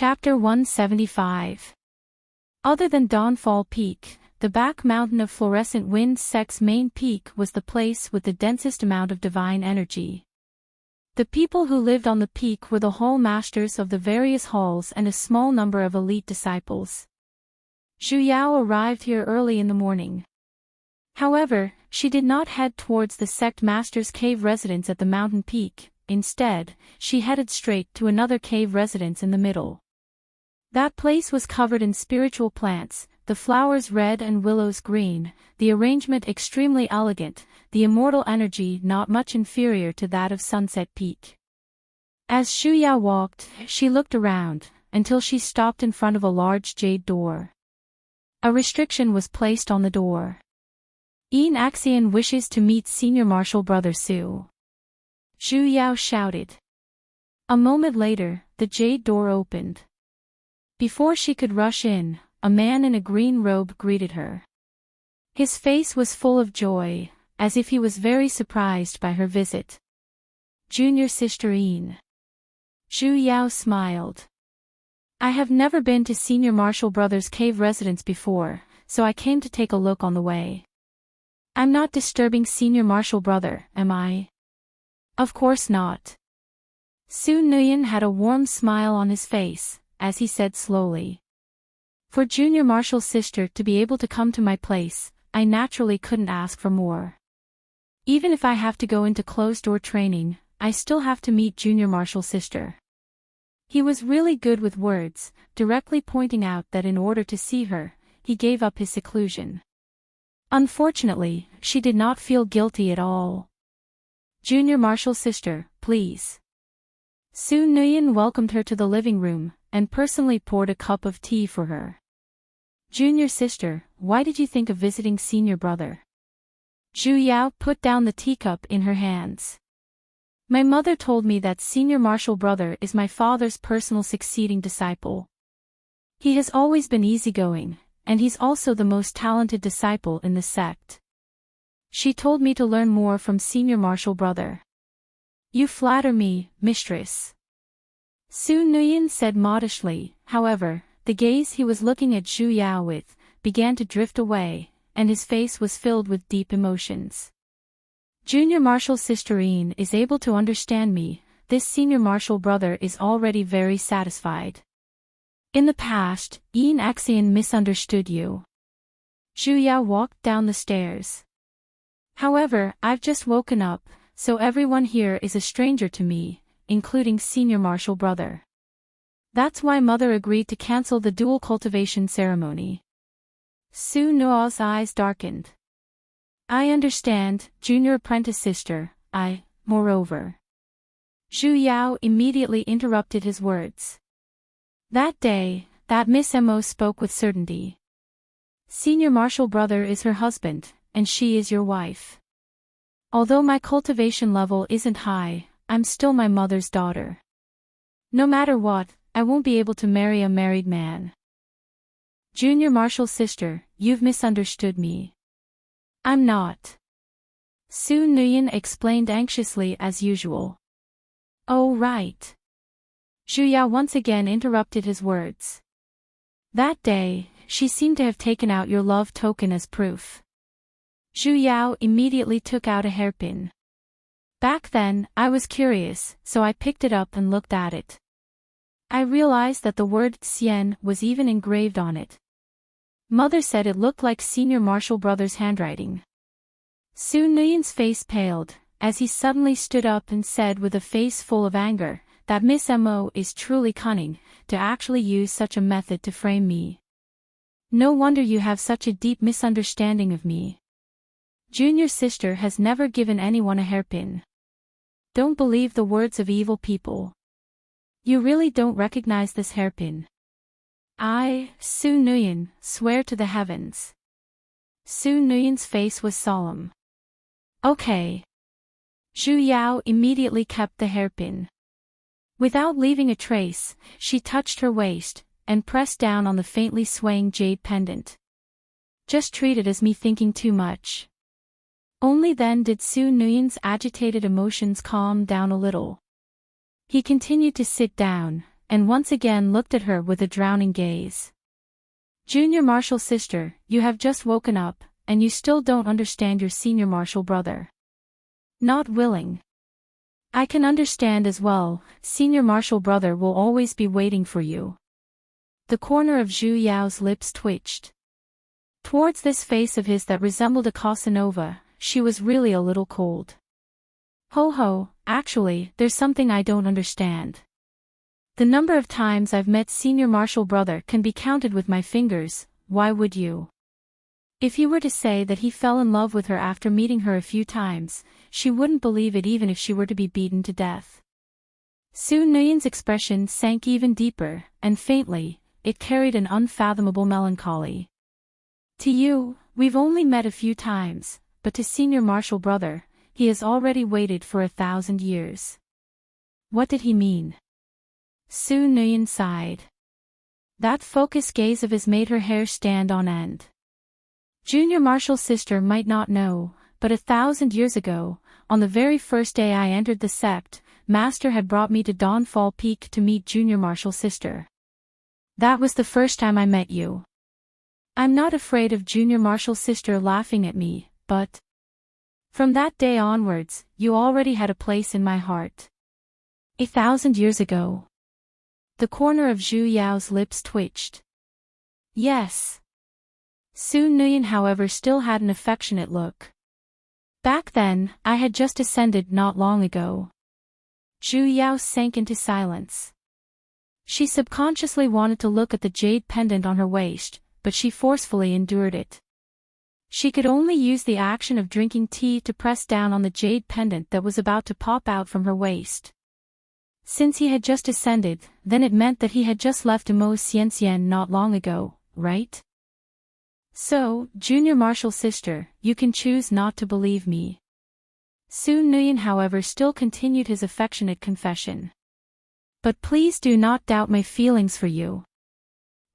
Chapter 175. Other than Dawnfall Peak, the back mountain of Fluorescent Wind Sect's main peak was the place with the densest amount of divine energy. The people who lived on the peak were the hall masters of the various halls and a small number of elite disciples. Zhu Yao arrived here early in the morning. However, she did not head towards the sect master's cave residence at the mountain peak. Instead, she headed straight to another cave residence in the middle. That place was covered in spiritual plants, the flowers red and willows green, the arrangement extremely elegant, the immortal energy not much inferior to that of Sunset Peak. As Zhu Yao walked, she looked around, until she stopped in front of a large jade door. A restriction was placed on the door. Enchanting wishes to meet Senior Marshal Brother Su. Zhu Yao shouted. A moment later, the jade door opened. Before she could rush in, a man in a green robe greeted her. His face was full of joy, as if he was very surprised by her visit. Junior Sister En. Zhu Yao smiled. I have never been to Senior Marshal Brother's cave residence before, so I came to take a look on the way. I'm not disturbing Senior Marshal Brother, am I? Of course not. Su Nguyen had a warm smile on his face, as he said slowly. For Junior Marshal's sister to be able to come to my place, I naturally couldn't ask for more. Even if I have to go into closed-door training, I still have to meet Junior Marshal's sister. He was really good with words, directly pointing out that in order to see her, he gave up his seclusion. Unfortunately, she did not feel guilty at all. Junior Marshal's sister, please. Su Nguyen welcomed her to the living room, and personally poured a cup of tea for her. Junior sister, why did you think of visiting Senior Brother? Zhu Yao put down the teacup in her hands. My mother told me that Senior Marshal Brother is my father's personal succeeding disciple. He has always been easygoing, and he's also the most talented disciple in the sect. She told me to learn more from Senior Marshal Brother. You flatter me, mistress. Su Nguyen said modestly. However, the gaze he was looking at Zhu Yao with began to drift away, and his face was filled with deep emotions. Junior Marshal Sister En is able to understand me. This Senior Marshal Brother is already very satisfied. In the past, Enchanting misunderstood you. Zhu Yao walked down the stairs. However, I've just woken up, so everyone here is a stranger to me, including Senior Marshal Brother. That's why Mother agreed to cancel the dual cultivation ceremony. Su Nua's eyes darkened. I understand, Junior Apprentice Sister, moreover. Zhu Yao immediately interrupted his words. That day, that Miss Mo spoke with certainty. Senior Marshal Brother is her husband, and she is your wife. Although my cultivation level isn't high, I'm still my mother's daughter. No matter what, I won't be able to marry a married man. Junior Marshal's sister, you've misunderstood me. I'm not. Su Nguyen explained anxiously as usual. Oh right. Zhu Yao once again interrupted his words. That day, she seemed to have taken out your love token as proof. Zhu Yao immediately took out a hairpin. Back then, I was curious, so I picked it up and looked at it. I realized that the word Xian was even engraved on it. Mother said it looked like Senior Marshal Brother's handwriting. Su Nguyen's face paled, as he suddenly stood up and said with a face full of anger, that Miss Mo is truly cunning, to actually use such a method to frame me. No wonder you have such a deep misunderstanding of me. Junior sister has never given anyone a hairpin. Don't believe the words of evil people. You really don't recognize this hairpin. I, Su Nguyen, swear to the heavens. Su Nguyen's face was solemn. Okay. Zhu Yao immediately kept the hairpin. Without leaving a trace, she touched her waist, and pressed down on the faintly swaying jade pendant. Just treat it as me thinking too much. Only then did Su Nguyen's agitated emotions calm down a little. He continued to sit down, and once again looked at her with a drowning gaze. Junior Marshall sister, you have just woken up, and you still don't understand your senior Marshall brother. Not willing. I can understand as well, senior Marshall brother will always be waiting for you. The corner of Zhu Yao's lips twitched. Towards this face of his that resembled a Casanova, she was really a little cold. Ho ho, actually, there's something I don't understand. The number of times I've met senior Marshall brother can be counted with my fingers, why would you? If he were to say that he fell in love with her after meeting her a few times, she wouldn't believe it even if she were to be beaten to death. Su Nuyen's expression sank even deeper, and faintly, it carried an unfathomable melancholy. To you, we've only met a few times, but to senior Marshall brother, he has already waited for 1,000 years. What did he mean? Su Nuyen sighed. That focused gaze of his made her hair stand on end. Junior Marshall's sister might not know, but 1,000 years ago, on the very first day I entered the sept, Master had brought me to Dawnfall Peak to meet Junior Marshall's sister. That was the first time I met you. I'm not afraid of Junior Marshall's sister laughing at me, but from that day onwards, you already had a place in my heart. 1,000 years ago. The corner of Zhu Yao's lips twitched. Yes. Su Nuyen however still had an affectionate look. Back then, I had just ascended not long ago. Zhu Yao sank into silence. She subconsciously wanted to look at the jade pendant on her waist, but she forcefully endured it. She could only use the action of drinking tea to press down on the jade pendant that was about to pop out from her waist. Since he had just ascended, then it meant that he had just left Immerse Xianxian not long ago, right? So, Junior Marshall's sister, you can choose not to believe me. Su Nuyen however still continued his affectionate confession. But please do not doubt my feelings for you.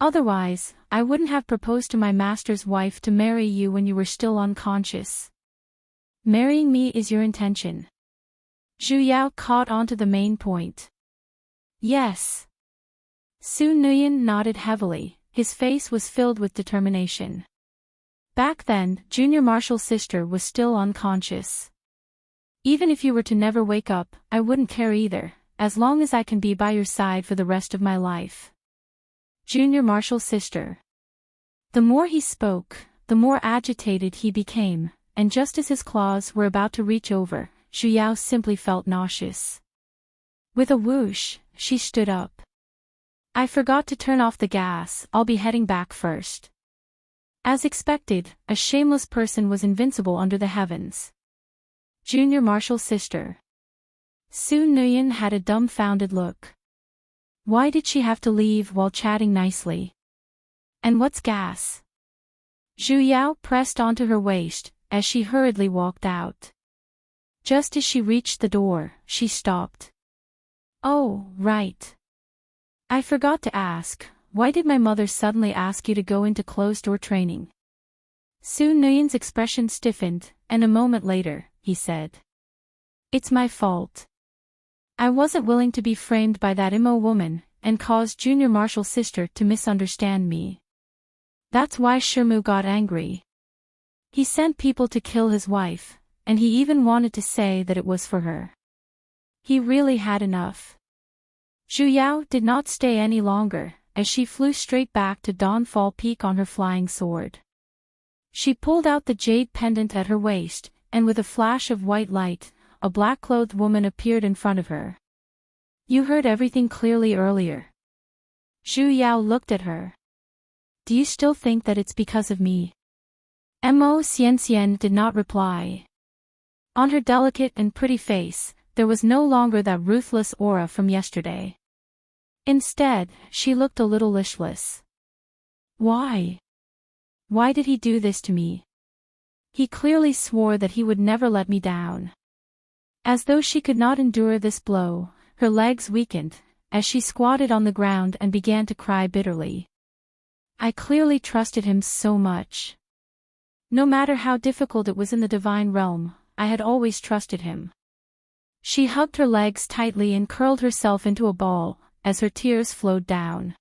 Otherwise, I wouldn't have proposed to my master's wife to marry you when you were still unconscious. Marrying me is your intention. Zhu Yao caught onto the main point. Yes. Su Nuyen nodded heavily, his face was filled with determination. Back then, Junior Marshall's sister was still unconscious. Even if you were to never wake up, I wouldn't care either, as long as I can be by your side for the rest of my life. Junior Marshall's sister. The more he spoke, the more agitated he became, and just as his claws were about to reach over, Zhu Yao simply felt nauseous. With a whoosh, she stood up. I forgot to turn off the gas, I'll be heading back first. As expected, a shameless person was invincible under the heavens. Junior Marshall's sister. Su Nuyen had a dumbfounded look. Why did she have to leave while chatting nicely? And what's gas? Zhu Yao pressed onto her waist, as she hurriedly walked out. Just as she reached the door, she stopped. Oh, right. I forgot to ask, why did my mother suddenly ask you to go into closed-door training? Su Nuyen's expression stiffened, and a moment later, he said. It's my fault. I wasn't willing to be framed by that emo woman, and caused Junior Marshall's sister to misunderstand me. That's why Shirmu got angry. He sent people to kill his wife, and he even wanted to say that it was for her. He really had enough. Zhu Yao did not stay any longer, as she flew straight back to Dawnfall Peak on her flying sword. She pulled out the jade pendant at her waist, and with a flash of white light, a black-clothed woman appeared in front of her. You heard everything clearly earlier. Zhu Yao looked at her. Do you still think that it's because of me? Mo Xianxian did not reply. On her delicate and pretty face, there was no longer that ruthless aura from yesterday. Instead, she looked a little listless. Why? Why did he do this to me? He clearly swore that he would never let me down. As though she could not endure this blow, her legs weakened, as she squatted on the ground and began to cry bitterly. I clearly trusted him so much. No matter how difficult it was in the divine realm, I had always trusted him. She hugged her legs tightly and curled herself into a ball, as her tears flowed down.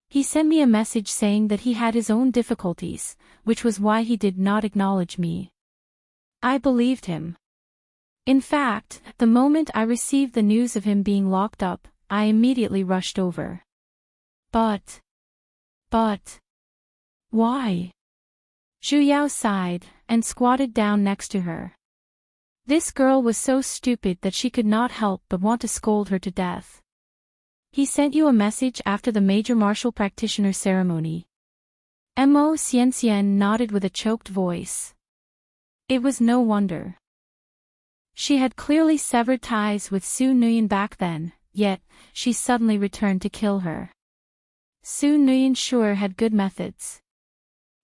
He sent me a message saying that he had his own difficulties, which was why he did not acknowledge me. I believed him. In fact, the moment I received the news of him being locked up, I immediately rushed over. But, why? Zhu Yao sighed, and squatted down next to her. This girl was so stupid that she could not help but want to scold her to death. He sent you a message after the major martial practitioner ceremony. Mo Xianxian nodded with a choked voice. It was no wonder. She had clearly severed ties with Su Nuyen back then, yet, she suddenly returned to kill her. Su Nuyen sure had good methods.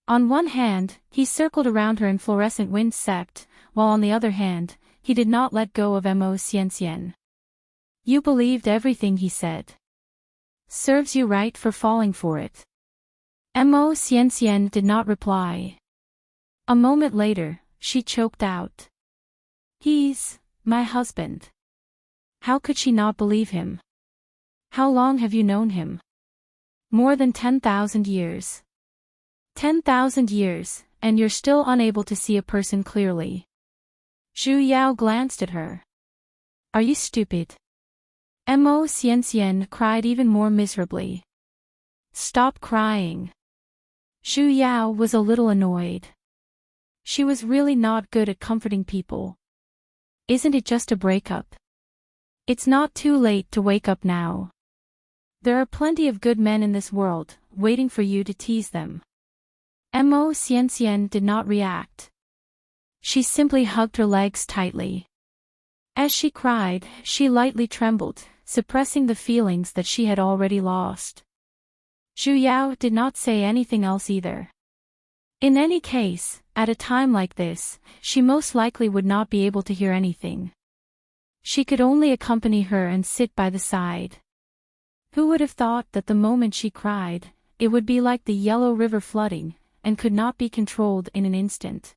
On one hand, he circled around her in fluorescent wind sect, while on the other hand, he did not let go of Mo Xianxian. You believed everything he said. Serves you right for falling for it. Mo Xianxian did not reply. A moment later, she choked out. He's my husband. How could she not believe him? How long have you known him? More than 10,000 years. 10,000 years, and you're still unable to see a person clearly. Zhu Yao glanced at her. Are you stupid? Mo Xianxian cried even more miserably. Stop crying. Zhu Yao was a little annoyed. She was really not good at comforting people. Isn't it just a breakup? It's not too late to wake up now. There are plenty of good men in this world, waiting for you to tease them. Mo Xianxian did not react. She simply hugged her legs tightly. As she cried, she lightly trembled, suppressing the feelings that she had already lost. Zhu Yao did not say anything else either. In any case, at a time like this, she most likely would not be able to hear anything. She could only accompany her and sit by the side. Who would have thought that the moment she cried, it would be like the Yellow River flooding, and could not be controlled in an instant.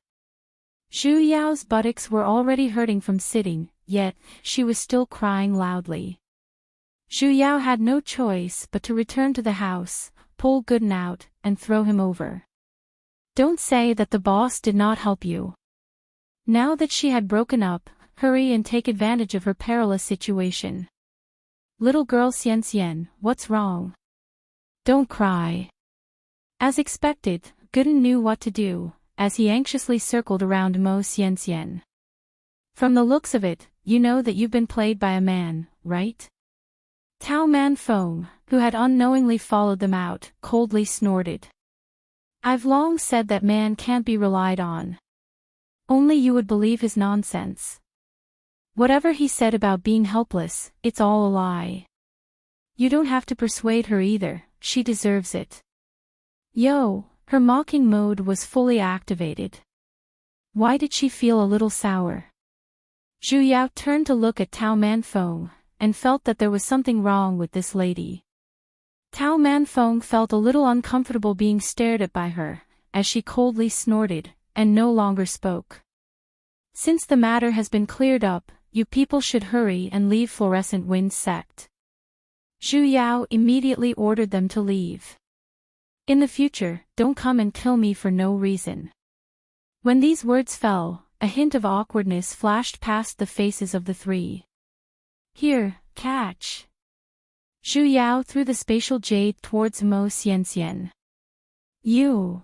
Zhu Yao's buttocks were already hurting from sitting, yet, she was still crying loudly. Zhu Yao had no choice but to return to the house, pull Gooden out, and throw him over. Don't say that the boss did not help you. Now that she had broken up, hurry and take advantage of her perilous situation. Little girl Xianxian, what's wrong? Don't cry. As expected, Gooden knew what to do, as he anxiously circled around Mo Xianxian. From the looks of it, you know that you've been played by a man, right? Tao Man Feng, who had unknowingly followed them out, coldly snorted. I've long said that man can't be relied on. Only you would believe his nonsense. Whatever he said about being helpless, it's all a lie. You don't have to persuade her either, she deserves it. Yo, her mocking mode was fully activated. Why did she feel a little sour? Zhu Yao turned to look at Tao Man Feng, and felt that there was something wrong with this lady. Tao Man Feng felt a little uncomfortable being stared at by her, as she coldly snorted, and no longer spoke. Since the matter has been cleared up, you people should hurry and leave Fluorescent Wind Sect. Zhu Yao immediately ordered them to leave. In the future, don't come and kill me for no reason. When these words fell, a hint of awkwardness flashed past the faces of the three. Here, catch. Zhu Yao threw the spatial jade towards Mo Xianxian. You.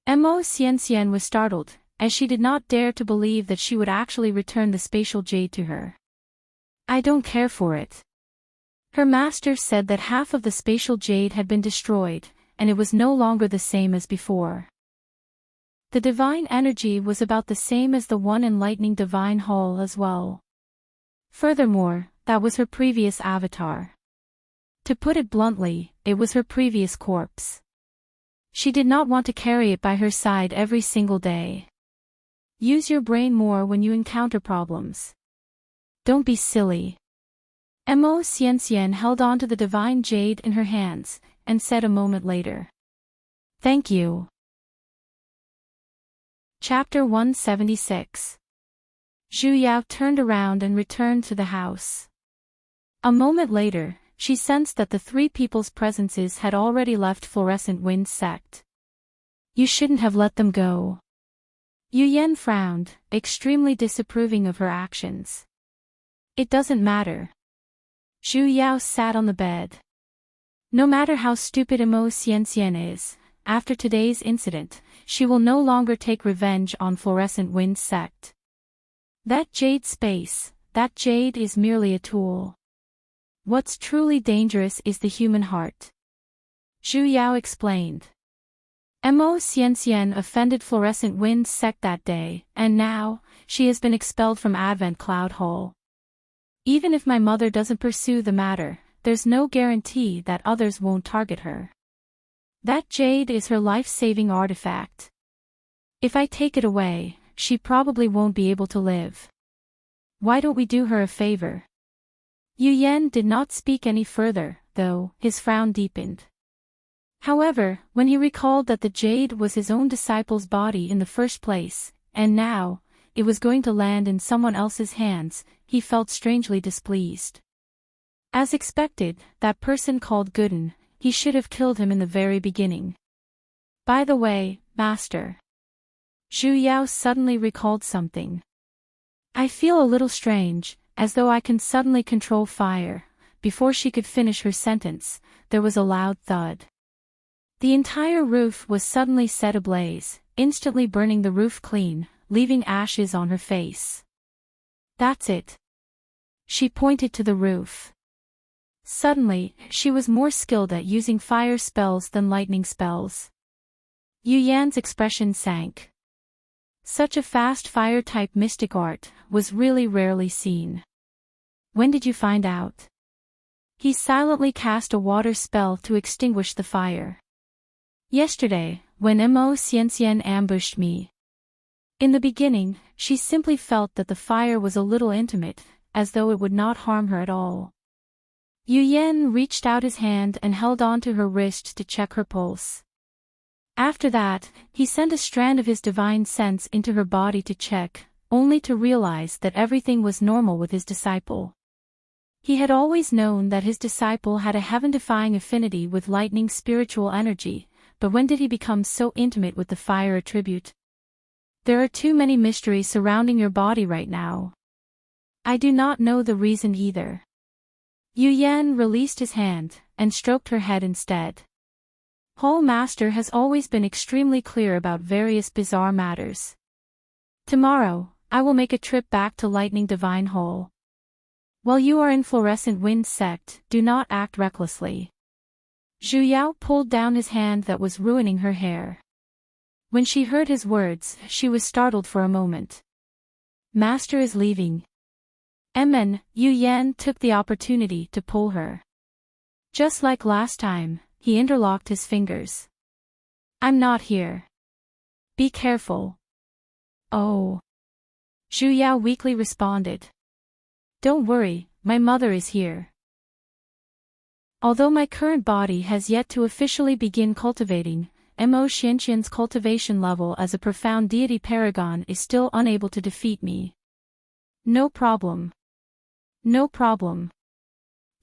Mo Xianxian was startled, as she did not dare to believe that she would actually return the spatial jade to her. I don't care for it. Her master said that half of the spatial jade had been destroyed, and it was no longer the same as before. The divine energy was about the same as the one enlightening divine hall as well. Furthermore, that was her previous avatar. To put it bluntly, it was her previous corpse. She did not want to carry it by her side every single day. Use your brain more when you encounter problems. Don't be silly. Mo Xianxian held on to the divine jade in her hands, and said a moment later. Thank you. Chapter 176. Zhu Yao turned around and returned to the house. A moment later, she sensed that the three people's presences had already left Fluorescent Wind's sect. You shouldn't have let them go. Yu Yan frowned, extremely disapproving of her actions. It doesn't matter. Zhu Yao sat on the bed. No matter how stupid Emo Xianxian is, after today's incident, she will no longer take revenge on Fluorescent Wind's sect. That jade space, that jade is merely a tool. What's truly dangerous is the human heart. Zhu Yao explained. Emo Xianxian offended Fluorescent Wind's sect that day, and now, she has been expelled from Advent Cloud Hall. Even if my mother doesn't pursue the matter, there's no guarantee that others won't target her. That jade is her life-saving artifact. If I take it away, she probably won't be able to live. Why don't we do her a favor? Yu Yan did not speak any further, though, his frown deepened. However, when he recalled that the jade was his own disciple's body in the first place, and now, it was going to land in someone else's hands, he felt strangely displeased. As expected, that person called Gooden, he should have killed him in the very beginning. By the way, Master. Zhu Yao suddenly recalled something. I feel a little strange, as though I can suddenly control fire. Before she could finish her sentence, there was a loud thud. The entire roof was suddenly set ablaze, instantly burning the roof clean, leaving ashes on her face. That's it. She pointed to the roof. Suddenly, she was more skilled at using fire spells than lightning spells. Yu Yan's expression sank. Such a fast fire-type mystic art was really rarely seen. When did you find out? He silently cast a water spell to extinguish the fire. Yesterday, when Emo Xianxian ambushed me. In the beginning, she simply felt that the fire was a little intimate, as though it would not harm her at all. Yu Yan reached out his hand and held onto her wrist to check her pulse. After that, he sent a strand of his divine sense into her body to check, only to realize that everything was normal with his disciple. He had always known that his disciple had a heaven-defying affinity with lightning spiritual energy, but when did he become so intimate with the fire attribute? There are too many mysteries surrounding your body right now. I do not know the reason either. Yu Yan released his hand, and stroked her head instead. Hall Master has always been extremely clear about various bizarre matters. Tomorrow, I will make a trip back to Lightning Divine Hall. While you are in Fluorescent Wind sect, do not act recklessly. Zhu Yao pulled down his hand that was ruining her hair. When she heard his words, she was startled for a moment. Master is leaving. Yu Yan took the opportunity to pull her. Just like last time, he interlocked his fingers. I'm not here. Be careful. Oh. Zhu Yao weakly responded. Don't worry, my mother is here. Although my current body has yet to officially begin cultivating, Emo Xianxian's cultivation level as a profound deity paragon is still unable to defeat me. No problem. No problem.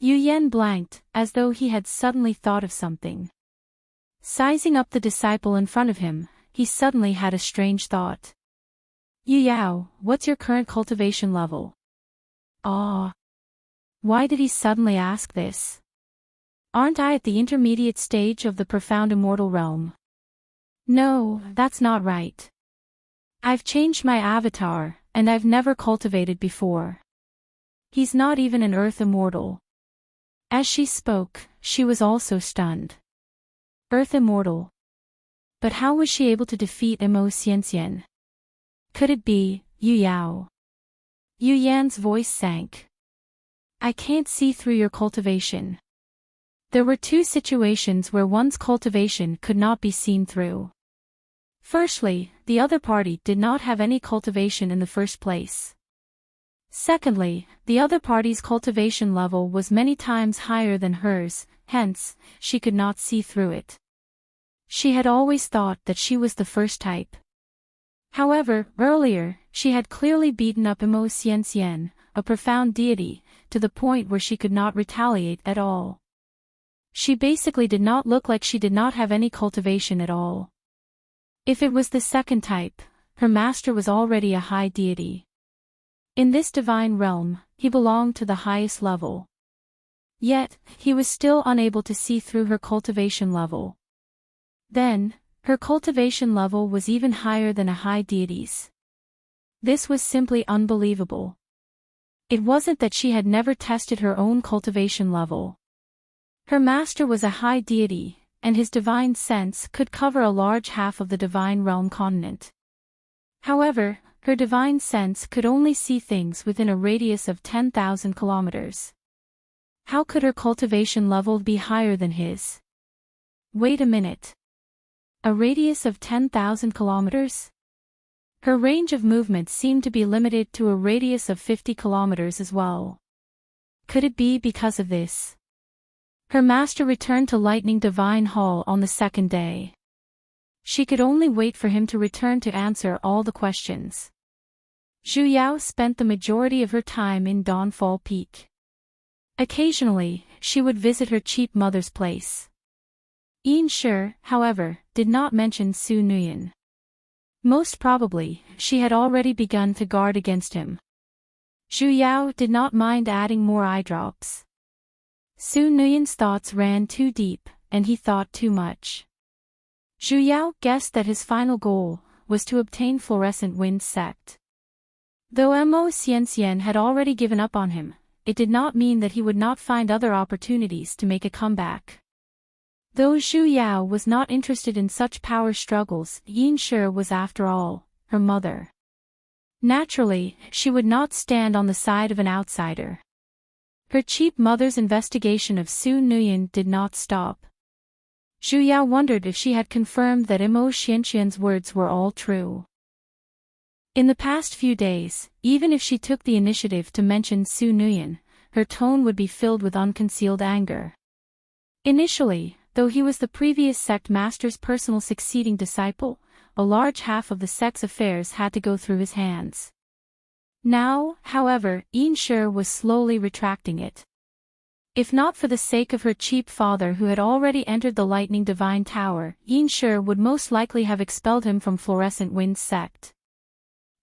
Yu Yan blanked, as though he had suddenly thought of something. Sizing up the disciple in front of him, he suddenly had a strange thought. Yu Yao, what's your current cultivation level? Ah. Why did he suddenly ask this? Aren't I at the intermediate stage of the profound immortal realm? No, that's not right. I've changed my avatar, and I've never cultivated before. He's not even an earth immortal. As she spoke, she was also stunned. Earth immortal. But how was she able to defeat Emo Xianxian? Could it be, Yu Yao? Yu Yan's voice sank. I can't see through your cultivation. There were two situations where one's cultivation could not be seen through. Firstly, the other party did not have any cultivation in the first place. Secondly, the other party's cultivation level was many times higher than hers, hence, she could not see through it. She had always thought that she was the first type. However, earlier, she had clearly beaten up Emo Xianxian, a profound deity, to the point where she could not retaliate at all. She basically did not look like she did not have any cultivation at all. If it was the second type, her master was already a high deity. In this divine realm, he belonged to the highest level. Yet, he was still unable to see through her cultivation level. Then, her cultivation level was even higher than a high deity's. This was simply unbelievable. It wasn't that she had never tested her own cultivation level. Her master was a high deity, and his divine sense could cover a large half of the divine realm continent. However, her divine sense could only see things within a radius of 10,000 kilometers. How could her cultivation level be higher than his? Wait a minute. A radius of 10,000 kilometers? Her range of movement seemed to be limited to a radius of 50 kilometers as well. Could it be because of this? Her master returned to Lightning Divine Hall on the second day. She could only wait for him to return to answer all the questions. Zhu Yao spent the majority of her time in Dawnfall Peak. Occasionally, she would visit her cheap mother's place. Yin Shi, however, did not mention Su Nuyen. Most probably, she had already begun to guard against him. Zhu Yao did not mind adding more eye drops. Su Nuyen's thoughts ran too deep, and he thought too much. Zhu Yao guessed that his final goal was to obtain Fluorescent Wind Sect. Though Mo Xianxian had already given up on him, it did not mean that he would not find other opportunities to make a comeback. Though Zhu Yao was not interested in such power struggles, Yin Shi was after all, her mother. Naturally, she would not stand on the side of an outsider. Her cheap mother's investigation of Su Nuyen did not stop. Zhu Yao wondered if she had confirmed that Mo Xianxian's words were all true. In the past few days, even if she took the initiative to mention Su Nuyen, her tone would be filled with unconcealed anger. Initially, though he was the previous sect master's personal succeeding disciple, a large half of the sect's affairs had to go through his hands. Now, however, Yin Shi was slowly retracting it. If not for the sake of her cheap father who had already entered the Lightning Divine Tower, Yin Shi would most likely have expelled him from Fluorescent Wind Sect.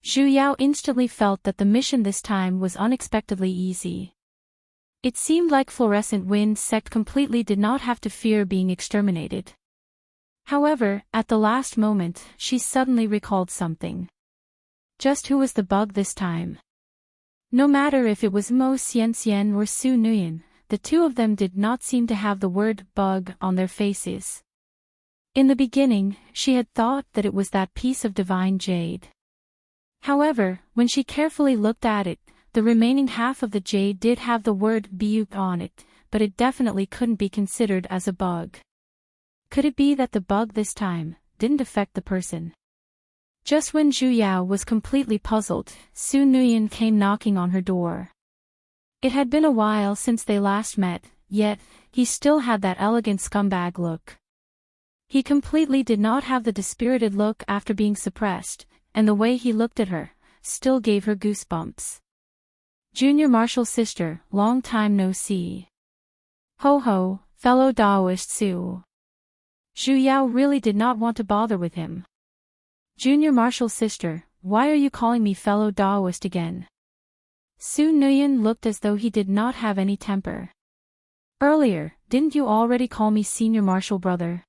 Zhu Yao instantly felt that the mission this time was unexpectedly easy. It seemed like Fluorescent Wind Sect completely did not have to fear being exterminated. However, at the last moment, she suddenly recalled something. Just who was the bug this time? No matter if it was Mo Xianxian or Su Nuyen, the two of them did not seem to have the word bug on their faces. In the beginning, she had thought that it was that piece of divine jade. However, when she carefully looked at it, the remaining half of the jade did have the word Buyuk on it, but it definitely couldn't be considered as a bug. Could it be that the bug this time didn't affect the person? Just when Zhu Yao was completely puzzled, Su Nuyen came knocking on her door. It had been a while since they last met, yet, he still had that elegant scumbag look. He completely did not have the dispirited look after being suppressed, and the way he looked at her still gave her goosebumps. Junior Marshal Sister, long time no see. Ho ho, fellow Daoist Su. Zhu Yao really did not want to bother with him. Junior Marshal Sister, why are you calling me fellow Daoist again? Su Nuyen looked as though he did not have any temper. Earlier, didn't you already call me Senior Marshal Brother?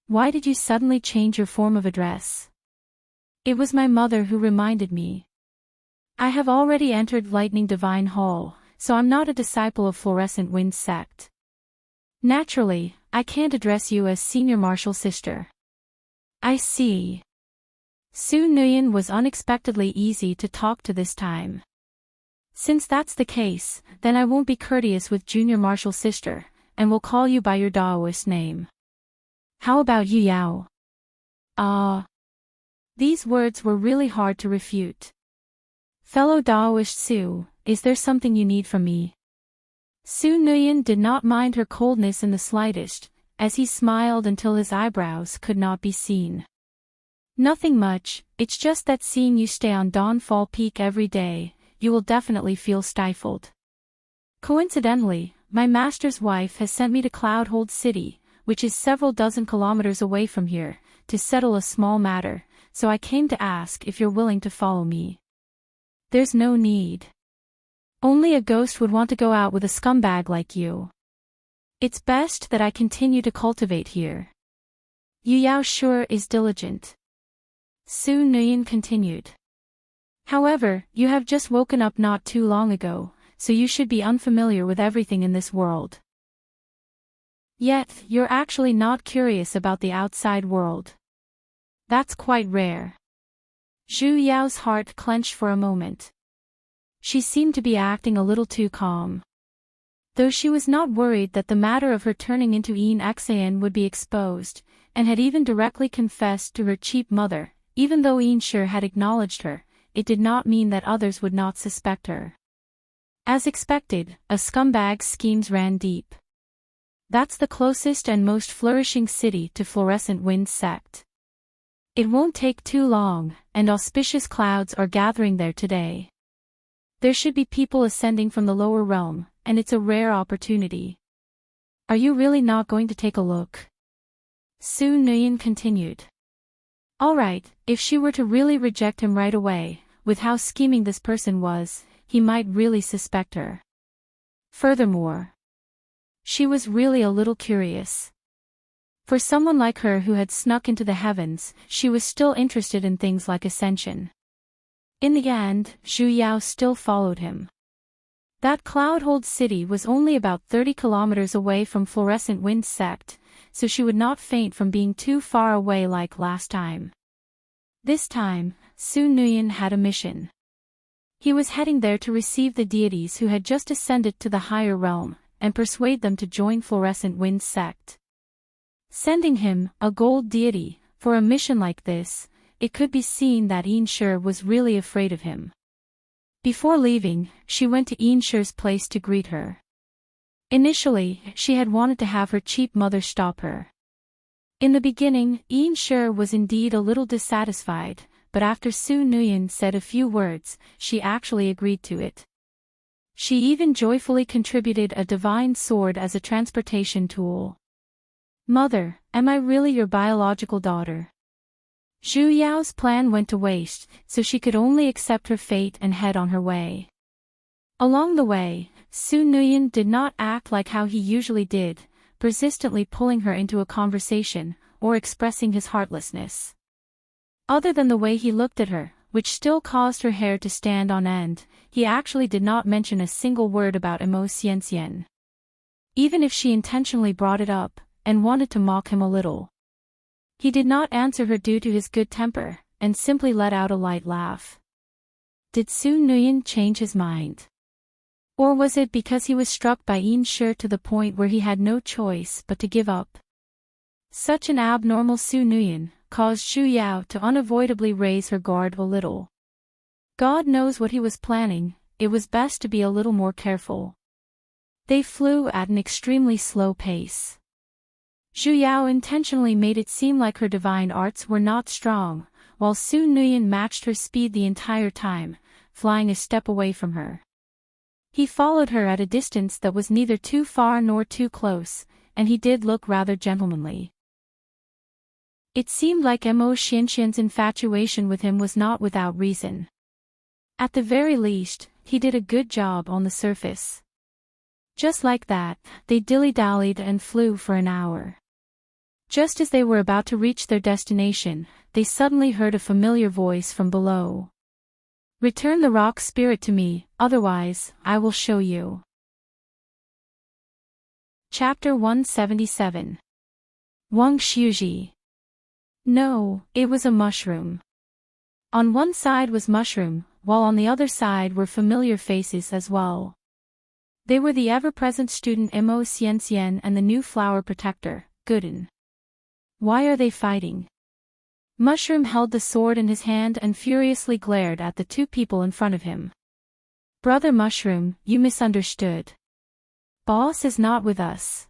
Why did you suddenly change your form of address? It was my mother who reminded me. I have already entered Lightning Divine Hall, so I'm not a disciple of Fluorescent Wind Sect. Naturally, I can't address you as Senior Marshal Sister. I see. Su Nuyen was unexpectedly easy to talk to this time. Since that's the case, then I won't be courteous with Junior Marshal Sister, and will call you by your Daoist name. How about you, Yao? These words were really hard to refute. Fellow Daoist Su, is there something you need from me? Su Nuyen did not mind her coldness in the slightest, as he smiled until his eyebrows could not be seen. Nothing much, it's just that seeing you stay on Dawnfall Peak every day, you will definitely feel stifled. Coincidentally, my master's wife has sent me to Cloudhold City, which is several dozen kilometers away from here, to settle a small matter, so I came to ask if you're willing to follow me. There's no need. Only a ghost would want to go out with a scumbag like you. It's best that I continue to cultivate here. Yu Yao sure is diligent. Su Nuyen continued. However, you have just woken up not too long ago, so you should be unfamiliar with everything in this world. Yet, you're actually not curious about the outside world. That's quite rare. Zhu Yao's heart clenched for a moment. She seemed to be acting a little too calm. Though she was not worried that the matter of her turning into Enrich would be exposed, and had even directly confessed to her cheap mother, even though Enrich had acknowledged her, it did not mean that others would not suspect her. As expected, a scumbag's schemes ran deep. That's the closest and most flourishing city to Fluorescent Wind sect. It won't take too long, and auspicious clouds are gathering there today. There should be people ascending from the lower realm, and it's a rare opportunity. Are you really not going to take a look? Su Nuyen continued. Alright, if she were to really reject him right away, with how scheming this person was, he might really suspect her. Furthermore, she was really a little curious. For someone like her who had snuck into the heavens, she was still interested in things like ascension. In the end, Zhu Yao still followed him. That Cloudhold City was only about 30 kilometers away from Fluorescent Wind sect, so she would not faint from being too far away like last time. This time, Su Nuyen had a mission. He was heading there to receive the deities who had just ascended to the higher realm, and persuade them to join Fluorescent Wind sect. Sending him, a gold deity, for a mission like this, it could be seen that Enrich was really afraid of him. Before leaving, she went to Enrich's place to greet her. Initially, she had wanted to have her cheap mother stop her. In the beginning, Enrich was indeed a little dissatisfied, but after Su Nuyen said a few words, she actually agreed to it. She even joyfully contributed a divine sword as a transportation tool. Mother, am I really your biological daughter? Zhu Yao's plan went to waste, so she could only accept her fate and head on her way. Along the way, Su Nuyen did not act like how he usually did, persistently pulling her into a conversation, or expressing his heartlessness. Other than the way he looked at her, which still caused her hair to stand on end, he actually did not mention a single word about Immerse. Even if she intentionally brought it up, and wanted to mock him a little. He did not answer her due to his good temper, and simply let out a light laugh. Did Su Nuyen change his mind? Or was it because he was struck by Enrich to the point where he had no choice but to give up? Such an abnormal Su Nuyen caused Zhu Yao to unavoidably raise her guard a little. God knows what he was planning, it was best to be a little more careful. They flew at an extremely slow pace. Zhu Yao intentionally made it seem like her divine arts were not strong, while Su Nuyen matched her speed the entire time, flying a step away from her. He followed her at a distance that was neither too far nor too close, and he did look rather gentlemanly. It seemed like Mo Xianxian's infatuation with him was not without reason. At the very least, he did a good job on the surface. Just like that, they dilly-dallied and flew for an hour. Just as they were about to reach their destination, they suddenly heard a familiar voice from below. Return the rock spirit to me, otherwise, I will show you. Chapter 177. Wang Xiuji. No, it was a mushroom. On one side was mushroom, while on the other side were familiar faces as well. They were the ever-present student Mo Xianxian and the new flower protector, Gooden. Why are they fighting? Mushroom held the sword in his hand and furiously glared at the two people in front of him. Brother Mushroom, you misunderstood. Boss is not with us.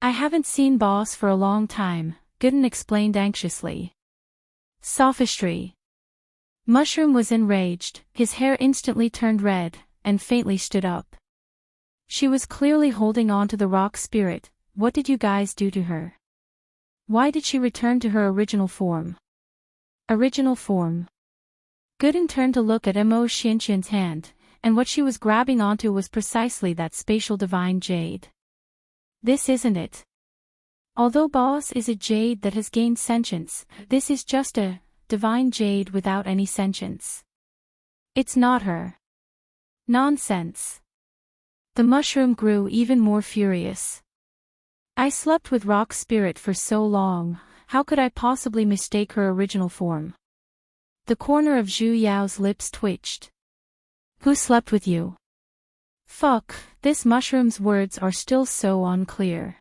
I haven't seen Boss for a long time, Gooden explained anxiously. Sophistry. Mushroom was enraged, his hair instantly turned red, and faintly stood up. She was clearly holding on to the rock spirit. What did you guys do to her? Why did she return to her original form? Original form. Gooden turned to look at Mo Xianqian's hand, and what she was grabbing onto was precisely that spatial divine jade. This isn't it. Although Boss is a jade that has gained sentience, this is just a divine jade without any sentience. It's not her. Nonsense. The mushroom grew even more furious. I slept with rock spirit for so long, how could I possibly mistake her original form? The corner of Zhu Yao's lips twitched. Who slept with you? Fuck, this mushroom's words are still so unclear.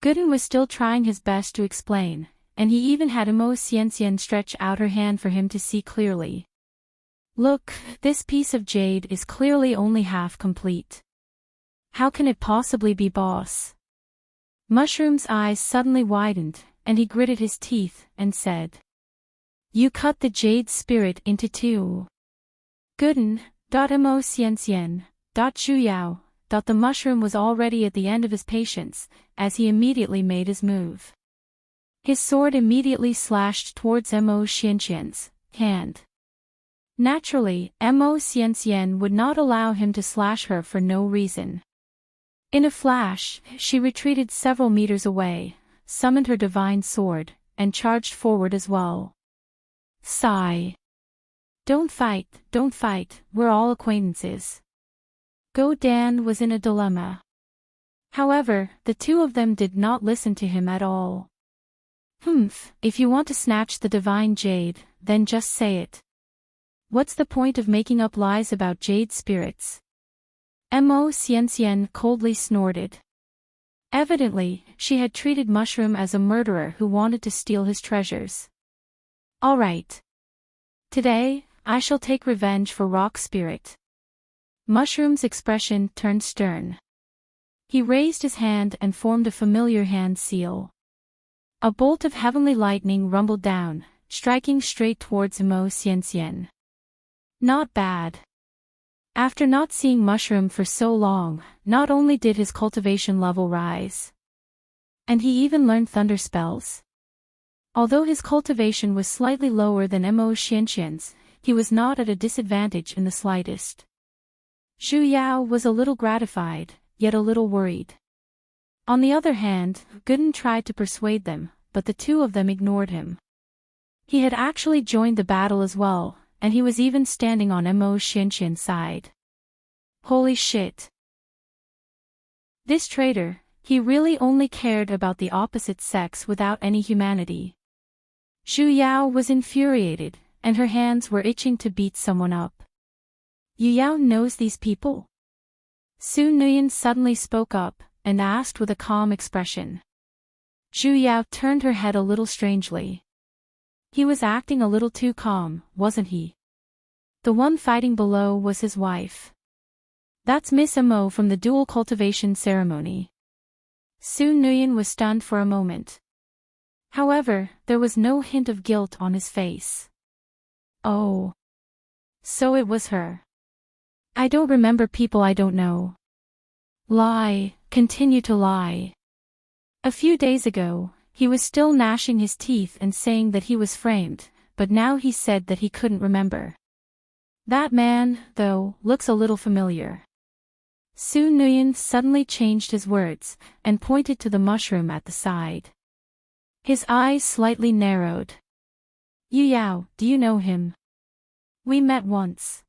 Gooden was still trying his best to explain, and he even had Mo Xianxian stretch out her hand for him to see clearly. Look, this piece of jade is clearly only half complete. How can it possibly be Boss? Mushroom's eyes suddenly widened, and he gritted his teeth and said, You cut the jade spirit into two. Gooden, Mo Xianxian, Zhu Yao, the mushroom was already at the end of his patience, as he immediately made his move. His sword immediately slashed towards Mo Xianxian's hand. Naturally, Mo Xianxian would not allow him to slash her for no reason. In a flash, she retreated several meters away, summoned her divine sword, and charged forward as well. Sigh. Don't fight, we're all acquaintances. Go Dan was in a dilemma. However, the two of them did not listen to him at all. If you want to snatch the divine jade, then just say it. What's the point of making up lies about jade spirits? Mo Xianxian coldly snorted. Evidently, she had treated Mushroom as a murderer who wanted to steal his treasures. All right. Today, I shall take revenge for Rock Spirit. Mushroom's expression turned stern. He raised his hand and formed a familiar hand seal. A bolt of heavenly lightning rumbled down, striking straight towards Mo Xianxian. Not bad. After not seeing Mushroom for so long, not only did his cultivation level rise, and he even learned thunder spells. Although his cultivation was slightly lower than Mo Xianxian's, he was not at a disadvantage in the slightest. Zhu Yao was a little gratified, yet a little worried. On the other hand, Gooden tried to persuade them, but the two of them ignored him. He had actually joined the battle as well, and he was even standing on Mo Xianxian's side. Holy shit. This traitor, he really only cared about the opposite sex without any humanity. Zhu Yao was infuriated, and her hands were itching to beat someone up. Yu Yao knows these people? Su Nuyen suddenly spoke up, and asked with a calm expression. Zhu Yao turned her head a little strangely. He was acting a little too calm, wasn't he? The one fighting below was his wife. That's Miss Mo from the dual cultivation ceremony. Su Nuyen was stunned for a moment. However, there was no hint of guilt on his face. Oh. So it was her. I don't remember people I don't know. Lie, continue to lie. A few days ago, he was still gnashing his teeth and saying that he was framed, but now he said that he couldn't remember. That man, though, looks a little familiar. Su Nuyen suddenly changed his words, and pointed to the mushroom at the side. His eyes slightly narrowed. Yu Yao, do you know him? We met once.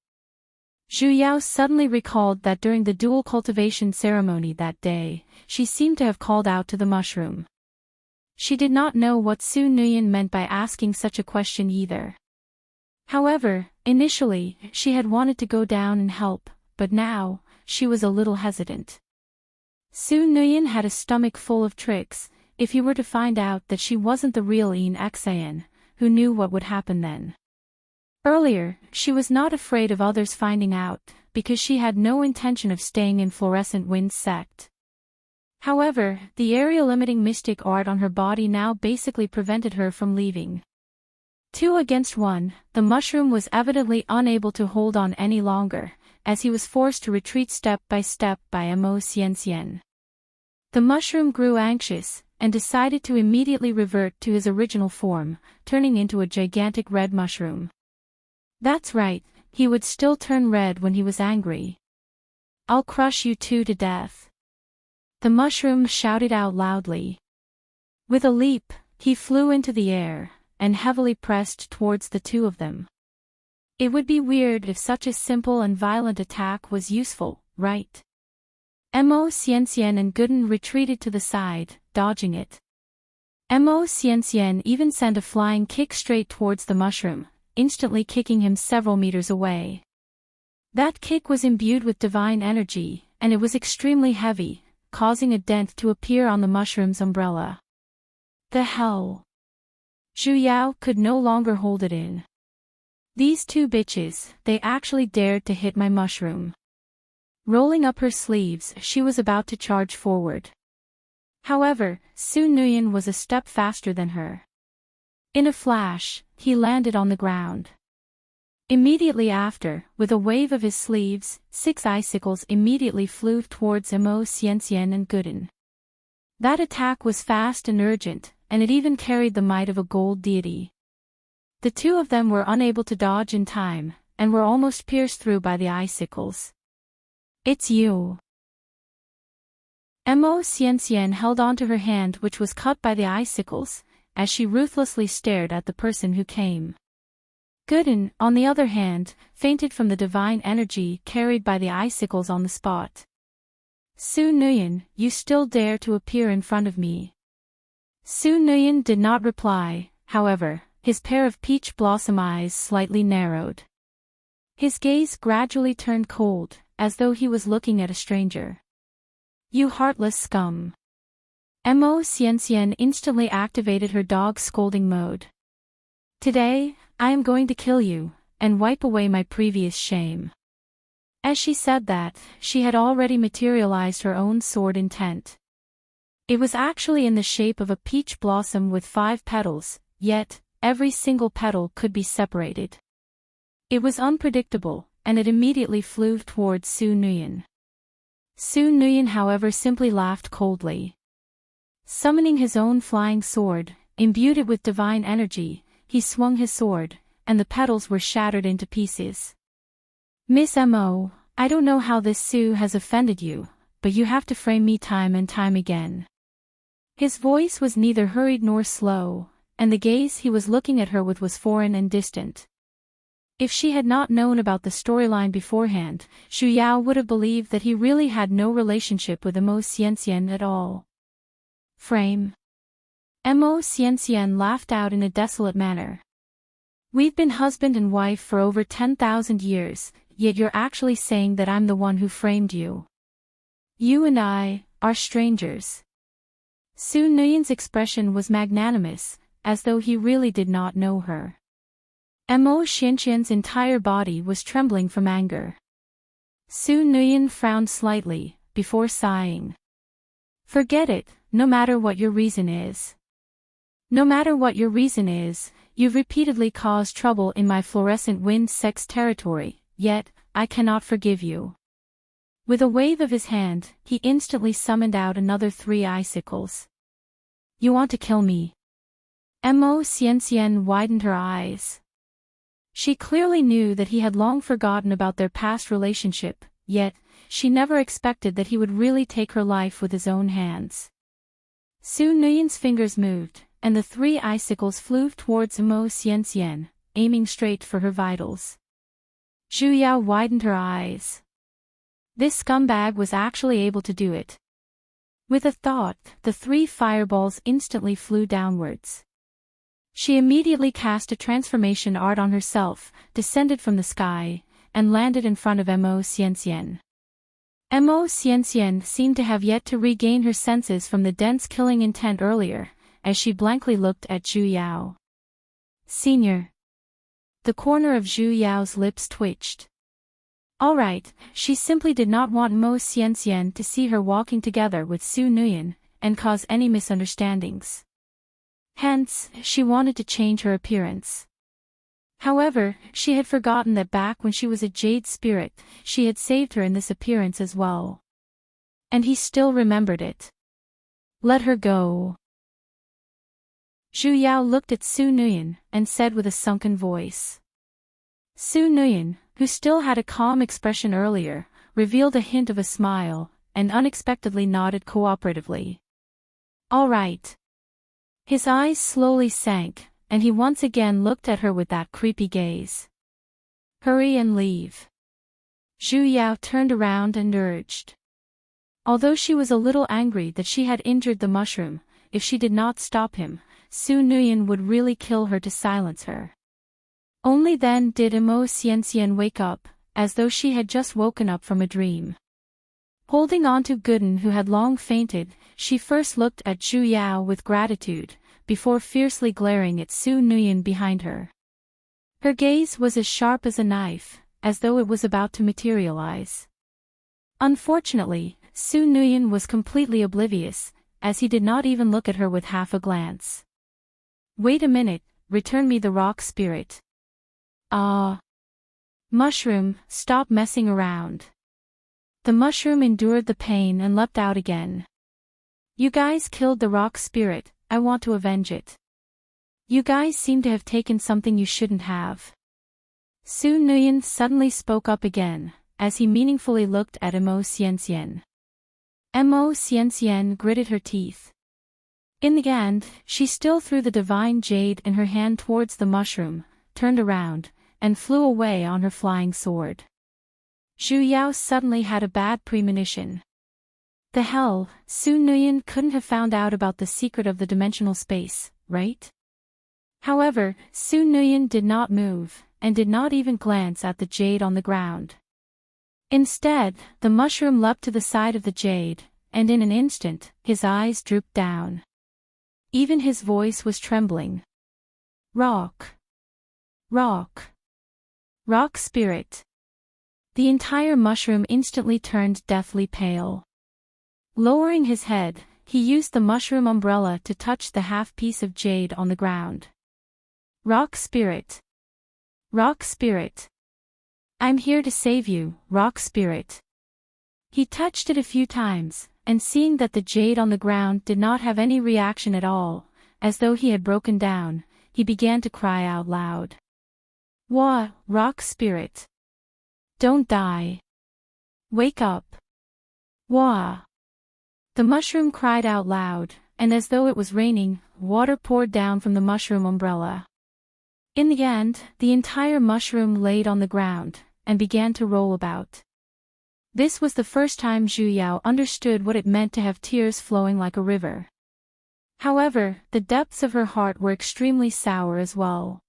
Zhu Yao suddenly recalled that during the dual cultivation ceremony that day, she seemed to have called out to the mushroom. She did not know what Su Nuyen meant by asking such a question either. However, initially, she had wanted to go down and help, but now, she was a little hesitant. Su Nuyen had a stomach full of tricks. If he were to find out that she wasn't the real Xian, who knew what would happen then? Earlier, she was not afraid of others finding out, because she had no intention of staying in Fluorescent Wind's sect. However, the area-limiting mystic art on her body now basically prevented her from leaving. 2 against 1, the mushroom was evidently unable to hold on any longer, as he was forced to retreat step by Mo Xianxian. The mushroom grew anxious, and decided to immediately revert to his original form, turning into a gigantic red mushroom. That's right, he would still turn red when he was angry. I'll crush you two to death. The mushroom shouted out loudly. With a leap, he flew into the air, and heavily pressed towards the two of them. It would be weird if such a simple and violent attack was useful, right? Mo Xianxian and Gooden retreated to the side, dodging it. Mo Xianxian even sent a flying kick straight towards the mushroom, instantly kicking him several meters away. That kick was imbued with divine energy, and it was extremely heavy, causing a dent to appear on the mushroom's umbrella. The hell? Zhu Yao could no longer hold it in. These two bitches, they actually dared to hit my mushroom. Rolling up her sleeves, she was about to charge forward. However, Su Nuyen was a step faster than her. In a flash, he landed on the ground. Immediately after, with a wave of his sleeves, 6 icicles immediately flew towards Mo Xianxian and Gooden. That attack was fast and urgent, and it even carried the might of a gold deity. The two of them were unable to dodge in time, and were almost pierced through by the icicles. It's you. Mo Xianxian held onto her hand which was cut by the icicles, as she ruthlessly stared at the person who came. Gooden, on the other hand, fainted from the divine energy carried by the icicles on the spot. Su Nuyen, you still dare to appear in front of me? Su Nuyen did not reply, however, his pair of peach blossom eyes slightly narrowed. His gaze gradually turned cold, as though he was looking at a stranger. You heartless scum. Mo Xianxian instantly activated her dog scolding mode. Today, I am going to kill you, and wipe away my previous shame. As she said that, she had already materialized her own sword intent. It was actually in the shape of a peach blossom with 5 petals, yet, every single petal could be separated. It was unpredictable, and it immediately flew towards Su Nuyen. Su Nuyen however simply laughed coldly. Summoning his own flying sword, imbued it with divine energy, he swung his sword, and the petals were shattered into pieces. Miss Mo, I don't know how this Su has offended you, but you have to frame me time and time again. His voice was neither hurried nor slow, and the gaze he was looking at her with was foreign and distant. If she had not known about the storyline beforehand, Zhu Yao would have believed that he really had no relationship with Mo Xianxian at all. Frame. Mo Xianxian laughed out in a desolate manner. We've been husband and wife for over 10,000 years, yet you're actually saying that I'm the one who framed you. You and I are strangers. Su Nuyen's expression was magnanimous, as though he really did not know her. Mo Xianxian's entire body was trembling from anger. Su Nuyen frowned slightly, before sighing. Forget it, no matter what your reason is. No matter what your reason is, you've repeatedly caused trouble in my fluorescent wind sex territory, yet, I cannot forgive you. With a wave of his hand, he instantly summoned out another 3 icicles. You want to kill me? Mo Xianxian widened her eyes. She clearly knew that he had long forgotten about their past relationship, yet, she never expected that he would really take her life with his own hands. Su Nuyen's fingers moved, and the 3 icicles flew towards Mo Xianxian, aiming straight for her vitals. Zhu Yao widened her eyes. This scumbag was actually able to do it. With a thought, the 3 fireballs instantly flew downwards. She immediately cast a transformation art on herself, descended from the sky, and landed in front of Mo Xianxian. Mo Xianxian seemed to have yet to regain her senses from the dense killing intent earlier, as she blankly looked at Zhu Yao. Senior. The corner of Zhu Yao's lips twitched. Alright, she simply did not want Mo Xianxian to see her walking together with Su Nuyen, and cause any misunderstandings. Hence, she wanted to change her appearance. However, she had forgotten that back when she was a jade spirit, she had saved her in this appearance as well. And he still remembered it. Let her go. Zhu Yao looked at Su Nuyen and said with a sunken voice. Su Nuyen, who still had a calm expression earlier, revealed a hint of a smile, and unexpectedly nodded cooperatively. All right. His eyes slowly sank, and he once again looked at her with that creepy gaze. Hurry and leave. Zhu Yao turned around and urged. Although she was a little angry that she had injured the mushroom, if she did not stop him, Su Nuyen would really kill her to silence her. Only then did Imo Xianxian wake up, as though she had just woken up from a dream. Holding on to Gooden, who had long fainted, she first looked at Zhu Yao with gratitude, before fiercely glaring at Su Nuyen behind her. Her gaze was as sharp as a knife, as though it was about to materialize. Unfortunately, Su Nuyen was completely oblivious, as he did not even look at her with half a glance. Wait a minute, return me the rock spirit. Ah. Mushroom, stop messing around. The mushroom endured the pain and leapt out again. You guys killed the rock spirit, I want to avenge it. You guys seem to have taken something you shouldn't have. Su Nuyen suddenly spoke up again, as he meaningfully looked at Imo Xianxian. Imo Xianxian gritted her teeth. In the end, she still threw the divine jade in her hand towards the mushroom, turned around, and flew away on her flying sword. Zhu Yao suddenly had a bad premonition. The hell, Su Nuyen couldn't have found out about the secret of the dimensional space, right? However, Su Nuyen did not move, and did not even glance at the jade on the ground. Instead, the mushroom leapt to the side of the jade, and in an instant, his eyes drooped down. Even his voice was trembling. Rock. Rock. Rock spirit. The entire mushroom instantly turned deathly pale. Lowering his head, he used the mushroom umbrella to touch the half-piece of jade on the ground. Rock spirit. Rock spirit. I'm here to save you, rock spirit. He touched it a few times, and seeing that the jade on the ground did not have any reaction at all, as though he had broken down, he began to cry out loud. Wah, rock spirit. Don't die. Wake up. Wah. The mushroom cried out loud, and as though it was raining, water poured down from the mushroom umbrella. In the end, the entire mushroom laid on the ground, and began to roll about. This was the first time Zhu Yao understood what it meant to have tears flowing like a river. However, the depths of her heart were extremely sour as well.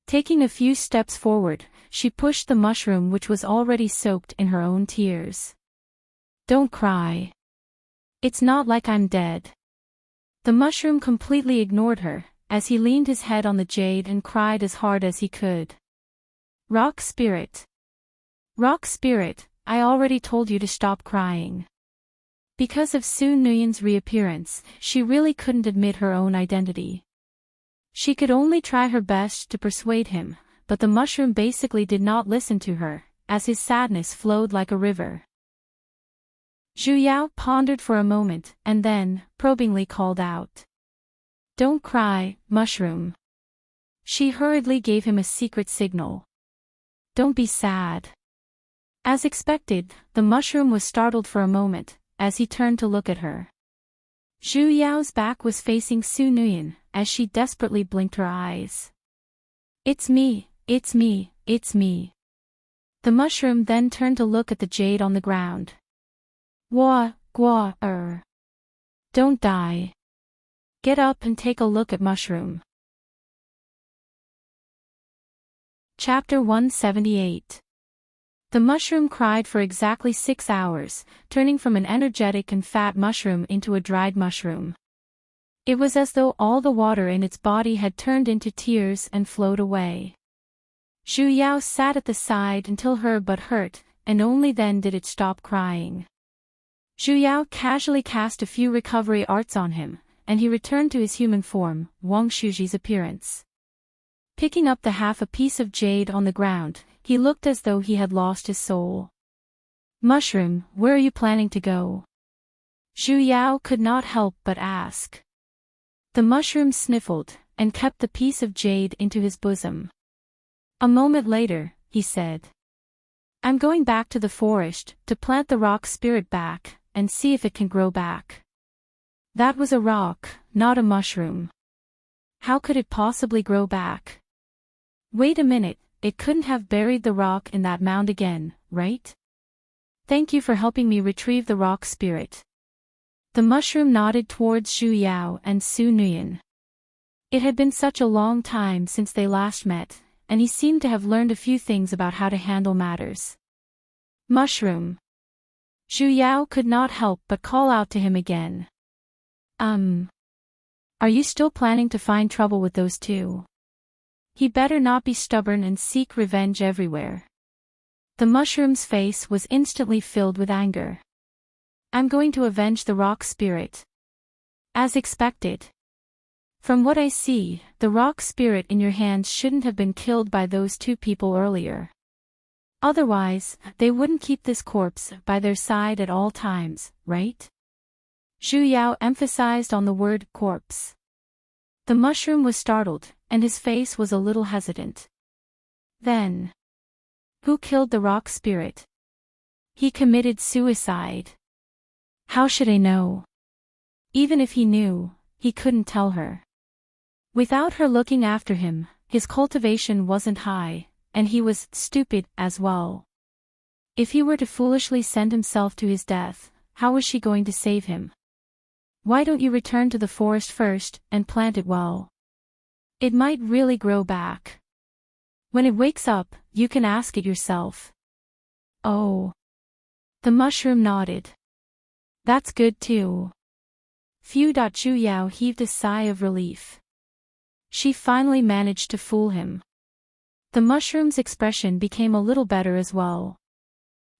Taking a few steps forward, she pushed the mushroom, which was already soaked in her own tears. Don't cry. It's not like I'm dead. The mushroom completely ignored her, as he leaned his head on the jade and cried as hard as he could. Rock spirit. Rock spirit, I already told you to stop crying. Because of Su Nuyen's reappearance, she really couldn't admit her own identity. She could only try her best to persuade him, but the mushroom basically did not listen to her, as his sadness flowed like a river. Zhu Yao pondered for a moment, and then, probingly called out. Don't cry, mushroom. She hurriedly gave him a secret signal. Don't be sad. As expected, the mushroom was startled for a moment, as he turned to look at her. Zhu Yao's back was facing Su Nuyen, as she desperately blinked her eyes. It's me, it's me, it's me. The mushroom then turned to look at the jade on the ground. Wah, gua, Don't die. Get up and take a look at mushroom. Chapter 178. The mushroom cried for exactly 6 hours, turning from an energetic and fat mushroom into a dried mushroom. It was as though all the water in its body had turned into tears and flowed away. Zhu Yao sat at the side until her butt hurt, and only then did it stop crying. Zhu Yao casually cast a few recovery arts on him, and he returned to his human form, Wang Shuji's appearance. Picking up the half a piece of jade on the ground, he looked as though he had lost his soul. Mushroom, where are you planning to go? Zhu Yao could not help but ask. The mushroom sniffled, and kept the piece of jade into his bosom. A moment later, he said. I'm going back to the forest, to plant the rock spirit back, and see if it can grow back. That was a rock, not a mushroom. How could it possibly grow back? Wait a minute, it couldn't have buried the rock in that mound again, right? Thank you for helping me retrieve the rock spirit. The mushroom nodded towards Zhu Yao and Su Nuyen. It had been such a long time since they last met, and he seemed to have learned a few things about how to handle matters. Mushroom. Zhu Yao could not help but call out to him again. Are you still planning to find trouble with those two? He better not be stubborn and seek revenge everywhere. The mushroom's face was instantly filled with anger. I'm going to avenge the rock spirit. As expected. From what I see, the rock spirit in your hands shouldn't have been killed by those two people earlier. Otherwise, they wouldn't keep this corpse by their side at all times, right? Zhu Yao emphasized on the word corpse. The mushroom was startled, and his face was a little hesitant. Then, who killed the rock spirit? He committed suicide. How should I know? Even if he knew, he couldn't tell her. Without her looking after him, his cultivation wasn't high, and he was stupid as well. If he were to foolishly send himself to his death, how was she going to save him? Why don't you return to the forest first, and plant it well? It might really grow back. When it wakes up, you can ask it yourself. Oh. The mushroom nodded. That's good too. Zhu Yao heaved a sigh of relief. She finally managed to fool him. The mushroom's expression became a little better as well.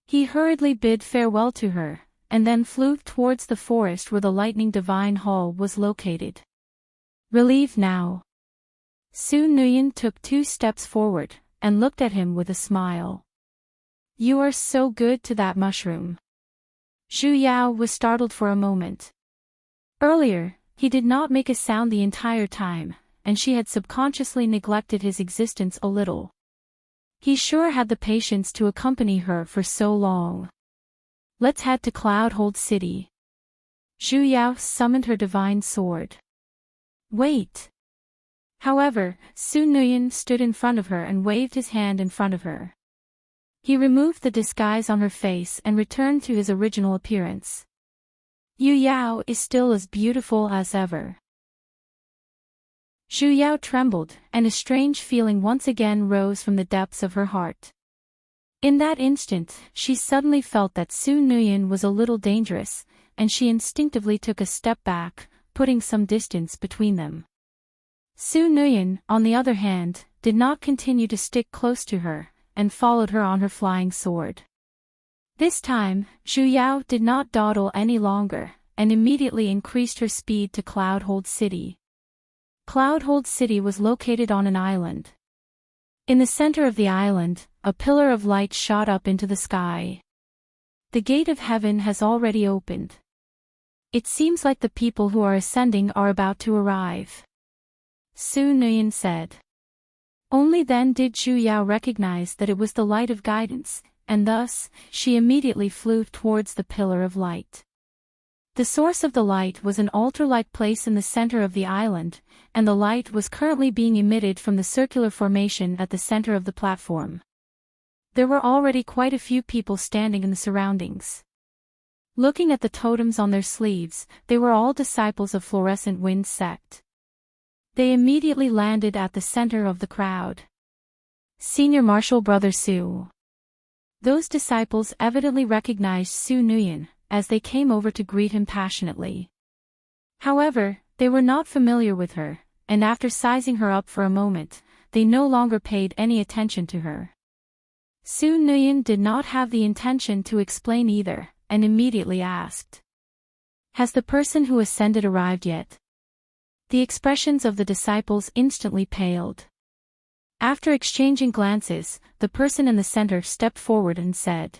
He hurriedly bid farewell to her, and then flew towards the forest where the Lightning Divine Hall was located. Relieved now. Su Nuyen took 2 steps forward, and looked at him with a smile. You are so good to that mushroom. Zhu Yao was startled for a moment. Earlier, he did not make a sound the entire time, and she had subconsciously neglected his existence a little. He sure had the patience to accompany her for so long. Let's head to Cloudhold City. Zhu Yao summoned her divine sword. Wait. However, Su Nuyen stood in front of her and waved his hand in front of her. He removed the disguise on her face and returned to his original appearance. Yu Yao is still as beautiful as ever. Zhu Yao trembled, and a strange feeling once again rose from the depths of her heart. In that instant, she suddenly felt that Su Nuyen was a little dangerous, and she instinctively took a step back, putting some distance between them. Su Nuyen, on the other hand, did not continue to stick close to her, and followed her on her flying sword. This time, Zhu Yao did not dawdle any longer, and immediately increased her speed to Cloudhold City. Cloudhold City was located on an island. In the center of the island, a pillar of light shot up into the sky. The gate of heaven has already opened. It seems like the people who are ascending are about to arrive. Su Nuyen said. Only then did Zhu Yao recognize that it was the light of guidance, and thus, she immediately flew towards the pillar of light. The source of the light was an altar-like place in the center of the island, and the light was currently being emitted from the circular formation at the center of the platform. There were already quite a few people standing in the surroundings. Looking at the totems on their sleeves, they were all disciples of Fluorescent Wind sect. They immediately landed at the center of the crowd. Senior Marshal Brother Su. Those disciples evidently recognized Su Nuyen, as they came over to greet him passionately. However, they were not familiar with her, and after sizing her up for a moment, they no longer paid any attention to her. Su Nuyen did not have the intention to explain either, and immediately asked. Has the person who ascended arrived yet? The expressions of the disciples instantly paled. After exchanging glances, the person in the center stepped forward and said,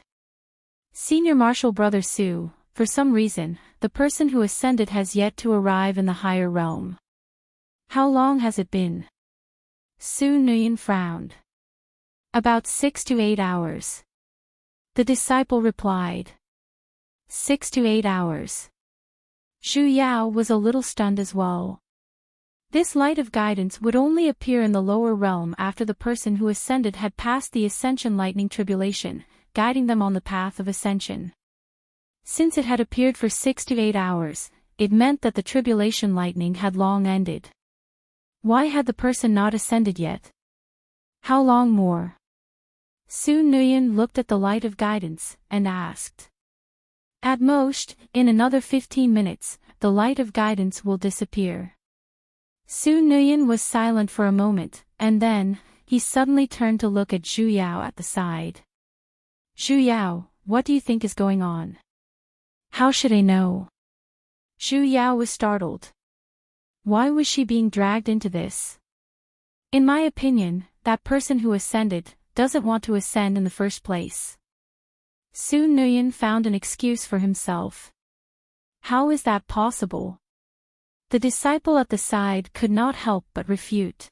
"Senior Marshal Brother Su, for some reason, the person who ascended has yet to arrive in the higher realm. How long has it been?" Su Nguyen frowned. "About 6 to 8 hours. The disciple replied. 6 to 8 hours. Zhu Yao was a little stunned as well. This light of guidance would only appear in the lower realm after the person who ascended had passed the ascension lightning tribulation, guiding them on the path of ascension. Since it had appeared for 6 to 8 hours, it meant that the tribulation lightning had long ended. Why had the person not ascended yet? How long more? Su Nguyen looked at the light of guidance, and asked. "At most, in another 15 minutes, the light of guidance will disappear." Su Nguyen was silent for a moment, and then, he suddenly turned to look at Zhu Yao at the side. "Zhu Yao, what do you think is going on?" "How should I know?" Zhu Yao was startled. Why was she being dragged into this? "In my opinion, that person who ascended doesn't want to ascend in the first place." Su Nguyen found an excuse for himself. "How is that possible?" The disciple at the side could not help but refute.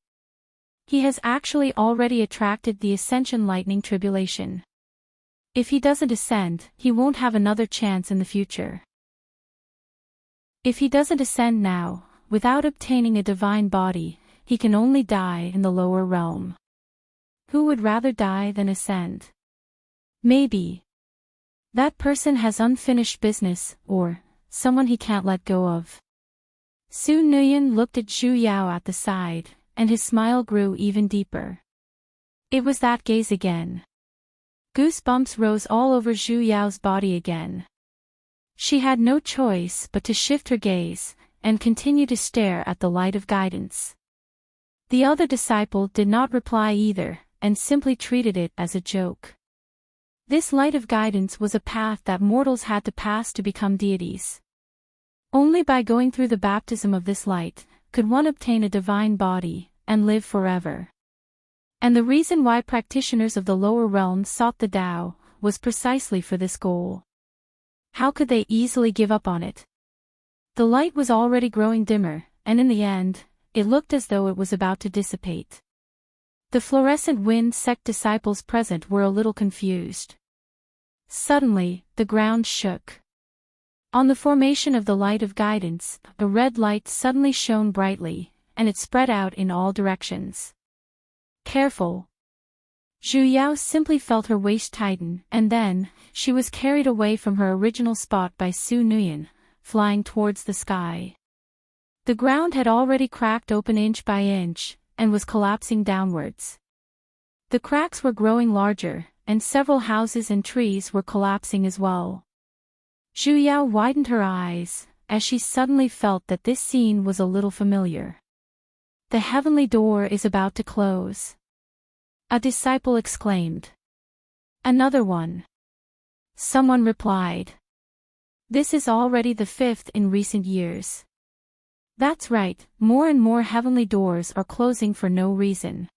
"He has actually already attracted the ascension lightning tribulation. If he doesn't ascend, he won't have another chance in the future. If he doesn't ascend now, without obtaining a divine body, he can only die in the lower realm. Who would rather die than ascend? Maybe that person has unfinished business, or someone he can't let go of." Su Nguyen looked at Zhu Yao at the side, and his smile grew even deeper. It was that gaze again. Goosebumps rose all over Zhu Yao's body again. She had no choice but to shift her gaze, and continue to stare at the light of guidance. The other disciple did not reply either, and simply treated it as a joke. This light of guidance was a path that mortals had to pass to become deities. Only by going through the baptism of this light, could one obtain a divine body, and live forever. And the reason why practitioners of the lower realm sought the Tao, was precisely for this goal. How could they easily give up on it? The light was already growing dimmer, and in the end, it looked as though it was about to dissipate. The fluorescent wind sect disciples present were a little confused. Suddenly, the ground shook. On the formation of the light of guidance, a red light suddenly shone brightly, and it spread out in all directions. "Careful." Zhu Yao simply felt her waist tighten, and then, she was carried away from her original spot by Su Nguyen, flying towards the sky. The ground had already cracked open inch by inch, and was collapsing downwards. The cracks were growing larger, and several houses and trees were collapsing as well. Zhu Yao widened her eyes, as she suddenly felt that this scene was a little familiar. "The heavenly door is about to close," a disciple exclaimed. "Another one," someone replied. "This is already the 5th in recent years." "That's right, more and more heavenly doors are closing for no reason.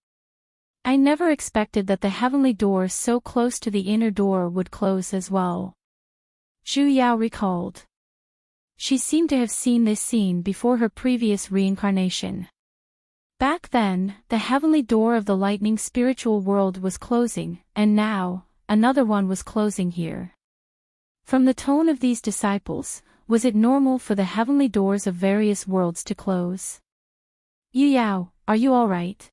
I never expected that the heavenly door so close to the inner door would close as well," Zhu Yao recalled. She seemed to have seen this scene before her previous reincarnation. Back then, the heavenly door of the lightning spiritual world was closing, and now, another one was closing here. From the tone of these disciples, was it normal for the heavenly doors of various worlds to close? "Yu Yao, are you all right?"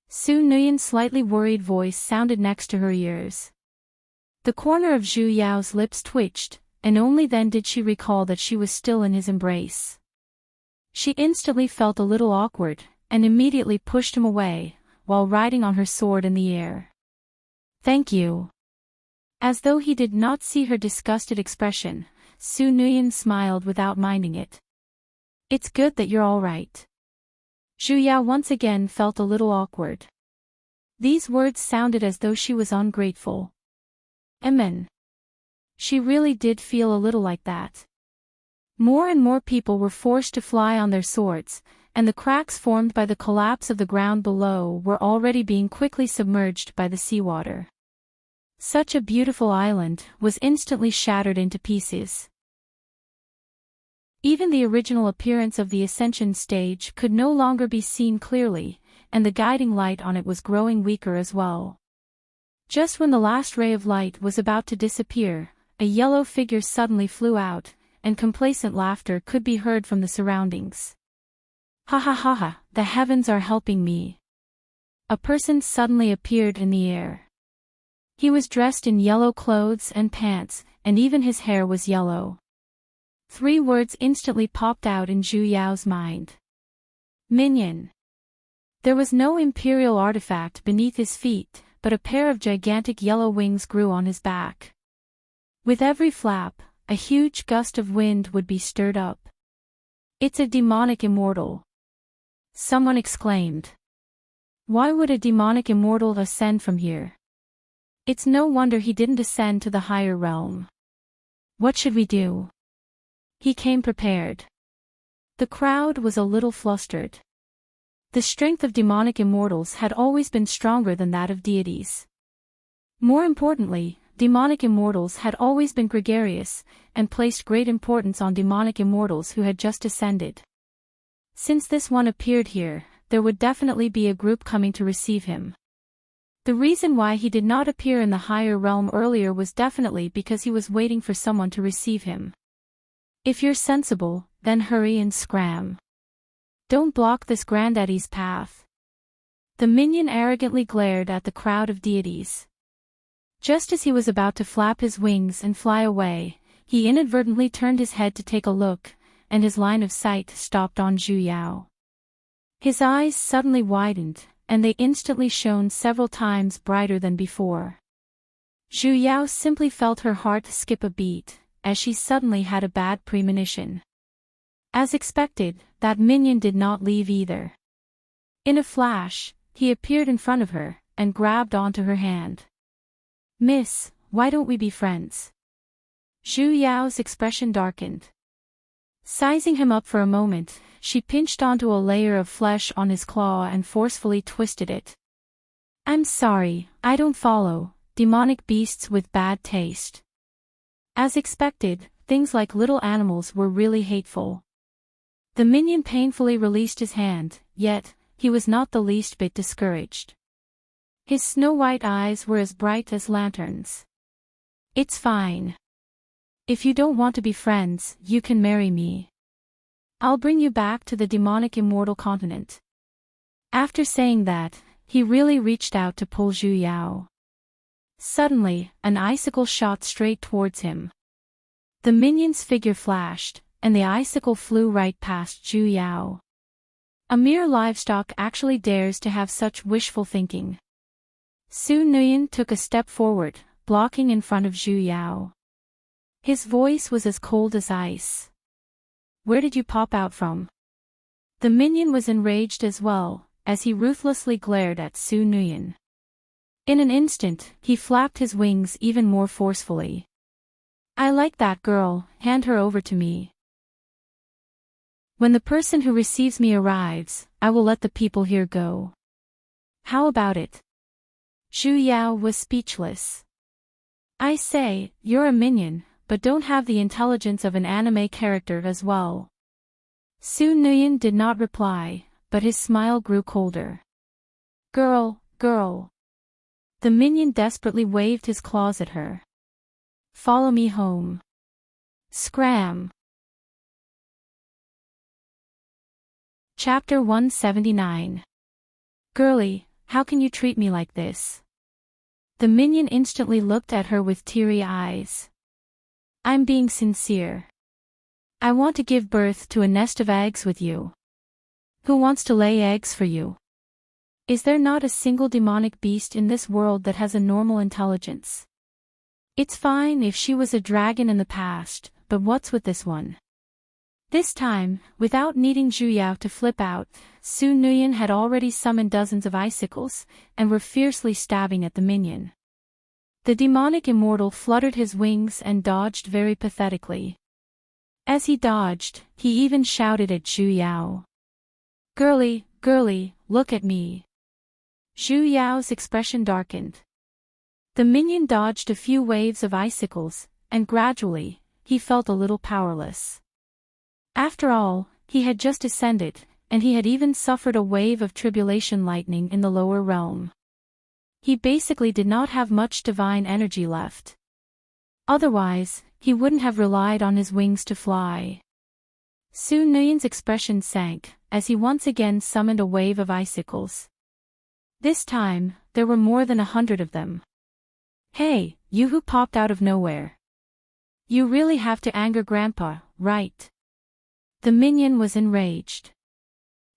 Su Nguyen's slightly worried voice sounded next to her ears. The corner of Zhu Yao's lips twitched, and only then did she recall that she was still in his embrace. She instantly felt a little awkward, and immediately pushed him away, while riding on her sword in the air. "Thank you." As though he did not see her disgusted expression, Su Nguyen smiled without minding it. "It's good that you're all right." Zhu Yao once again felt a little awkward. These words sounded as though she was ungrateful. Amen. She really did feel a little like that. More and more people were forced to fly on their swords, and the cracks formed by the collapse of the ground below were already being quickly submerged by the seawater. Such a beautiful island was instantly shattered into pieces. Even the original appearance of the ascension stage could no longer be seen clearly, and the guiding light on it was growing weaker as well. Just when the last ray of light was about to disappear, a yellow figure suddenly flew out, and complacent laughter could be heard from the surroundings. Ha ha ha ha, the heavens are helping me. A person suddenly appeared in the air. He was dressed in yellow clothes and pants, and even his hair was yellow. 3 words instantly popped out in Zhu Yao's mind. Minion. There was no imperial artifact beneath his feet, but a pair of gigantic yellow wings grew on his back. With every flap, a huge gust of wind would be stirred up. It's a demonic immortal. Someone exclaimed. Why would a demonic immortal ascend from here? It's no wonder he didn't ascend to the higher realm. What should we do? He came prepared. The crowd was a little flustered. The strength of demonic immortals had always been stronger than that of deities. More importantly, demonic immortals had always been gregarious, and placed great importance on demonic immortals who had just ascended. Since this one appeared here, there would definitely be a group coming to receive him. The reason why he did not appear in the higher realm earlier was definitely because he was waiting for someone to receive him. If you're sensible, then hurry and scram. Don't block this granddaddy's path. The minion arrogantly glared at the crowd of deities. Just as he was about to flap his wings and fly away, he inadvertently turned his head to take a look, and his line of sight stopped on Zhu Yao. His eyes suddenly widened, and they instantly shone several times brighter than before. Zhu Yao simply felt her heart skip a beat, as she suddenly had a bad premonition. As expected, that minion did not leave either. In a flash, he appeared in front of her, and grabbed onto her hand. Miss, why don't we be friends? Zhu Yao's expression darkened. Sizing him up for a moment, she pinched onto a layer of flesh on his claw and forcefully twisted it. I'm sorry, I don't follow demonic beasts with bad taste. As expected, things like little animals were really hateful. The minion painfully released his hand, yet, he was not the least bit discouraged. His snow-white eyes were as bright as lanterns. It's fine. If you don't want to be friends, you can marry me. I'll bring you back to the demonic immortal continent. After saying that, he really reached out to pull Zhu Yao. Suddenly, an icicle shot straight towards him. The minion's figure flashed, and the icicle flew right past Zhu Yao. A mere livestock actually dares to have such wishful thinking. Su Nuyen took a step forward, blocking in front of Zhu Yao. His voice was as cold as ice. Where did you pop out from? The minion was enraged as well, as he ruthlessly glared at Su Nuyen. In an instant, he flapped his wings even more forcefully. I like that girl, hand her over to me. When the person who receives me arrives, I will let the people here go. How about it? Zhu Yao was speechless. I say, you're a minion, but don't have the intelligence of an anime character as well. Su Nuyen did not reply, but his smile grew colder. Girl. The minion desperately waved his claws at her. Follow me home. Scram. Chapter 179. Girlie, how can you treat me like this? The minion instantly looked at her with teary eyes. I'm being sincere. I want to give birth to a nest of eggs with you. Who wants to lay eggs for you? Is there not a single demonic beast in this world that has a normal intelligence? It's fine if she was a dragon in the past, but what's with this one? This time, without needing Zhu Yao to flip out, Su Nuyen had already summoned dozens of icicles, and were fiercely stabbing at the minion. The demonic immortal fluttered his wings and dodged very pathetically. As he dodged, he even shouted at Zhu Yao. Girly, girly, look at me. Zhu Yao's expression darkened. The minion dodged a few waves of icicles, and gradually, he felt a little powerless. After all, he had just ascended, and he had even suffered a wave of tribulation lightning in the lower realm. He basically did not have much divine energy left. Otherwise, he wouldn't have relied on his wings to fly. Su Nuyen's expression sank, as he once again summoned a wave of icicles. This time, there were more than 100 of them. Hey, you who popped out of nowhere. You really have to anger Grandpa, right? The minion was enraged.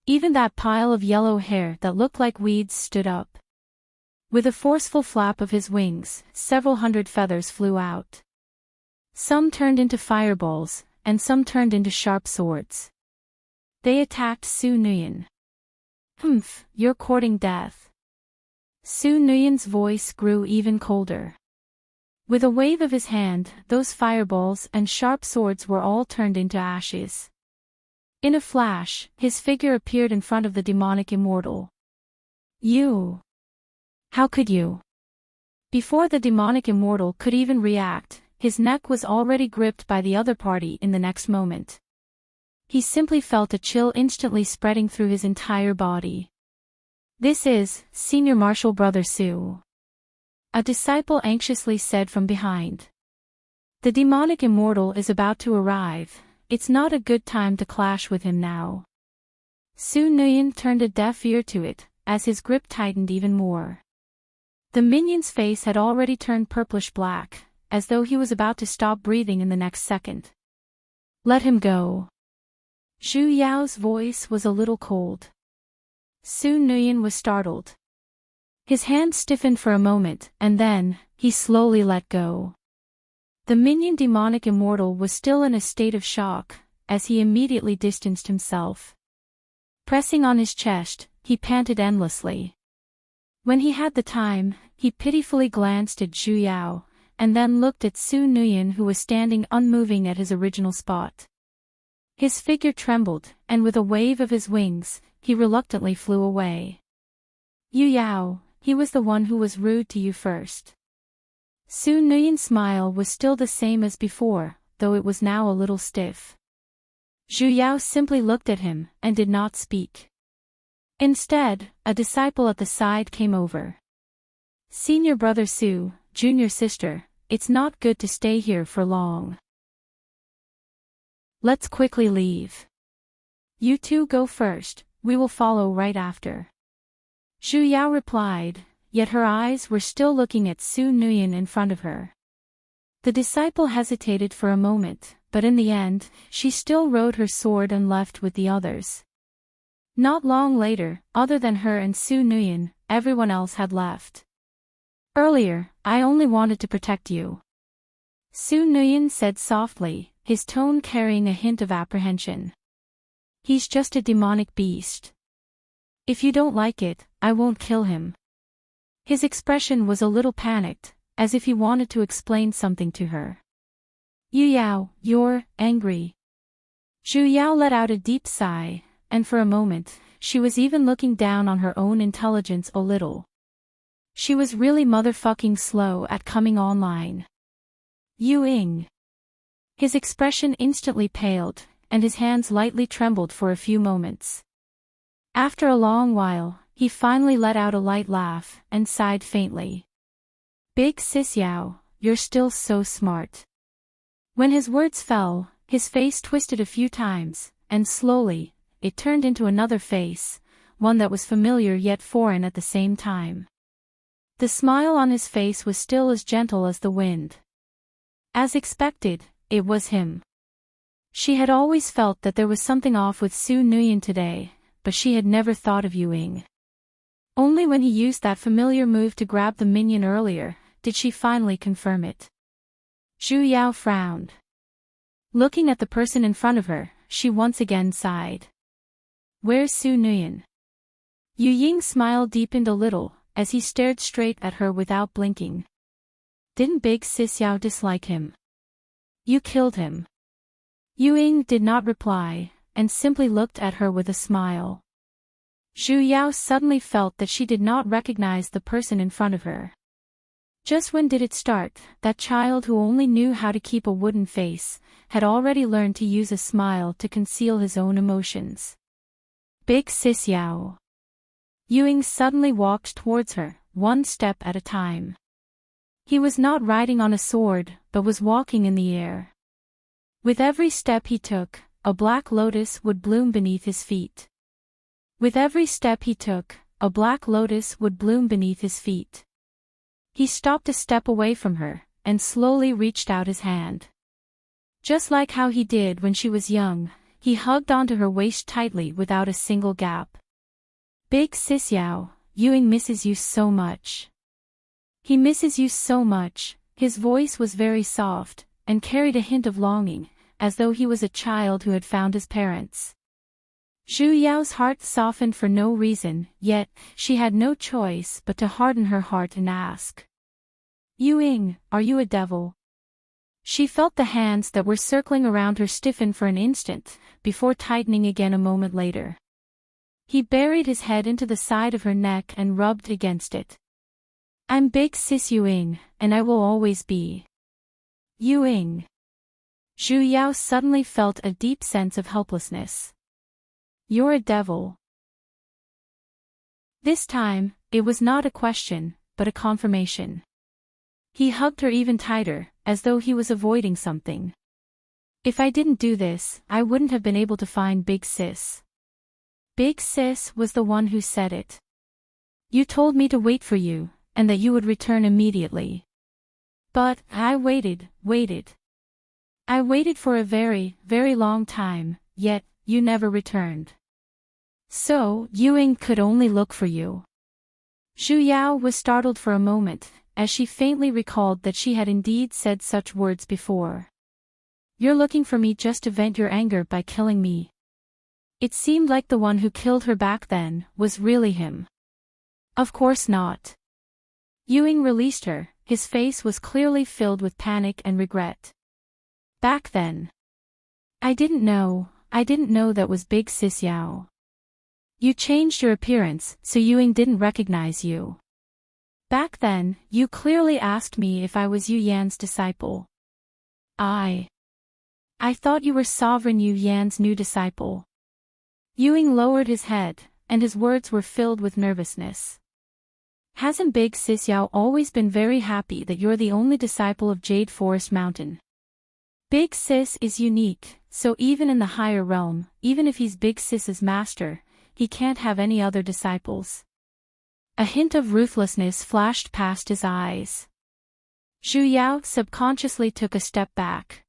Even that pile of yellow hair that looked like weeds stood up. With a forceful flap of his wings, several hundred feathers flew out. Some turned into fireballs, and some turned into sharp swords. They attacked Su Nuyen. Humph, you're courting death. Su Nuyen's voice grew even colder. With a wave of his hand, those fireballs and sharp swords were all turned into ashes. In a flash, his figure appeared in front of the demonic immortal. You! How could you? Before the demonic immortal could even react, his neck was already gripped by the other party in the next moment. He simply felt a chill instantly spreading through his entire body. This is, Senior Martial Brother Su. A disciple anxiously said from behind. The demonic immortal is about to arrive. It's not a good time to clash with him now. Su Nuyen turned a deaf ear to it, as his grip tightened even more. The minion's face had already turned purplish black, as though he was about to stop breathing in the next second. Let him go. Zhu Yao's voice was a little cold. Su Nuyen was startled. His hand stiffened for a moment, and then, he slowly let go. The minion demonic immortal was still in a state of shock, as he immediately distanced himself. Pressing on his chest, he panted endlessly. When he had the time, he pitifully glanced at Zhu Yao, and then looked at Su Nuyen who was standing unmoving at his original spot. His figure trembled, and with a wave of his wings, he reluctantly flew away. Yu Yao, he was the one who was rude to you first. Su Nuyen's smile was still the same as before, though it was now a little stiff. Zhu Yao simply looked at him, and did not speak. Instead, a disciple at the side came over. Senior Brother Su, Junior Sister, it's not good to stay here for long. Let's quickly leave. You two go first, we will follow right after. Zhu Yao replied, yet her eyes were still looking at Su Nuyen in front of her. The disciple hesitated for a moment, but in the end, she still rode her sword and left with the others. Not long later, other than her and Su Nuyen, everyone else had left. Earlier, I only wanted to protect you. Su Nuyen said softly, his tone carrying a hint of apprehension. He's just a demonic beast. If you don't like it, I won't kill him. His expression was a little panicked, as if he wanted to explain something to her. Yu Yao, you're angry. Zhu Yao let out a deep sigh, and for a moment, she was even looking down on her own intelligence a little. She was really motherfucking slow at coming online. Yu Ying. His expression instantly paled, and his hands lightly trembled for a few moments. After a long while, he finally let out a light laugh, and sighed faintly. Big Sis Yao, you're still so smart. When his words fell, his face twisted a few times, and slowly, it turned into another face, one that was familiar yet foreign at the same time. The smile on his face was still as gentle as the wind. As expected, it was him. She had always felt that there was something off with Su Nuyen today, but she had never thought of Yu Ying. Only when he used that familiar move to grab the minion earlier, did she finally confirm it. Zhu Yao frowned. Looking at the person in front of her, she once again sighed. Where's Su Nuyen? Yu Ying's smile deepened a little, as he stared straight at her without blinking. Didn't Big Sis Yao dislike him? You killed him. Yu Ying did not reply, and simply looked at her with a smile. Zhu Yao suddenly felt that she did not recognize the person in front of her. Just when did it start, that child who only knew how to keep a wooden face, had already learned to use a smile to conceal his own emotions. Big Sis Yao. Ying suddenly walked towards her, one step at a time. He was not riding on a sword, but was walking in the air. With every step he took, a black lotus would bloom beneath his feet. With every step he took, a black lotus would bloom beneath his feet. He stopped a step away from her, and slowly reached out his hand. Just like how he did when she was young, he hugged onto her waist tightly without a single gap. Big Sis Yao, Ying misses you so much. He misses you so much. His voice was very soft, and carried a hint of longing, as though he was a child who had found his parents. Zhu Yao's heart softened for no reason, yet, she had no choice but to harden her heart and ask. Ying, are you a devil? She felt the hands that were circling around her stiffen for an instant, before tightening again a moment later. He buried his head into the side of her neck and rubbed against it. I'm Big Sis Ying, and I will always be. Ying. Zhu Yao suddenly felt a deep sense of helplessness. You're a devil. This time, it was not a question, but a confirmation. He hugged her even tighter, as though he was avoiding something. If I didn't do this, I wouldn't have been able to find Big Sis. Big Sis was the one who said it. You told me to wait for you, and that you would return immediately. But, I waited. I waited for a very, very long time, yet, you never returned. So, Ying could only look for you. Zhu Yao was startled for a moment, as she faintly recalled that she had indeed said such words before. You're looking for me just to vent your anger by killing me. It seemed like the one who killed her back then was really him. Of course not. Ying released her, his face was clearly filled with panic and regret. Back then. I didn't know that was Big Sis Yao. You changed your appearance, so Ying didn't recognize you. Back then, you clearly asked me if I was Yu Yan's disciple. I thought you were Sovereign Yu Yan's new disciple. Ying lowered his head, and his words were filled with nervousness. Hasn't Big Sis Yao always been very happy that you're the only disciple of Jade Forest Mountain? Big Sis is unique, so even in the higher realm, even if he's Big Sis's master, he can't have any other disciples. A hint of ruthlessness flashed past his eyes. Zhu Yao subconsciously took a step back.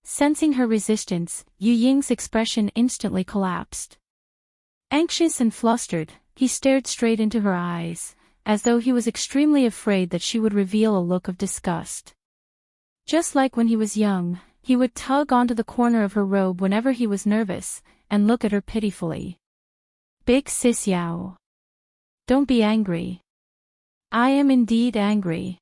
Sensing her resistance, Ying's expression instantly collapsed. Anxious and flustered, he stared straight into her eyes, as though he was extremely afraid that she would reveal a look of disgust. Just like when he was young, he would tug onto the corner of her robe whenever he was nervous, and look at her pitifully. Big Sis Yao. Don't be angry. I am indeed angry.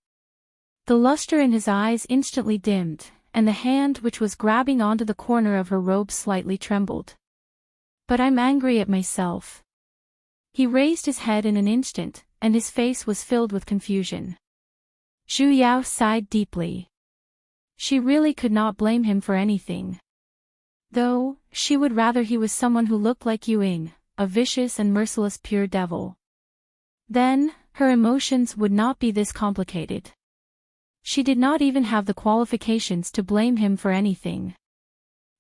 The luster in his eyes instantly dimmed, and the hand which was grabbing onto the corner of her robe slightly trembled. But I'm angry at myself. He raised his head in an instant, and his face was filled with confusion. Zhu Yao sighed deeply. She really could not blame him for anything. Though, she would rather he was someone who looked like Ying, a vicious and merciless pure devil. Then, her emotions would not be this complicated. She did not even have the qualifications to blame him for anything.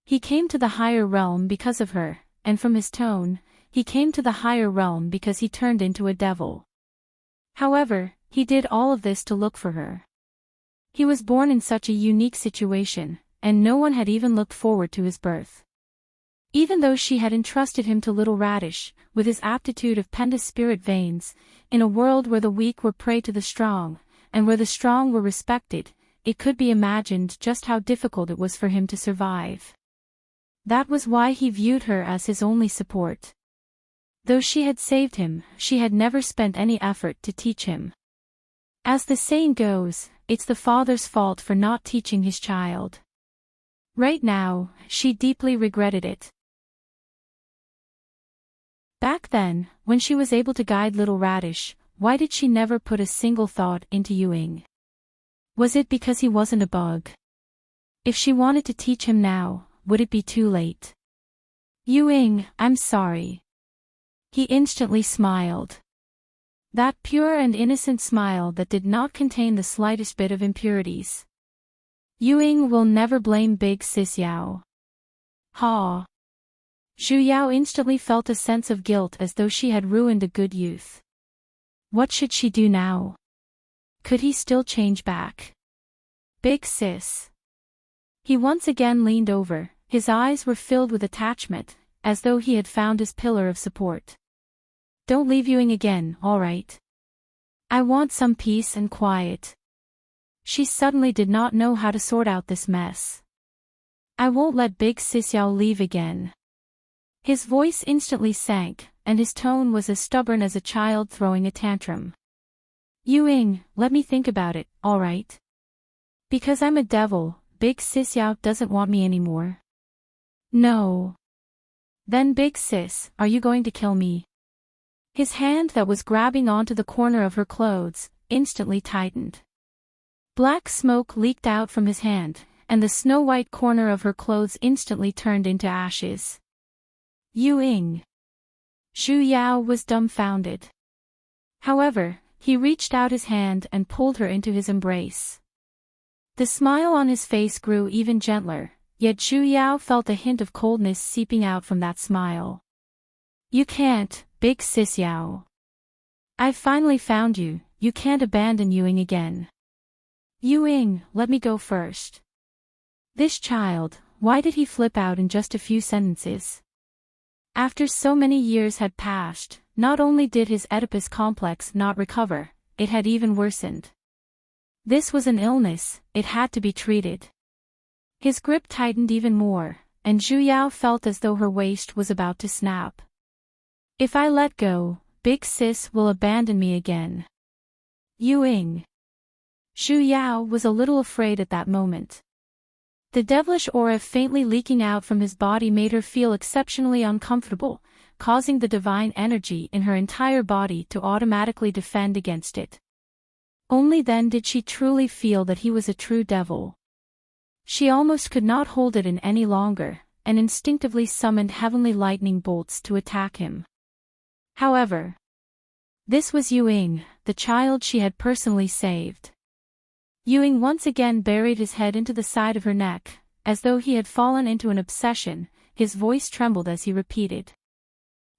He came to the higher realm because of her, and from his tone, he came to the higher realm because he turned into a devil. However, he did all of this to look for her. He was born in such a unique situation, and no one had even looked forward to his birth. Even though she had entrusted him to Little Radish, with his aptitude of penta spirit veins, in a world where the weak were prey to the strong, and where the strong were respected, it could be imagined just how difficult it was for him to survive. That was why he viewed her as his only support. Though she had saved him, she had never spent any effort to teach him. As the saying goes, it's the father's fault for not teaching his child. Right now, she deeply regretted it. Back then, when she was able to guide little Radish, why did she never put a single thought into Ewing? Was it because he wasn't a bug? If she wanted to teach him now, would it be too late? Ewing, I'm sorry. He instantly smiled. That pure and innocent smile that did not contain the slightest bit of impurities. Ewing will never blame Big Sis Yao. Ha! Zhu Yao instantly felt a sense of guilt as though she had ruined a good youth. What should she do now? Could he still change back? Big Sis. He once again leaned over, his eyes were filled with attachment, as though he had found his pillar of support. Don't leave Ewing again, all right? I want some peace and quiet. She suddenly did not know how to sort out this mess. I won't let Big Sis Yao leave again. His voice instantly sank, and his tone was as stubborn as a child throwing a tantrum. Ewing, let me think about it, all right? Because I'm a devil, Big Sis Yao doesn't want me anymore. No. Then Big Sis, are you going to kill me? His hand that was grabbing onto the corner of her clothes, instantly tightened. Black smoke leaked out from his hand, and the snow-white corner of her clothes instantly turned into ashes. Ewing. Zhu Yao was dumbfounded. However, he reached out his hand and pulled her into his embrace. The smile on his face grew even gentler, yet Zhu Yao felt a hint of coldness seeping out from that smile. You can't, Big Sis Yao. I've finally found you, you can't abandon Ewing again. Ewing, let me go first. This child, why did he flip out in just a few sentences? After so many years had passed, not only did his Oedipus complex not recover, it had even worsened. This was an illness, it had to be treated. His grip tightened even more, and Zhu Yao felt as though her waist was about to snap. If I let go, Big Sis will abandon me again. Ewing. Zhu Yao was a little afraid at that moment. The devilish aura faintly leaking out from his body made her feel exceptionally uncomfortable, causing the divine energy in her entire body to automatically defend against it. Only then did she truly feel that he was a true devil. She almost could not hold it in any longer, and instinctively summoned heavenly lightning bolts to attack him. However, this was Ewing, the child she had personally saved. Ewing once again buried his head into the side of her neck, as though he had fallen into an obsession, his voice trembled as he repeated.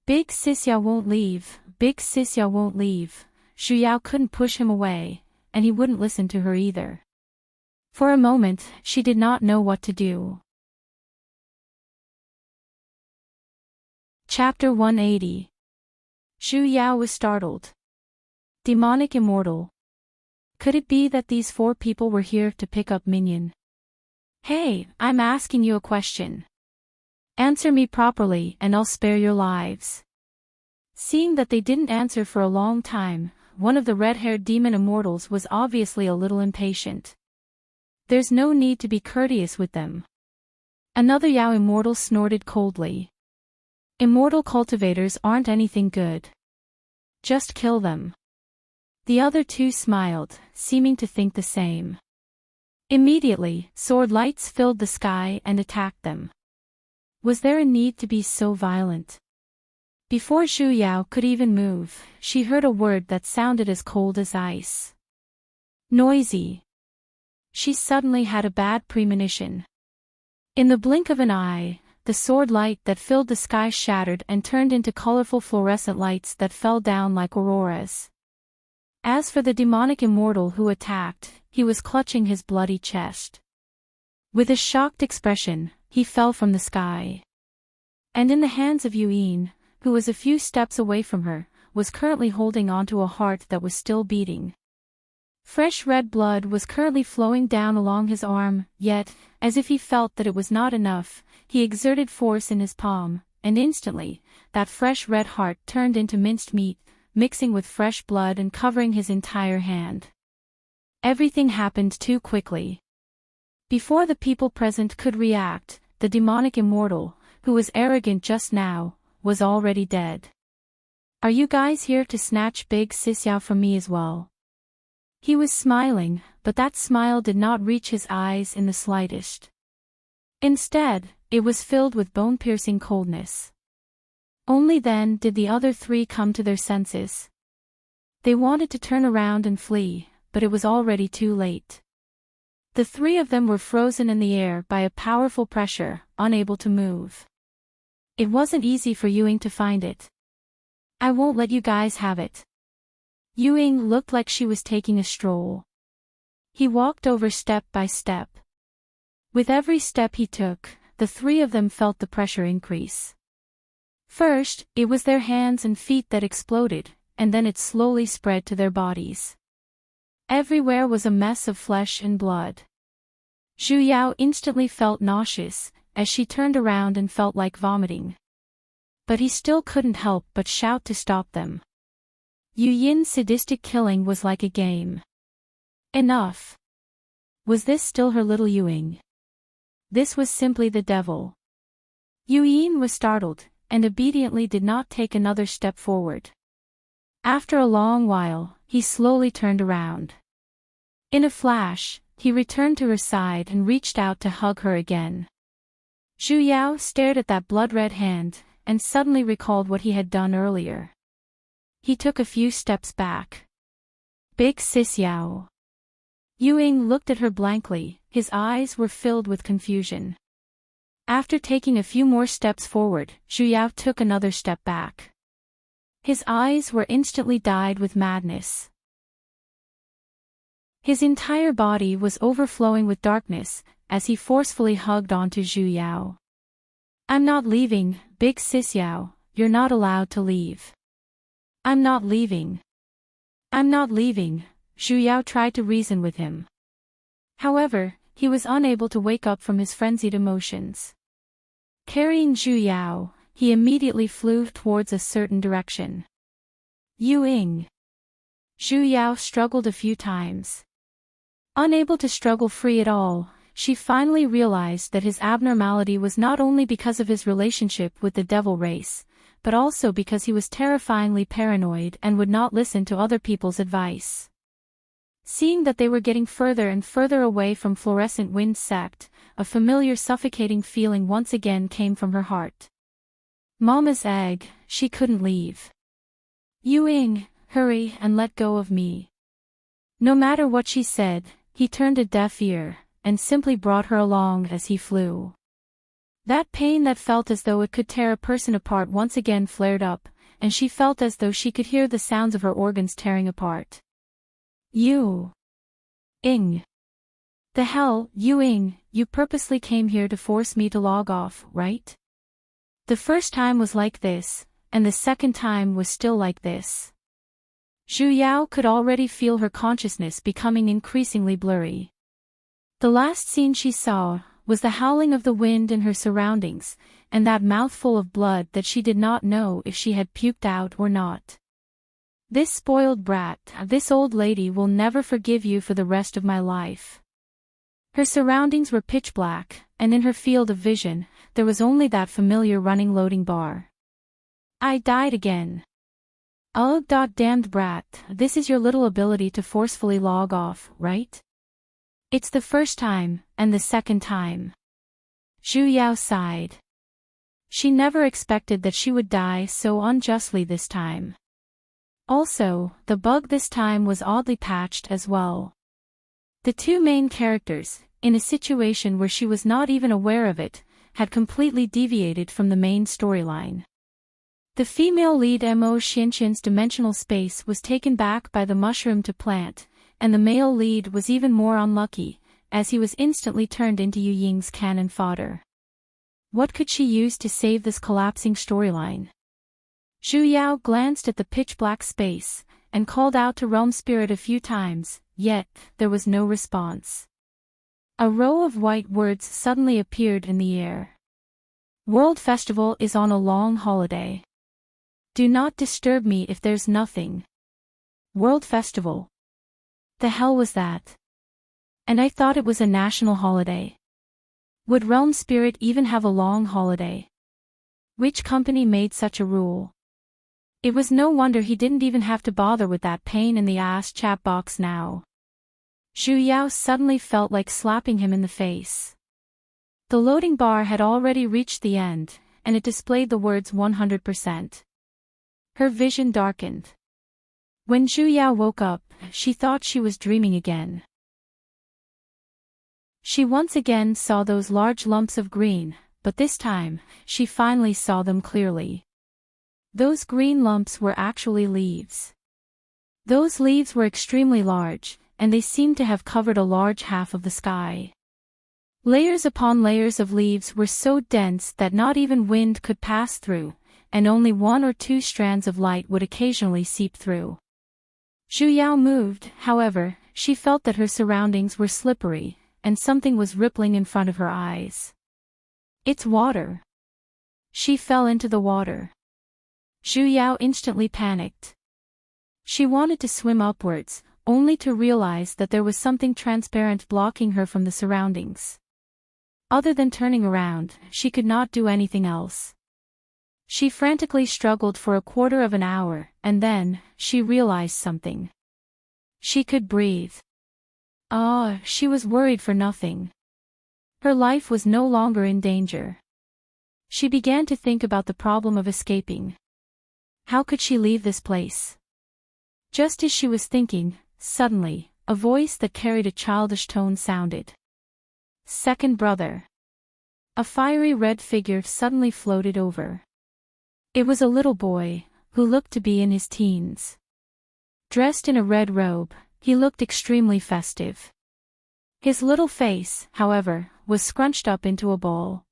Big Sis Yao won't leave, Big Sis Yao won't leave. Zhu Yao couldn't push him away, and he wouldn't listen to her either. For a moment, she did not know what to do. Chapter 180. Zhu Yao was startled. Demonic Immortal. Could it be that these four people were here to pick up Minion? Hey, I'm asking you a question. Answer me properly and I'll spare your lives. Seeing that they didn't answer for a long time, one of the red-haired demon immortals was obviously a little impatient. There's no need to be courteous with them. Another Yao immortal snorted coldly. Immortal cultivators aren't anything good. Just kill them. The other two smiled, seeming to think the same. Immediately, sword lights filled the sky and attacked them. Was there a need to be so violent? Before Zhu Yao could even move, she heard a word that sounded as cold as ice. Noisy. She suddenly had a bad premonition. In the blink of an eye, the sword light that filled the sky shattered and turned into colorful fluorescent lights that fell down like auroras. As for the demonic immortal who attacked, he was clutching his bloody chest. With a shocked expression, he fell from the sky. And in the hands of Yuyin, who was a few steps away from her, was currently holding onto a heart that was still beating. Fresh red blood was currently flowing down along his arm, yet, as if he felt that it was not enough, he exerted force in his palm, and instantly, that fresh red heart turned into minced meat, mixing with fresh blood and covering his entire hand. Everything happened too quickly. Before the people present could react, the demonic immortal, who was arrogant just now, was already dead. Are you guys here to snatch Big Sis Yao from me as well? He was smiling, but that smile did not reach his eyes in the slightest. Instead, it was filled with bone-piercing coldness. Only then did the other three come to their senses. They wanted to turn around and flee, but it was already too late. The three of them were frozen in the air by a powerful pressure, unable to move. It wasn't easy for Ewing to find it. I won't let you guys have it. Ewing looked like she was taking a stroll. He walked over step by step. With every step he took, the three of them felt the pressure increase. First, it was their hands and feet that exploded, and then it slowly spread to their bodies. Everywhere was a mess of flesh and blood. Zhu Yao instantly felt nauseous, as she turned around and felt like vomiting. But he still couldn't help but shout to stop them. Yu Yin's sadistic killing was like a game. Enough. Was this still her little Ewing? This was simply the devil. Yu Yin was startled, and obediently did not take another step forward. After a long while, he slowly turned around. In a flash, he returned to her side and reached out to hug her again. Zhu Yao stared at that blood-red hand, and suddenly recalled what he had done earlier. He took a few steps back. Big Sis Yao. Ewing looked at her blankly, his eyes were filled with confusion. After taking a few more steps forward, Zhu Yao took another step back. His eyes were instantly dyed with madness. His entire body was overflowing with darkness, as he forcefully hugged onto Zhu Yao. I'm not leaving, Big Sis Yao, you're not allowed to leave. I'm not leaving. I'm not leaving, Zhu Yao tried to reason with him. However, he was unable to wake up from his frenzied emotions. Carrying Zhu Yao, he immediately flew towards a certain direction. Ewing. Zhu Yao struggled a few times. Unable to struggle free at all, she finally realized that his abnormality was not only because of his relationship with the devil race, but also because he was terrifyingly paranoid and would not listen to other people's advice. Seeing that they were getting further and further away from Fluorescent Wind Sect, a familiar suffocating feeling once again came from her heart. Mama's egg, she couldn't leave. Ewing, hurry and let go of me. No matter what she said, he turned a deaf ear, and simply brought her along as he flew. That pain that felt as though it could tear a person apart once again flared up, and she felt as though she could hear the sounds of her organs tearing apart. You. Ing. The hell, Ewing, you purposely came here to force me to log off, right? The first time was like this, and the second time was still like this. Zhu Yao could already feel her consciousness becoming increasingly blurry. The last scene she saw was the howling of the wind in her surroundings, and that mouthful of blood that she did not know if she had puked out or not. This spoiled brat, this old lady will never forgive you for the rest of my life. Her surroundings were pitch black, and in her field of vision, there was only that familiar running loading bar. I died again. Oh, damned brat, this is your little ability to forcefully log off, right? It's the first time, and the second time. Zhu Yao sighed. She never expected that she would die so unjustly this time. Also, the bug this time was oddly patched as well. The two main characters, in a situation where she was not even aware of it, had completely deviated from the main storyline. The female lead Mo Xianqian's dimensional space was taken back by the mushroom to plant, and the male lead was even more unlucky, as he was instantly turned into Yu Ying's cannon fodder. What could she use to save this collapsing storyline? Zhu Yao glanced at the pitch-black space, and called out to Realm Spirit a few times, yet, there was no response. A row of white words suddenly appeared in the air. World Festival is on a long holiday. Do not disturb me if there's nothing. World Festival. The hell was that? And I thought it was a national holiday. Would Realm Spirit even have a long holiday? Which company made such a rule? It was no wonder he didn't even have to bother with that pain in the ass chat box now. Zhu Yao suddenly felt like slapping him in the face. The loading bar had already reached the end, and it displayed the words 100%. Her vision darkened. When Zhu Yao woke up, she thought she was dreaming again. She once again saw those large lumps of green, but this time, she finally saw them clearly. Those green lumps were actually leaves. Those leaves were extremely large, and they seemed to have covered a large half of the sky. Layers upon layers of leaves were so dense that not even wind could pass through, and only 1 or 2 strands of light would occasionally seep through. Zhu Yao moved, however, she felt that her surroundings were slippery, and something was rippling in front of her eyes. It's water. She fell into the water. Zhu Yao instantly panicked. She wanted to swim upwards, only to realize that there was something transparent blocking her from the surroundings. Other than turning around, she could not do anything else. She frantically struggled for a quarter of an hour, and then, she realized something. She could breathe. She was worried for nothing. Her life was no longer in danger. She began to think about the problem of escaping. How could she leave this place? Just as she was thinking, suddenly, a voice that carried a childish tone sounded. Second brother. A fiery red figure suddenly floated over. It was a little boy, who looked to be in his teens. Dressed in a red robe, he looked extremely festive. His little face, however, was scrunched up into a ball.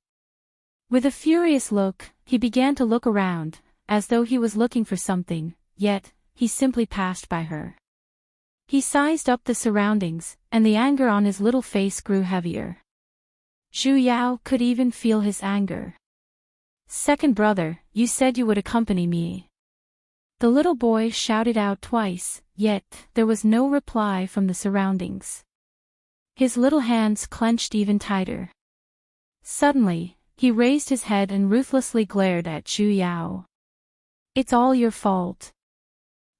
With a furious look, he began to look around, as though he was looking for something, yet, he simply passed by her. He sized up the surroundings, and the anger on his little face grew heavier. Zhu Yao could even feel his anger. Second brother, you said you would accompany me. The little boy shouted out twice, yet, there was no reply from the surroundings. His little hands clenched even tighter. Suddenly, he raised his head and ruthlessly glared at Zhu Yao. It's all your fault.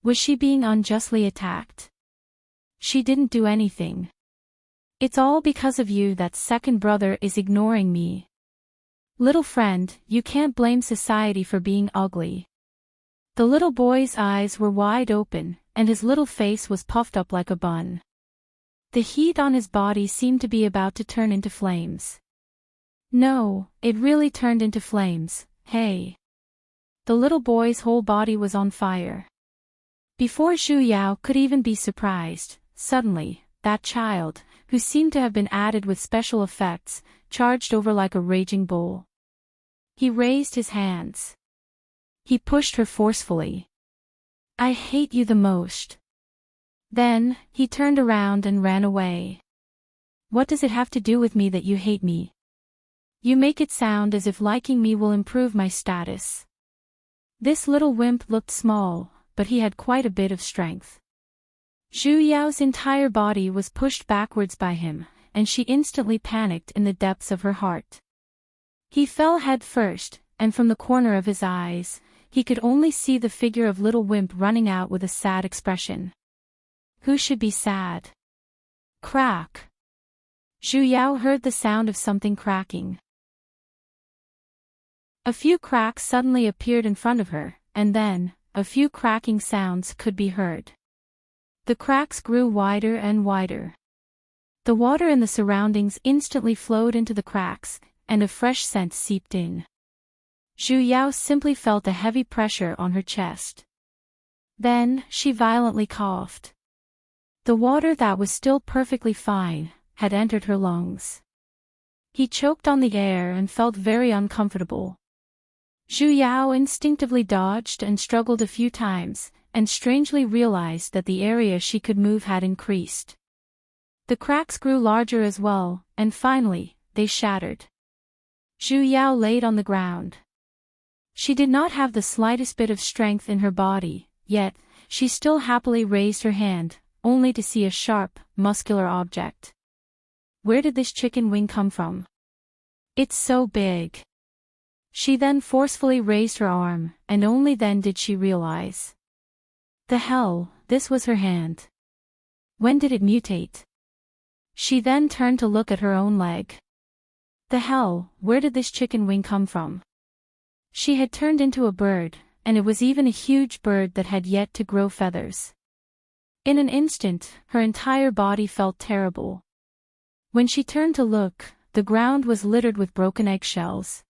Was she being unjustly attacked? She didn't do anything. It's all because of you that second brother is ignoring me. Little friend, you can't blame society for being ugly. The little boy's eyes were wide open, and his little face was puffed up like a bun. The heat on his body seemed to be about to turn into flames. No, it really turned into flames, hey. The little boy's whole body was on fire. Before Zhu Yao could even be surprised, suddenly, that child, who seemed to have been added with special effects, charged over like a raging bull. He raised his hands. He pushed her forcefully. I hate you the most. Then, he turned around and ran away. What does it have to do with me that you hate me? You make it sound as if liking me will improve my status. This little wimp looked small, but he had quite a bit of strength. Zhu Yao's entire body was pushed backwards by him, and she instantly panicked in the depths of her heart. He fell head first, and from the corner of his eyes, he could only see the figure of little wimp running out with a sad expression. Who should be sad? Crack. Zhu Yao heard the sound of something cracking. A few cracks suddenly appeared in front of her, and then, a few cracking sounds could be heard. The cracks grew wider and wider. The water in the surroundings instantly flowed into the cracks, and a fresh scent seeped in. Zhu Yao simply felt a heavy pressure on her chest. Then, she violently coughed. The water that was still perfectly fine, had entered her lungs. He choked on the air and felt very uncomfortable. Zhu Yao instinctively dodged and struggled a few times, and strangely realized that the area she could move had increased. The cracks grew larger as well, and finally, they shattered. Zhu Yao laid on the ground. She did not have the slightest bit of strength in her body, yet, she still happily raised her hand, only to see a sharp, muscular object. Where did this chicken wing come from? It's so big. She then forcefully raised her arm, and only then did she realize. The hell, this was her hand. When did it mutate? She then turned to look at her own leg. The hell, where did this chicken wing come from? She had turned into a bird, and it was even a huge bird that had yet to grow feathers. In an instant, her entire body felt terrible. When she turned to look, the ground was littered with broken eggshells.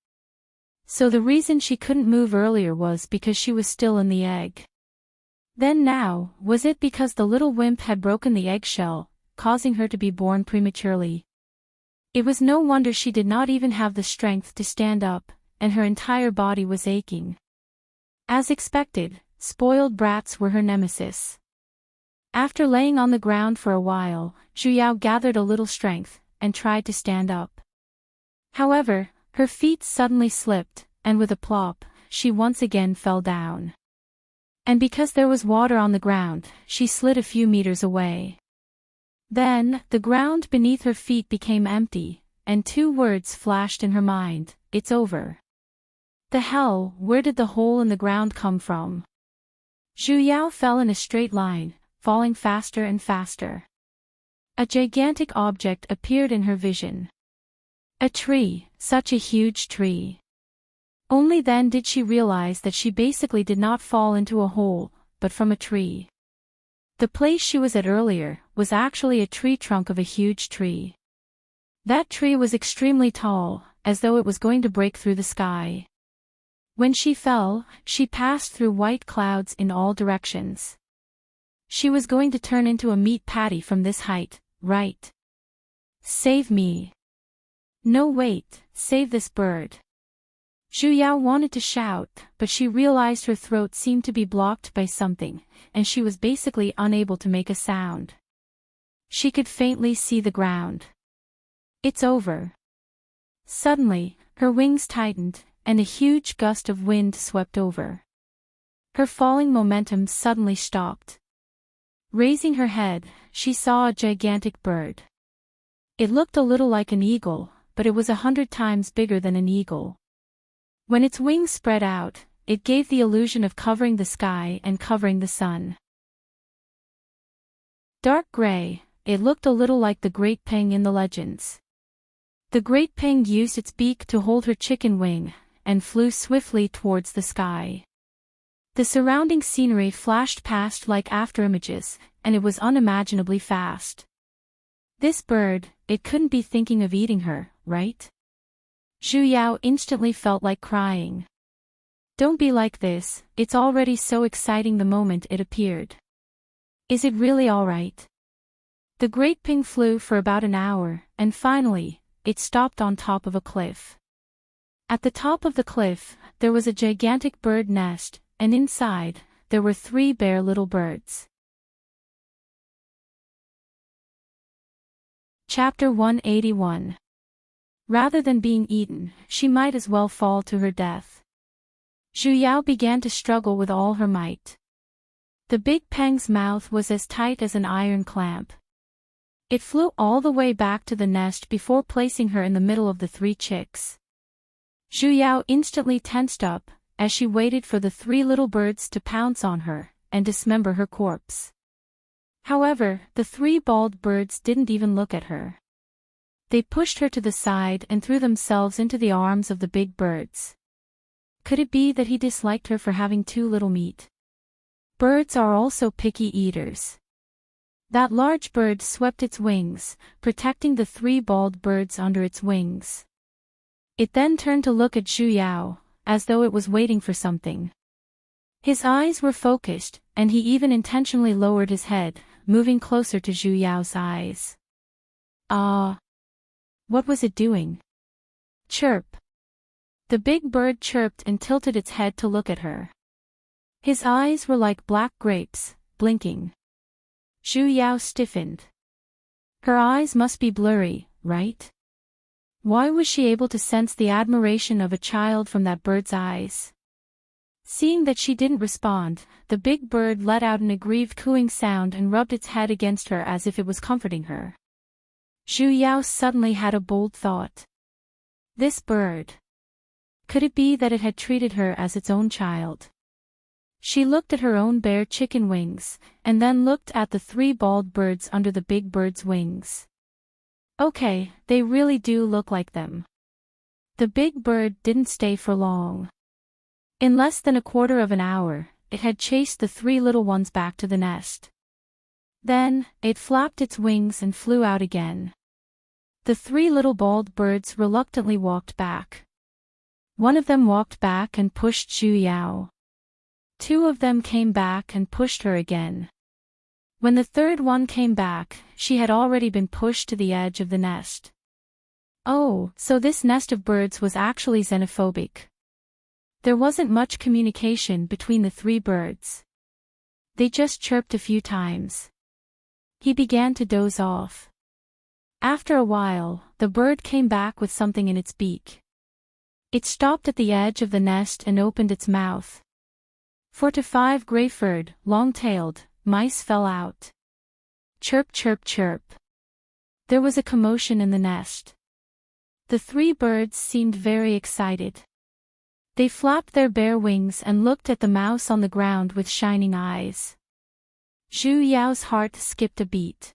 So the reason she couldn't move earlier was because she was still in the egg. Then now, was it because the little wimp had broken the eggshell, causing her to be born prematurely? It was no wonder she did not even have the strength to stand up, and her entire body was aching. As expected, spoiled brats were her nemesis. After laying on the ground for a while, Zhu Yao gathered a little strength, and tried to stand up. However, her feet suddenly slipped, and with a plop, she once again fell down. And because there was water on the ground, she slid a few meters away. Then, the ground beneath her feet became empty, and two words flashed in her mind: it's over. The hell, where did the hole in the ground come from? Zhu Yao fell in a straight line, falling faster and faster. A gigantic object appeared in her vision. A tree, such a huge tree. Only then did she realize that she basically did not fall into a hole, but from a tree. The place she was at earlier was actually a tree trunk of a huge tree. That tree was extremely tall, as though it was going to break through the sky. When she fell, she passed through white clouds in all directions. She was going to turn into a meat patty from this height, right? Save me. No, wait, save this bird. Zhu Yao wanted to shout, but she realized her throat seemed to be blocked by something, and she was basically unable to make a sound. She could faintly see the ground. It's over. Suddenly, her wings tightened, and a huge gust of wind swept over. Her falling momentum suddenly stopped. Raising her head, she saw a gigantic bird. It looked a little like an eagle, but it was 100 times bigger than an eagle. When its wings spread out, it gave the illusion of covering the sky and covering the sun. Dark gray, it looked a little like the Great Peng in the legends. The Great Peng used its beak to hold her chicken wing, and flew swiftly towards the sky. The surrounding scenery flashed past like afterimages, and it was unimaginably fast. This bird, it couldn't be thinking of eating her, right? Zhu Yao instantly felt like crying. Don't be like this, it's already so exciting the moment it appeared. Is it really alright? The Great Peng flew for about an hour, and finally, it stopped on top of a cliff. At the top of the cliff, there was a gigantic bird nest, and inside, there were 3 bare little birds. Chapter 181. Rather than being eaten, she might as well fall to her death. Zhu Yao began to struggle with all her might. The Big Peng's mouth was as tight as an iron clamp. It flew all the way back to the nest before placing her in the middle of the 3 chicks. Zhu Yao instantly tensed up, as she waited for the 3 little birds to pounce on her, and dismember her corpse. However, the 3 bald birds didn't even look at her. They pushed her to the side and threw themselves into the arms of the big birds. Could it be that he disliked her for having too little meat? Birds are also picky eaters. That large bird swept its wings, protecting the 3 bald birds under its wings. It then turned to look at Zhu Yao, as though it was waiting for something. His eyes were focused, and he even intentionally lowered his head, moving closer to Zhu Yao's eyes. Ah! What was it doing? Chirp! The big bird chirped and tilted its head to look at her. His eyes were like black grapes, blinking. Zhu Yao stiffened. Her eyes must be blurry, right? Why was she able to sense the admiration of a child from that bird's eyes? Seeing that she didn't respond, the big bird let out an aggrieved cooing sound and rubbed its head against her as if it was comforting her. Zhu Yao suddenly had a bold thought. This bird. Could it be that it had treated her as its own child? She looked at her own bare chicken wings, and then looked at the 3 bald birds under the big bird's wings. Okay, they really do look like them. The big bird didn't stay for long. In less than a quarter of an hour, it had chased the 3 little ones back to the nest. Then, it flapped its wings and flew out again. The 3 little bald birds reluctantly walked back. One of them walked back and pushed Zhu Yao. 2 of them came back and pushed her again. When the 3rd one came back, she had already been pushed to the edge of the nest. Oh, so this nest of birds was actually xenophobic. There wasn't much communication between the 3 birds. They just chirped a few times. He began to doze off. After a while, the bird came back with something in its beak. It stopped at the edge of the nest and opened its mouth. 4 to 5 gray-furred, long-tailed mice fell out. Chirp, chirp, chirp. There was a commotion in the nest. The 3 birds seemed very excited. They flapped their bare wings and looked at the mouse on the ground with shining eyes. Zhu Yao's heart skipped a beat.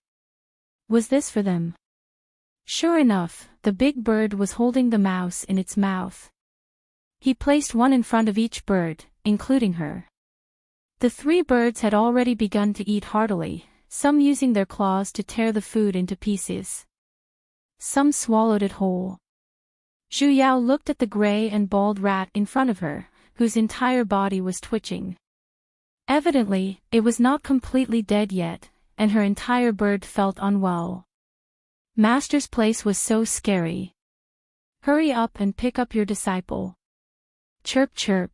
Was this for them? Sure enough, the big bird was holding the mouse in its mouth. He placed one in front of each bird, including her. The 3 birds had already begun to eat heartily, some using their claws to tear the food into pieces. Some swallowed it whole. Zhu Yao looked at the gray and bald rat in front of her, whose entire body was twitching. Evidently, it was not completely dead yet, and her entire bird felt unwell. Master's place was so scary. Hurry up and pick up your disciple. Chirp, chirp.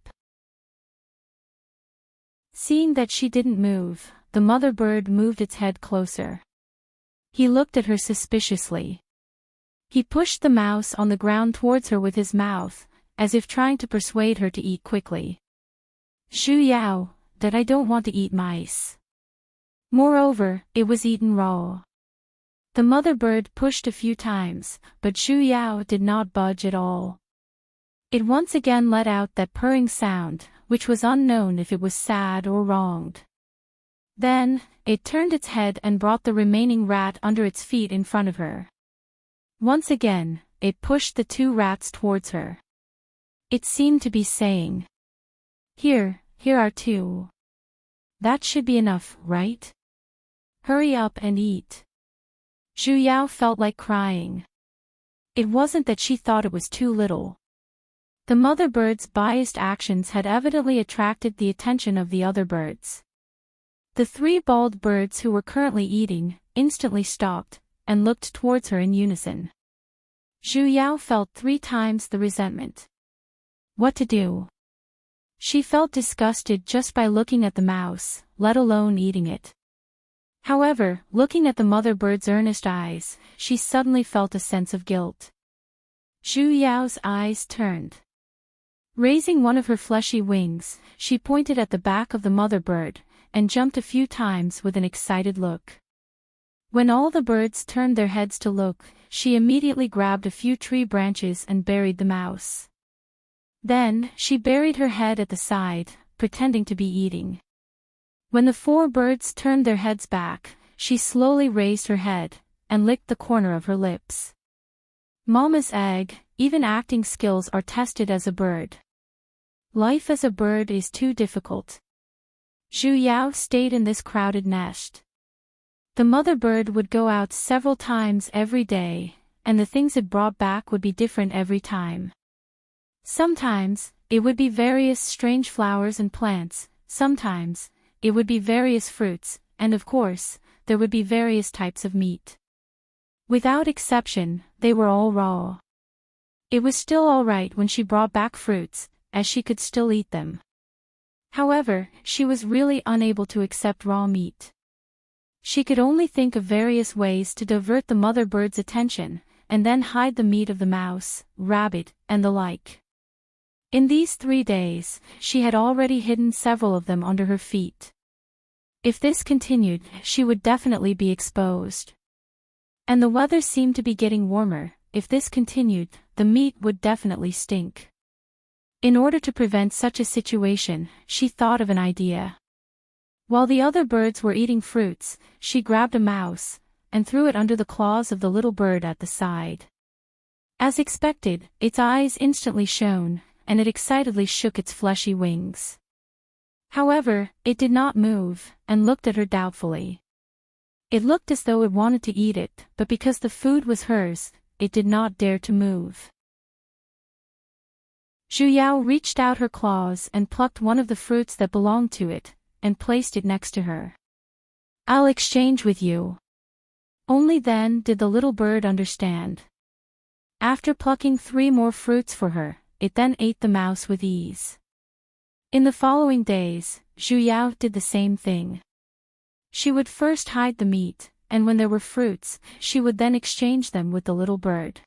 Seeing that she didn't move, the mother bird moved its head closer. He looked at her suspiciously. He pushed the mouse on the ground towards her with his mouth, as if trying to persuade her to eat quickly. Zhu Yao, that I don't want to eat mice. Moreover, it was eaten raw. The mother bird pushed a few times, but Zhu Yao did not budge at all. It once again let out that purring sound, which was unknown if it was sad or wronged. Then, it turned its head and brought the remaining rat under its feet in front of her. Once again, it pushed the 2 rats towards her. It seemed to be saying, Here are 2. That should be enough, right? Hurry up and eat. Zhu Yao felt like crying. It wasn't that she thought it was too little. The mother bird's biased actions had evidently attracted the attention of the other birds. The 3 bald birds who were currently eating instantly stopped and looked towards her in unison. Zhu Yao felt 3 times the resentment. What to do? She felt disgusted just by looking at the mouse, let alone eating it. However, looking at the mother bird's earnest eyes, she suddenly felt a sense of guilt. Zhu Yao's eyes turned. Raising one of her fleshy wings, she pointed at the back of the mother bird, and jumped a few times with an excited look. When all the birds turned their heads to look, she immediately grabbed a few tree branches and buried the mouse. Then, she buried her head at the side, pretending to be eating. When the 4 birds turned their heads back, she slowly raised her head, and licked the corner of her lips. Mama's egg, even acting skills are tested as a bird. Life as a bird is too difficult. Zhu Yao stayed in this crowded nest. The mother bird would go out several times every day, and the things it brought back would be different every time. Sometimes, it would be various strange flowers and plants, sometimes, it would be various fruits, and of course, there would be various types of meat. Without exception, they were all raw. It was still all right when she brought back fruits, as she could still eat them. However, she was really unable to accept raw meat. She could only think of various ways to divert the mother bird's attention, and then hide the meat of the mouse, rabbit, and the like. In these 3 days, she had already hidden several of them under her feet. If this continued, she would definitely be exposed. And the weather seemed to be getting warmer. If this continued, the meat would definitely stink. In order to prevent such a situation, she thought of an idea. While the other birds were eating fruits, she grabbed a mouse, and threw it under the claws of the little bird at the side. As expected, its eyes instantly shone, and it excitedly shook its fleshy wings. However, it did not move, and looked at her doubtfully. It looked as though it wanted to eat it, but because the food was hers, it did not dare to move. Zhu Yao reached out her claws and plucked one of the fruits that belonged to it, and placed it next to her. "I'll exchange with you." Only then did the little bird understand. After plucking 3 more fruits for her, it then ate the mouse with ease. In the following days, Zhu Yao did the same thing. She would first hide the meat, and when there were fruits, she would then exchange them with the little bird.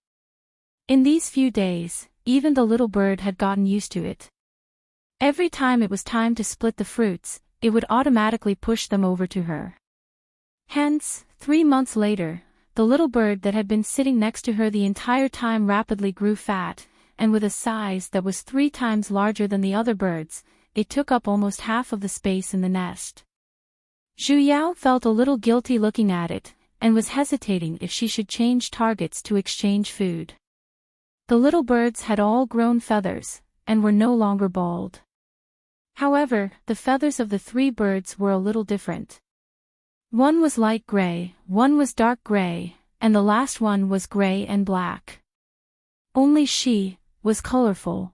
In these few days, even the little bird had gotten used to it. Every time it was time to split the fruits, it would automatically push them over to her. Hence, 3 months later, the little bird that had been sitting next to her the entire time rapidly grew fat, and with a size that was 3 times larger than the other birds, it took up almost half of the space in the nest. Zhu Yao felt a little guilty looking at it, and was hesitating if she should change targets to exchange food. The little birds had all grown feathers, and were no longer bald. However, the feathers of the 3 birds were a little different. One was light gray, one was dark gray, and the last one was gray and black. Only she was colorful.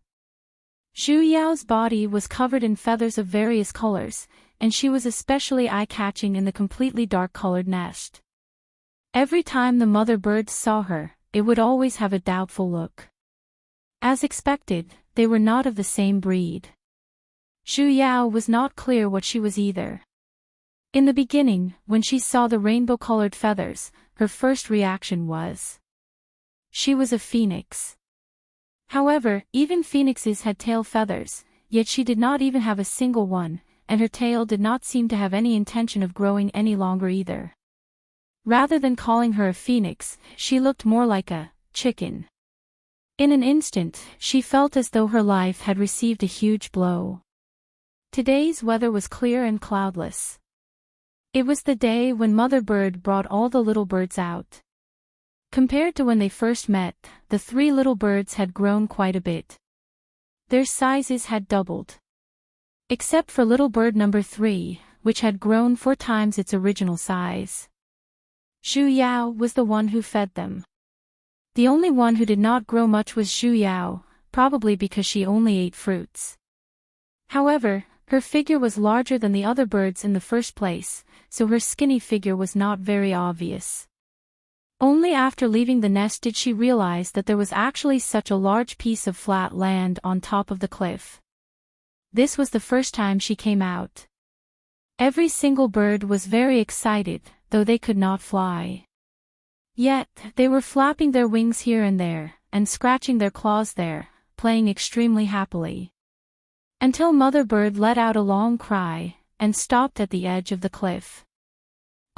Zhu Yao's body was covered in feathers of various colors, and she was especially eye-catching in the completely dark-colored nest. Every time the mother birds saw her, it would always have a doubtful look. As expected, they were not of the same breed. Zhu Yao was not clear what she was either. In the beginning, when she saw the rainbow-colored feathers, her first reaction was she was a phoenix. However, even phoenixes had tail feathers, yet she did not even have a single one, and her tail did not seem to have any intention of growing any longer either. Rather than calling her a phoenix, she looked more like a chicken. In an instant, she felt as though her life had received a huge blow. Today's weather was clear and cloudless. It was the day when Mother Bird brought all the little birds out. Compared to when they first met, the 3 little birds had grown quite a bit. Their sizes had doubled. Except for little bird number 3, which had grown 4 times its original size. Zhu Yao was the one who fed them. The only one who did not grow much was Zhu Yao, probably because she only ate fruits. However, her figure was larger than the other birds in the first place, so her skinny figure was not very obvious. Only after leaving the nest did she realize that there was actually such a large piece of flat land on top of the cliff. This was the first time she came out. Every single bird was very excited, though they could not fly. Yet, they were flapping their wings here and there, and scratching their claws there, playing extremely happily. Until Mother Bird let out a long cry, and stopped at the edge of the cliff.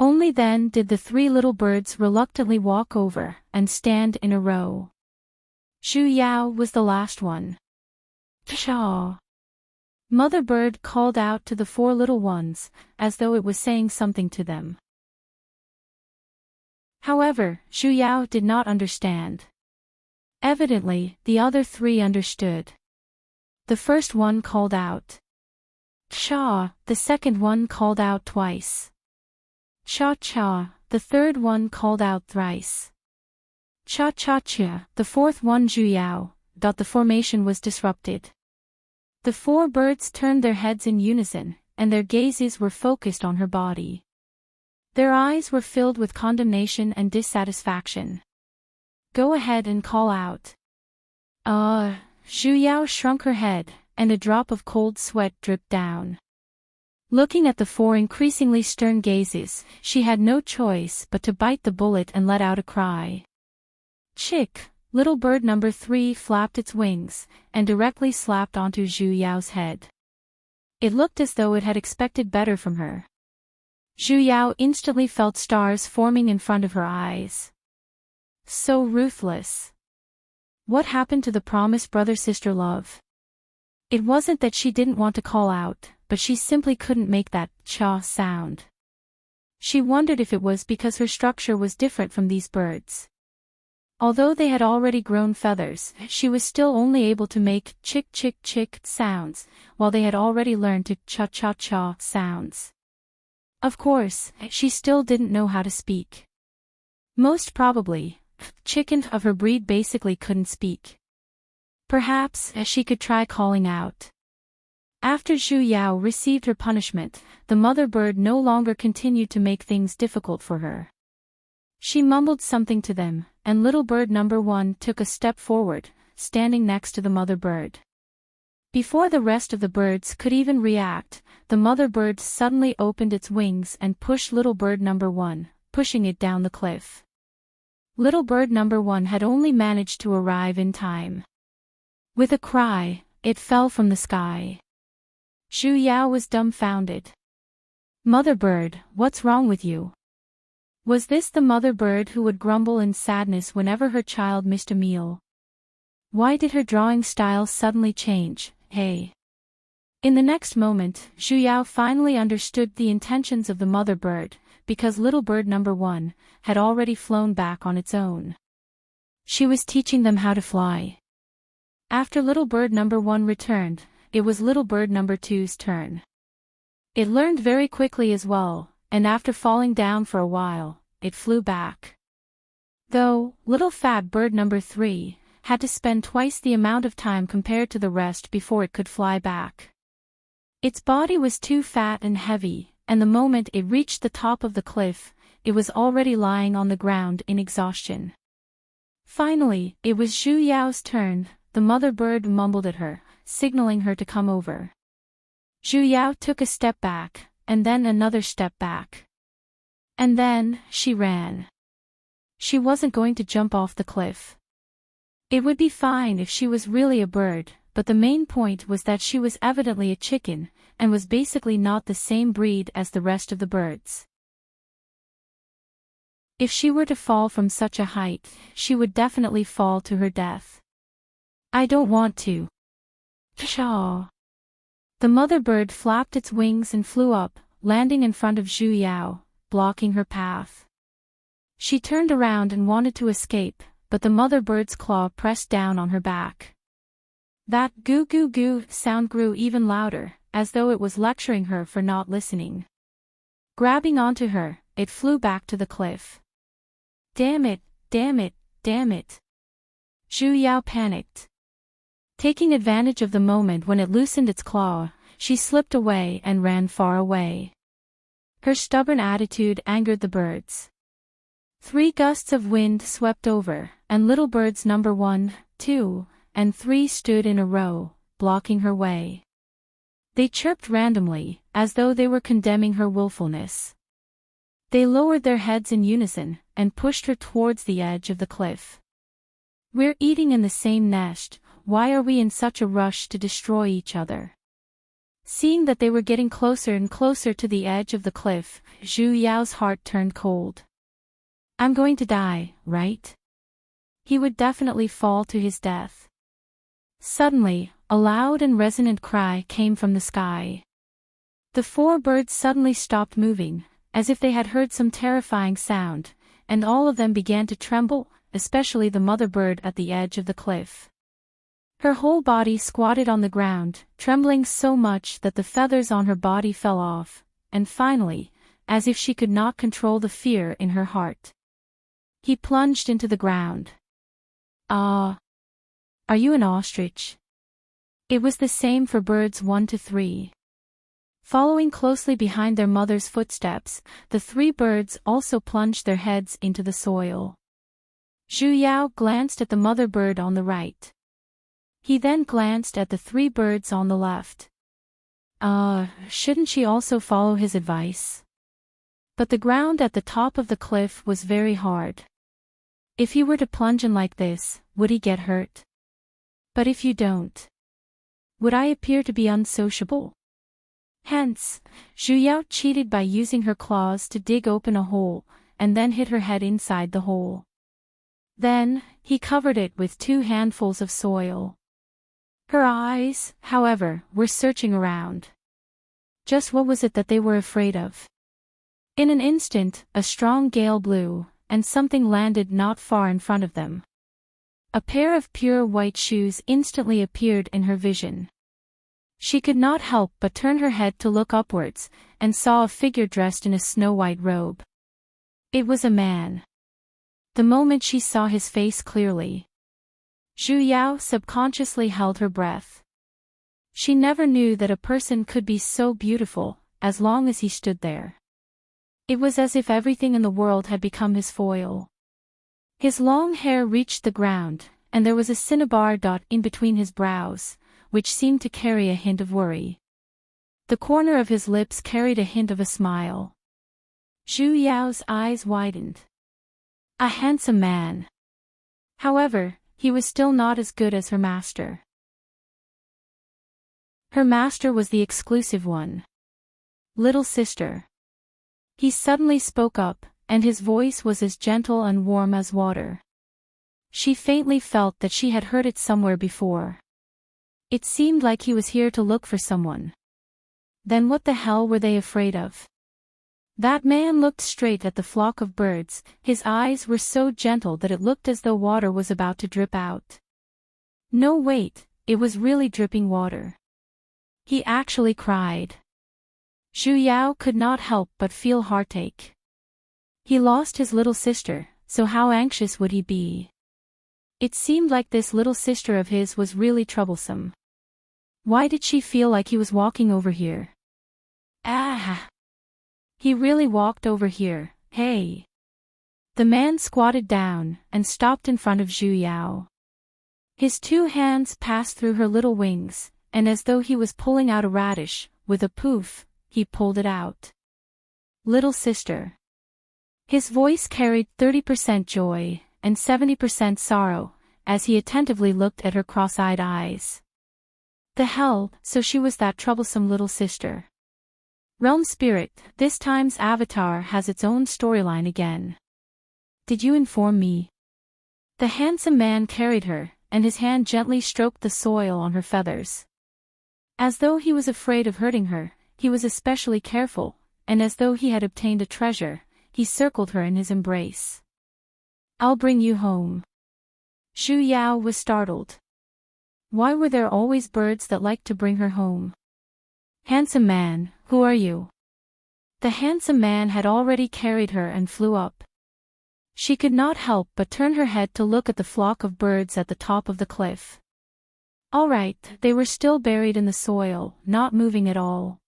Only then did the 3 little birds reluctantly walk over, and stand in a row. Zhu Yao was the last one. Pshaw! Mother Bird called out to the 4 little ones, as though it was saying something to them. However, Zhu Yao did not understand. Evidently, the other 3 understood. The first one called out "Cha," the second one called out twice. "Cha-cha," the third one called out thrice. "Cha-cha-cha," the fourth one Zhu Yao. The formation was disrupted. The 4 birds turned their heads in unison, and their gazes were focused on her body. Their eyes were filled with condemnation and dissatisfaction. "Go ahead and call out." Zhu Yao shrunk her head, and a drop of cold sweat dripped down. Looking at the 4 increasingly stern gazes, she had no choice but to bite the bullet and let out a cry. Chick! Little bird number 3 flapped its wings, and directly slapped onto Zhu Yao's head. It looked as though it had expected better from her. Zhu Yao instantly felt stars forming in front of her eyes. So ruthless. What happened to the promised brother-sister love? It wasn't that she didn't want to call out, but she simply couldn't make that cha sound. She wondered if it was because her structure was different from these birds. Although they had already grown feathers, she was still only able to make chick chick chick sounds, while they had already learned to cha cha cha sounds. Of course, she still didn't know how to speak. Most probably, chicken of her breed basically couldn't speak. Perhaps she could try calling out. After Zhu Yao received her punishment, the mother bird no longer continued to make things difficult for her. She mumbled something to them, and little bird number 1 took a step forward, standing next to the mother bird. Before the rest of the birds could even react, the mother bird suddenly opened its wings and pushed little bird number 1, pushing it down the cliff. Little bird number 1 had only managed to arrive in time. With a cry, it fell from the sky. Zhu Yao was dumbfounded. Mother bird, what's wrong with you? Was this the mother bird who would grumble in sadness whenever her child missed a meal? Why did her drawing style suddenly change, hey? In the next moment, Zhu Yao finally understood the intentions of the mother bird, because little bird number 1 had already flown back on its own. She was teaching them how to fly. After little bird number 1 returned, it was little bird number 2's turn. It learned very quickly as well, and after falling down for a while, it flew back. Though, little fat bird number 3 had to spend twice the amount of time compared to the rest before it could fly back. Its body was too fat and heavy, and the moment it reached the top of the cliff, it was already lying on the ground in exhaustion. Finally, it was Zhu Yao's turn. The mother bird mumbled at her, signaling her to come over. Zhu Yao took a step back, and then another step back. And then, she ran. She wasn't going to jump off the cliff. It would be fine if she was really a bird, but the main point was that she was evidently a chicken, and was basically not the same breed as the rest of the birds. If she were to fall from such a height, she would definitely fall to her death. I don't want to. Pshaw. The mother bird flapped its wings and flew up, landing in front of Zhu Yao, blocking her path. She turned around and wanted to escape, but the mother bird's claw pressed down on her back. That goo goo goo sound grew even louder, as though it was lecturing her for not listening. Grabbing onto her, it flew back to the cliff. Damn it, damn it, damn it. Zhu Yao panicked. Taking advantage of the moment when it loosened its claw, she slipped away and ran far away. Her stubborn attitude angered the birds. 3 gusts of wind swept over, and little birds number 1, 2, and 3 stood in a row, blocking her way. They chirped randomly, as though they were condemning her willfulness. They lowered their heads in unison, and pushed her towards the edge of the cliff. We're eating in the same nest, why are we in such a rush to destroy each other? Seeing that they were getting closer and closer to the edge of the cliff, Zhu Yao's heart turned cold. I'm going to die, right? He would definitely fall to his death. Suddenly, a loud and resonant cry came from the sky. The 4 birds suddenly stopped moving, as if they had heard some terrifying sound, and all of them began to tremble, especially the mother bird at the edge of the cliff. Her whole body squatted on the ground, trembling so much that the feathers on her body fell off, and finally, as if she could not control the fear in her heart, he plunged into the ground. Ah! Are you an ostrich? It was the same for birds 1 to 3. Following closely behind their mother's footsteps, the 3 birds also plunged their heads into the soil. Zhu Yao glanced at the mother bird on the right. He then glanced at the 3 birds on the left. Shouldn't she also follow his advice? But the ground at the top of the cliff was very hard. If he were to plunge in like this, would he get hurt? But if you don't, would I appear to be unsociable? Hence, Zhu Yao cheated by using her claws to dig open a hole, and then hit her head inside the hole. Then, he covered it with 2 handfuls of soil. Her eyes, however, were searching around. Just what was it that they were afraid of? In an instant, a strong gale blew, and something landed not far in front of them. A pair of pure white shoes instantly appeared in her vision. She could not help but turn her head to look upwards, and saw a figure dressed in a snow-white robe. It was a man. The moment she saw his face clearly, Zhu Yao subconsciously held her breath. She never knew that a person could be so beautiful, as long as he stood there. It was as if everything in the world had become his foil. His long hair reached the ground, and there was a cinnabar dot in between his brows, which seemed to carry a hint of worry. The corner of his lips carried a hint of a smile. Zhu Yao's eyes widened. A handsome man. However, he was still not as good as her master. Her master was the exclusive one. Little sister. He suddenly spoke up, and his voice was as gentle and warm as water. She faintly felt that she had heard it somewhere before. It seemed like he was here to look for someone. Then what the hell were they afraid of? That man looked straight at the flock of birds. His eyes were so gentle that it looked as though water was about to drip out. No, wait, it was really dripping water. He actually cried. Zhu Yao could not help but feel heartache. He lost his little sister, so how anxious would he be? It seemed like this little sister of his was really troublesome. Why did she feel like he was walking over here? Ah! He really walked over here, hey! The man squatted down, and stopped in front of Zhu Yao. His two hands passed through her little wings, and as though he was pulling out a radish, with a poof, he pulled it out. Little sister. His voice carried 30% joy, and 70% sorrow, as he attentively looked at her cross-eyed eyes. The hell, so she was that troublesome little sister. Realm Spirit, this time's avatar has its own storyline again. Did you inform me? The handsome man carried her, and his hand gently stroked the soil on her feathers. As though he was afraid of hurting her, he was especially careful, and as though he had obtained a treasure, he circled her in his embrace. I'll bring you home. Zhu Yao was startled. Why were there always birds that liked to bring her home? Handsome man, who are you? The handsome man had already carried her and flew up. She could not help but turn her head to look at the flock of birds at the top of the cliff. All right, they were still buried in the soil, not moving at all.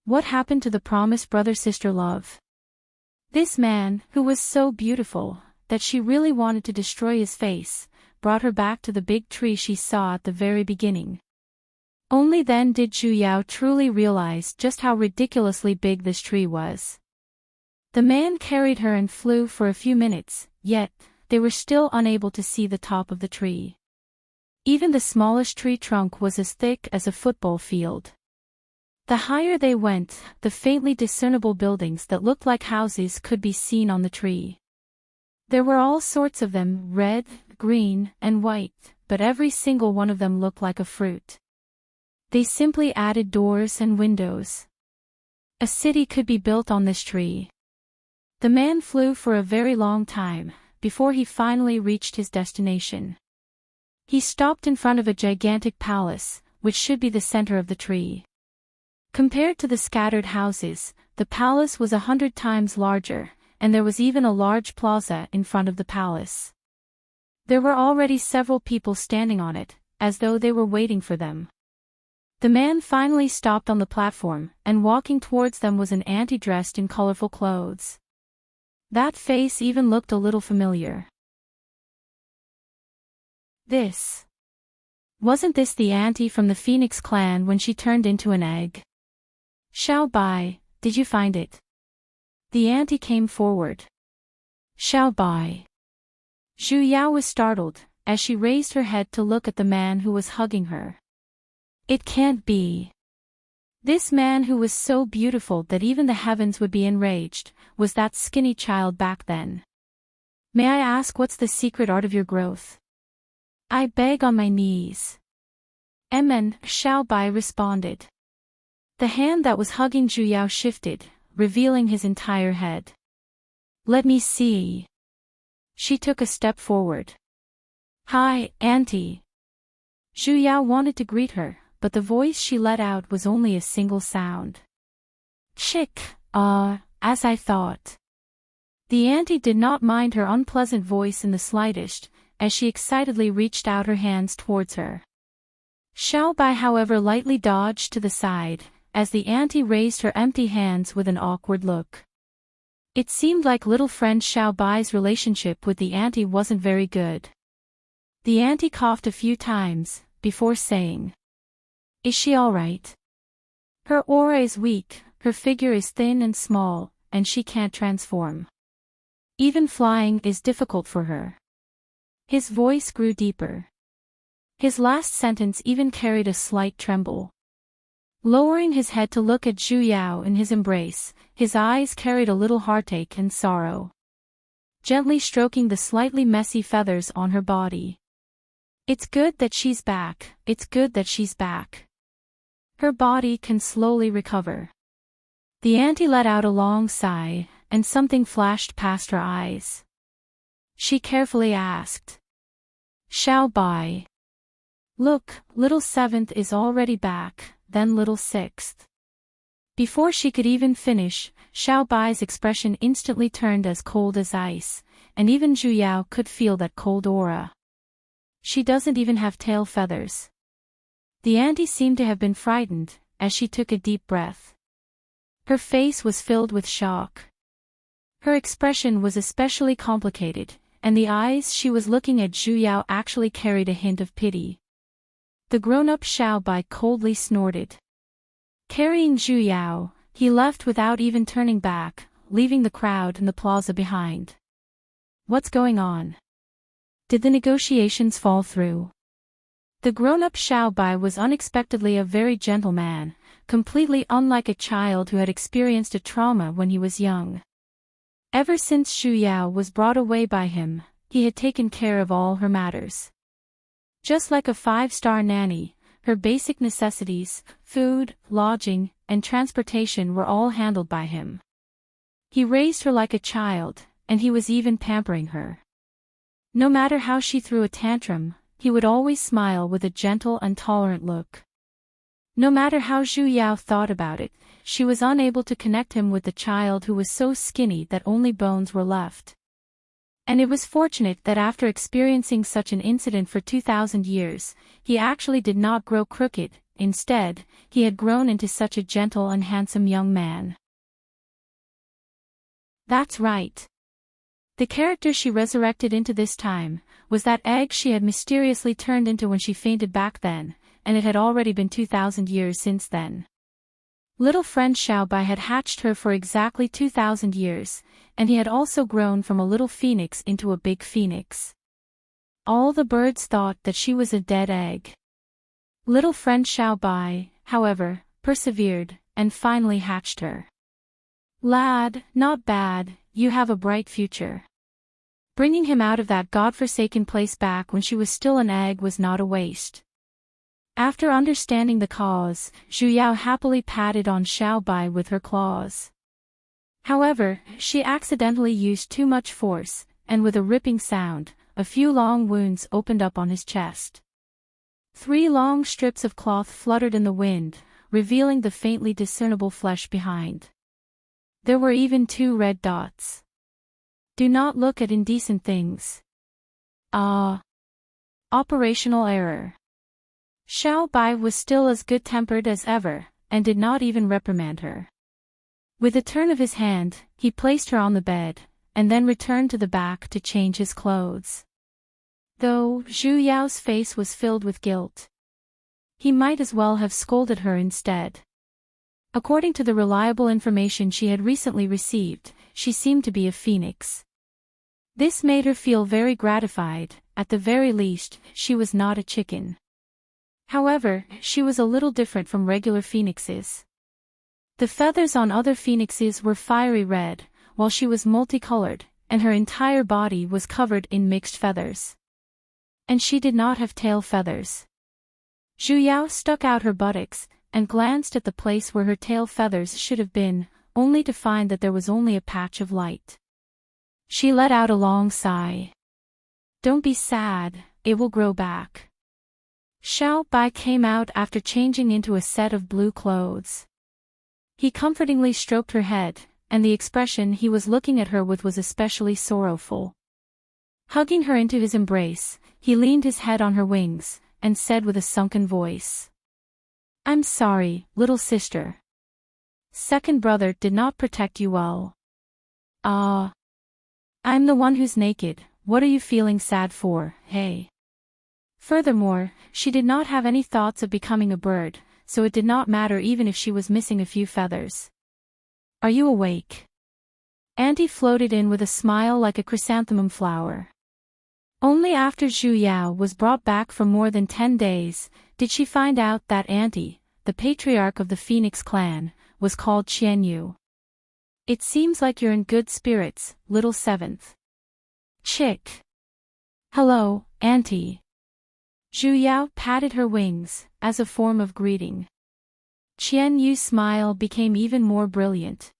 What happened to the promised brother-sister love? This man, who was so beautiful, that she really wanted to destroy his face, brought her back to the big tree she saw at the very beginning. Only then did Zhu Yao truly realize just how ridiculously big this tree was. The man carried her and flew for a few minutes, yet, they were still unable to see the top of the tree. Even the smallest tree trunk was as thick as a football field. The higher they went, the faintly discernible buildings that looked like houses could be seen on the tree. There were all sorts of them, red, green, and white, but every single one of them looked like a fruit. They simply added doors and windows. A city could be built on this tree. The man flew for a very long time, before he finally reached his destination. He stopped in front of a gigantic palace, which should be the center of the tree. Compared to the scattered houses, the palace was 100 times larger, and there was even a large plaza in front of the palace. There were already several people standing on it, as though they were waiting for them. The man finally stopped on the platform, and walking towards them was an auntie dressed in colorful clothes. That face even looked a little familiar. Wasn't this the auntie from the Phoenix clan when she turned into an egg? Xiao Bai, did you find it? The auntie came forward. Xiao Bai. Zhu Yao was startled, as she raised her head to look at the man who was hugging her. It can't be. This man who was so beautiful that even the heavens would be enraged, was that skinny child back then. May I ask what's the secret art of your growth? I beg on my knees. Xiao Bai responded. The hand that was hugging Zhu Yao shifted, revealing his entire head. Let me see. She took a step forward. Hi, Auntie. Zhu Yao wanted to greet her, but the voice she let out was only a single sound. Chick, as I thought. The auntie did not mind her unpleasant voice in the slightest, as she excitedly reached out her hands towards her. Xiao Bai, however, lightly dodged to the side, as the auntie raised her empty hands with an awkward look. It seemed like little friend Xiao Bai's relationship with the auntie wasn't very good. The auntie coughed a few times, before saying, Is she all right? Her aura is weak, her figure is thin and small, and she can't transform. Even flying is difficult for her. His voice grew deeper. His last sentence even carried a slight tremble. Lowering his head to look at Zhu Yao in his embrace, his eyes carried a little heartache and sorrow. Gently stroking the slightly messy feathers on her body. It's good that she's back, it's good that she's back. Her body can slowly recover. The auntie let out a long sigh, and something flashed past her eyes. She carefully asked. Xiao Bai. Look, little seventh is already back, then little sixth. Before she could even finish, Xiao Bai's expression instantly turned as cold as ice, and even Zhu Yao could feel that cold aura. She doesn't even have tail feathers. The auntie seemed to have been frightened, as she took a deep breath. Her face was filled with shock. Her expression was especially complicated, and the eyes she was looking at Zhu Yao actually carried a hint of pity. The grown-up Xiao Bai coldly snorted. Carrying Zhu Yao, he left without even turning back, leaving the crowd in the plaza behind. What's going on? Did the negotiations fall through? The grown-up Xiao Bai was unexpectedly a very gentle man, completely unlike a child who had experienced a trauma when he was young. Ever since Zhu Yao was brought away by him, he had taken care of all her matters. Just like a 5-star nanny, her basic necessities, food, lodging, and transportation were all handled by him. He raised her like a child, and he was even pampering her. No matter how she threw a tantrum, he would always smile with a gentle and tolerant look. No matter how Zhu Yao thought about it, she was unable to connect him with the child who was so skinny that only bones were left. And it was fortunate that after experiencing such an incident for 2,000 years, he actually did not grow crooked. Instead, he had grown into such a gentle and handsome young man. That's right. The character she resurrected into this time was that egg she had mysteriously turned into when she fainted back then, and it had already been 2,000 years since then. Little friend Xiao Bai had hatched her for exactly 2,000 years, and he had also grown from a little phoenix into a big phoenix. All the birds thought that she was a dead egg. Little friend Xiao Bai, however, persevered, and finally hatched her. Lad, not bad, you have a bright future. Bringing him out of that godforsaken place back when she was still an egg was not a waste. After understanding the cause, Zhu Yao happily patted on Xiao Bai with her claws. However, she accidentally used too much force, and with a ripping sound, a few long wounds opened up on his chest. 3 long strips of cloth fluttered in the wind, revealing the faintly discernible flesh behind. There were even 2 red dots. Do not look at indecent things. Operational error. Xiao Bai was still as good-tempered as ever, and did not even reprimand her. With a turn of his hand, he placed her on the bed, and then returned to the back to change his clothes. Though Zhu Yao's face was filled with guilt. He might as well have scolded her instead. According to the reliable information she had recently received, she seemed to be a phoenix. This made her feel very gratified. At the very least, she was not a chicken. However, she was a little different from regular phoenixes. The feathers on other phoenixes were fiery red, while she was multicolored, and her entire body was covered in mixed feathers. And she did not have tail feathers. Zhu Yao stuck out her buttocks, and glanced at the place where her tail feathers should have been, only to find that there was only a patch of light. She let out a long sigh. Don't be sad, it will grow back. Xiao Bai came out after changing into a set of blue clothes. He comfortingly stroked her head, and the expression he was looking at her with was especially sorrowful. Hugging her into his embrace, he leaned his head on her wings, and said with a sunken voice, I'm sorry, little sister. Second brother did not protect you well. Ah. I'm the one who's naked, what are you feeling sad for, hey? Furthermore, she did not have any thoughts of becoming a bird, so it did not matter even if she was missing a few feathers. Are you awake? Auntie floated in with a smile like a chrysanthemum flower. Only after Zhu Yao was brought back for more than 10 days, did she find out that Auntie, the patriarch of the Phoenix clan, was called Qian Yu. It seems like you're in good spirits, little seventh. Chick. Hello, Auntie. Zhu Yao patted her wings, as a form of greeting. Qian Yu's smile became even more brilliant.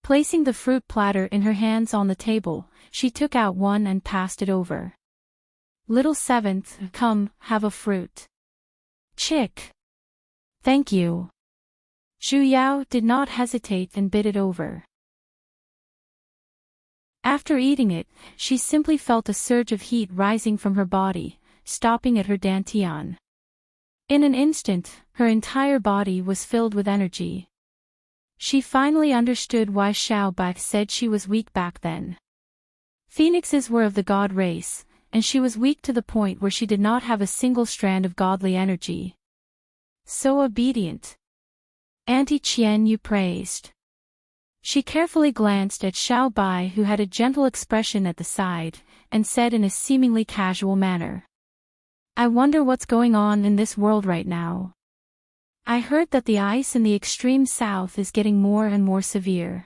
Placing the fruit platter in her hands on the table, she took out one and passed it over. Little seventh, come, have a fruit. Chick. Thank you. Zhu Yao did not hesitate and bit it over. After eating it, she simply felt a surge of heat rising from her body, stopping at her dantian. In an instant, her entire body was filled with energy. She finally understood why Xiao Bai said she was weak back then. Phoenixes were of the god race, and she was weak to the point where she did not have a single strand of godly energy. So obedient. Auntie Qian Yu praised. She carefully glanced at Xiao Bai, who had a gentle expression at the side, and said in a seemingly casual manner, I wonder what's going on in this world right now. I heard that the ice in the extreme south is getting more and more severe.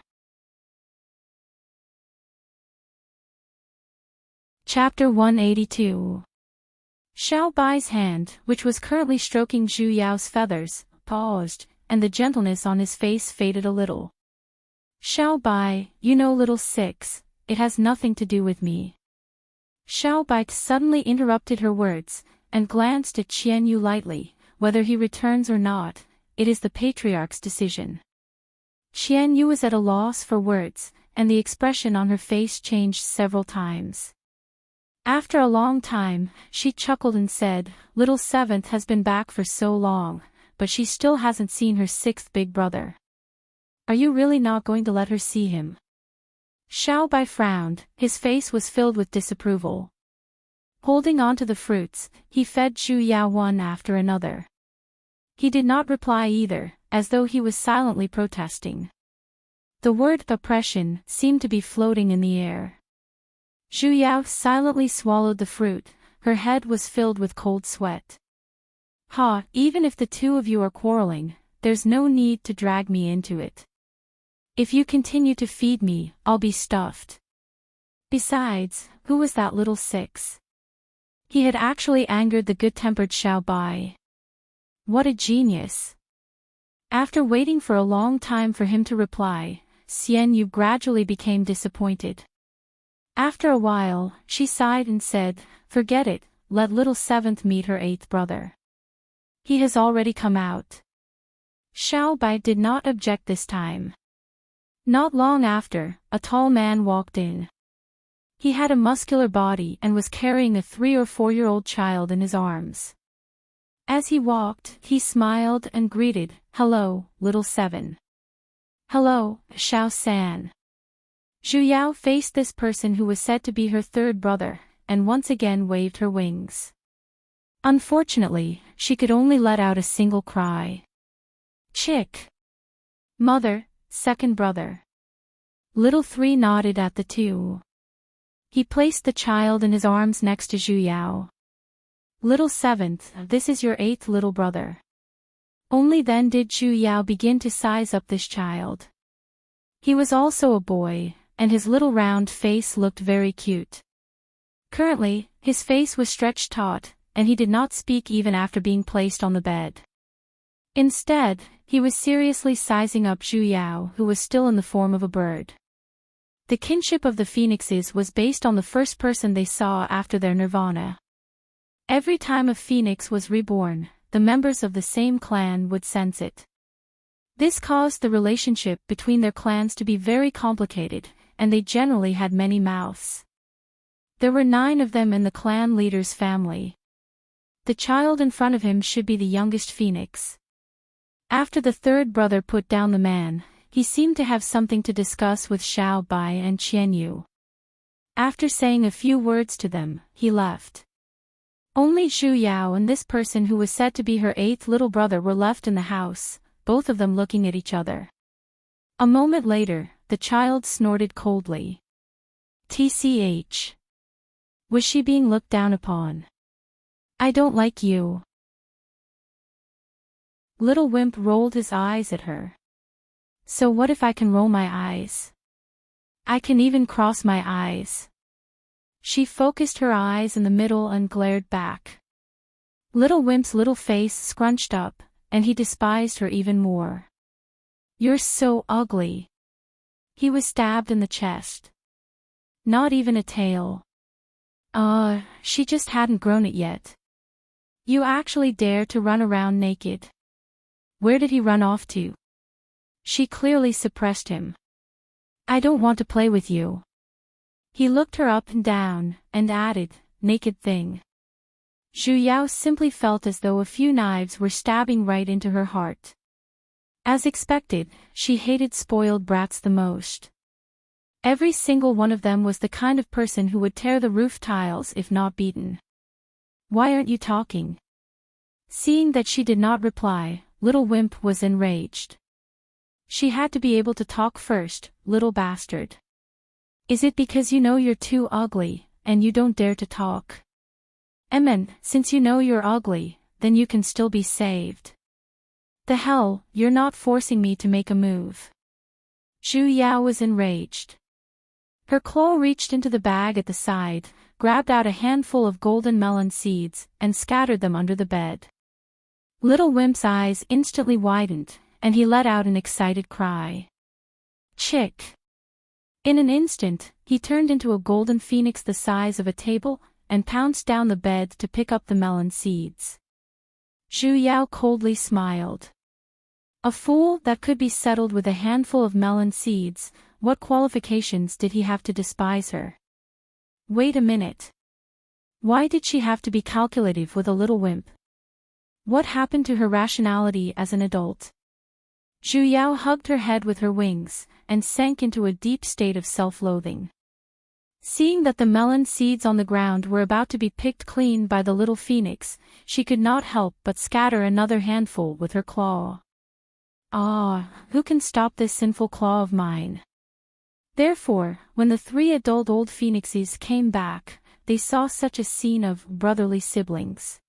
Chapter 182. Xiao Bai's hand, which was currently stroking Zhu Yao's feathers, paused, and the gentleness on his face faded a little. Xiao Bai, you know little six, it has nothing to do with me. Xiao Bai suddenly interrupted her words, and glanced at Qian Yu lightly, whether he returns or not, it is the patriarch's decision. Qian Yu was at a loss for words, and the expression on her face changed several times. After a long time, she chuckled and said, Little seventh has been back for so long, but she still hasn't seen her sixth big brother. Are you really not going to let her see him? Xiao Bai frowned, his face was filled with disapproval. Holding on to the fruits, he fed Zhu Yao one after another. He did not reply either, as though he was silently protesting. The word oppression seemed to be floating in the air. Zhu Yao silently swallowed the fruit, her head was filled with cold sweat. Even if the two of you are quarreling, there's no need to drag me into it. If you continue to feed me, I'll be stuffed. Besides, who was that little six? He had actually angered the good-tempered Xiao Bai. What a genius! After waiting for a long time for him to reply, Xian Yu gradually became disappointed. After a while, she sighed and said, Forget it, let little seventh meet her eighth brother. He has already come out. Xiao Bai did not object this time. Not long after, a tall man walked in. He had a muscular body and was carrying a 3 or 4-year-old child in his arms. As he walked, he smiled and greeted, Hello, little seven. Hello, Xiao-san. Zhu Yao faced this person who was said to be her third brother, and once again waved her wings. Unfortunately, she could only let out a single cry. Chick. Mother, second brother. Little three nodded at the two. He placed the child in his arms next to Zhu Yao. Little seventh, this is your eighth little brother. Only then did Zhu Yao begin to size up this child. He was also a boy, and his little round face looked very cute. Currently, his face was stretched taut, and he did not speak even after being placed on the bed. Instead, he was seriously sizing up Zhu Yao, who was still in the form of a bird. The kinship of the phoenixes was based on the first person they saw after their nirvana. Every time a phoenix was reborn, the members of the same clan would sense it. This caused the relationship between their clans to be very complicated, and they generally had many mouths. There were 9 of them in the clan leader's family. The child in front of him should be the youngest phoenix. After the third brother put down the man, he seemed to have something to discuss with Xiao Bai and Qianyu. After saying a few words to them, he left. Only Zhu Yao and this person who was said to be her 8th little brother were left in the house, both of them looking at each other. A moment later, the child snorted coldly. TCH. Was she being looked down upon? I don't like you. Little Wimp rolled his eyes at her. So what if I can roll my eyes? I can even cross my eyes. She focused her eyes in the middle and glared back. Little Wimp's little face scrunched up, and he despised her even more. You're so ugly. He was stabbed in the chest. Not even a tail. She just hadn't grown it yet. You actually dare to run around naked. Where did he run off to? She clearly suppressed him. I don't want to play with you. He looked her up and down, and added, naked thing. Zhu Yao simply felt as though a few knives were stabbing right into her heart. As expected, she hated spoiled brats the most. Every single one of them was the kind of person who would tear the roof tiles if not beaten. Why aren't you talking? Seeing that she did not reply, Little Wimp was enraged. She had to be able to talk first, little bastard. Is it because you know you're too ugly, and you don't dare to talk? Since you know you're ugly, then you can still be saved. The hell, you're not forcing me to make a move. Zhu Yao was enraged. Her claw reached into the bag at the side, grabbed out a handful of golden melon seeds, and scattered them under the bed. Little Wimp's eyes instantly widened, and he let out an excited cry. Chick! In an instant, he turned into a golden phoenix the size of a table, and pounced down the bed to pick up the melon seeds. Zhu Yao coldly smiled. A fool that could be settled with a handful of melon seeds, what qualifications did he have to despise her? Wait a minute. Why did she have to be calculative with a little wimp? What happened to her rationality as an adult? Zhu Yao hugged her head with her wings, and sank into a deep state of self-loathing. Seeing that the melon seeds on the ground were about to be picked clean by the little phoenix, she could not help but scatter another handful with her claw. Who can stop this sinful claw of mine? Therefore, when the 3 adult old phoenixes came back, they saw such a scene of brotherly siblings.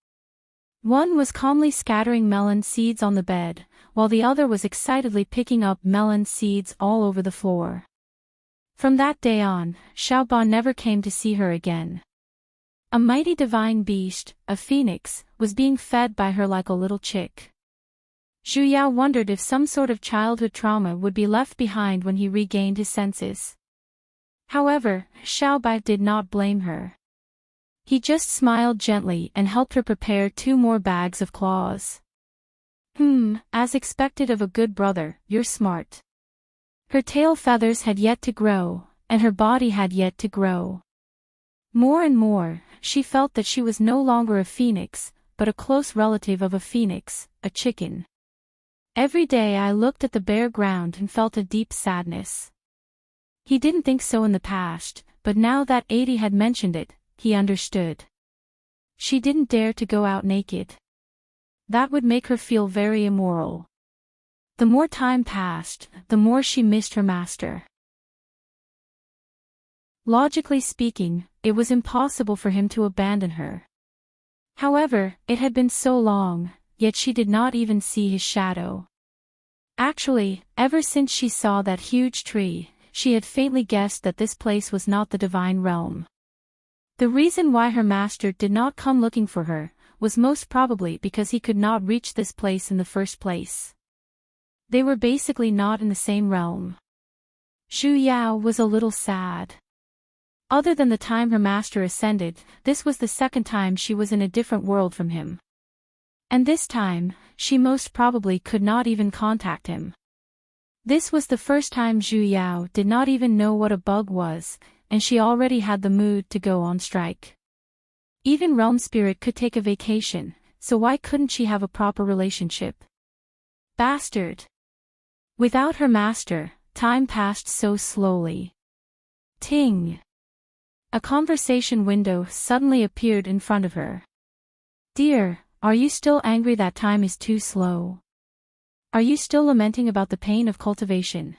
One was calmly scattering melon seeds on the bed, while the other was excitedly picking up melon seeds all over the floor. From that day on, Xiaoba never came to see her again. A mighty divine beast, a phoenix, was being fed by her like a little chick. Zhu Yao wondered if some sort of childhood trauma would be left behind when he regained his senses. However, Xiaobai did not blame her. He just smiled gently and helped her prepare 2 more bags of claws. As expected of a good brother, you're smart. Her tail feathers had yet to grow, and her body had yet to grow. More and more, she felt that she was no longer a phoenix, but a close relative of a phoenix, a chicken. Every day I looked at the bare ground and felt a deep sadness. He didn't think so in the past, but now that 80 had mentioned it, he understood. She didn't dare to go out naked. That would make her feel very immoral. The more time passed, the more she missed her master. Logically speaking, it was impossible for him to abandon her. However, it had been so long, yet she did not even see his shadow. Actually, ever since she saw that huge tree, she had faintly guessed that this place was not the divine realm. The reason why her master did not come looking for her was most probably because he could not reach this place in the first place. They were basically not in the same realm. Zhu Yao was a little sad. Other than the time her master ascended, this was the second time she was in a different world from him. And this time, she most probably could not even contact him. This was the first time Zhu Yao did not even know what a bug was, and she already had the mood to go on strike. Even Realm Spirit could take a vacation, so why couldn't she have a proper relationship? Bastard! Without her master, time passed so slowly. Ting! A conversation window suddenly appeared in front of her. Dear, are you still angry that time is too slow? Are you still lamenting about the pain of cultivation?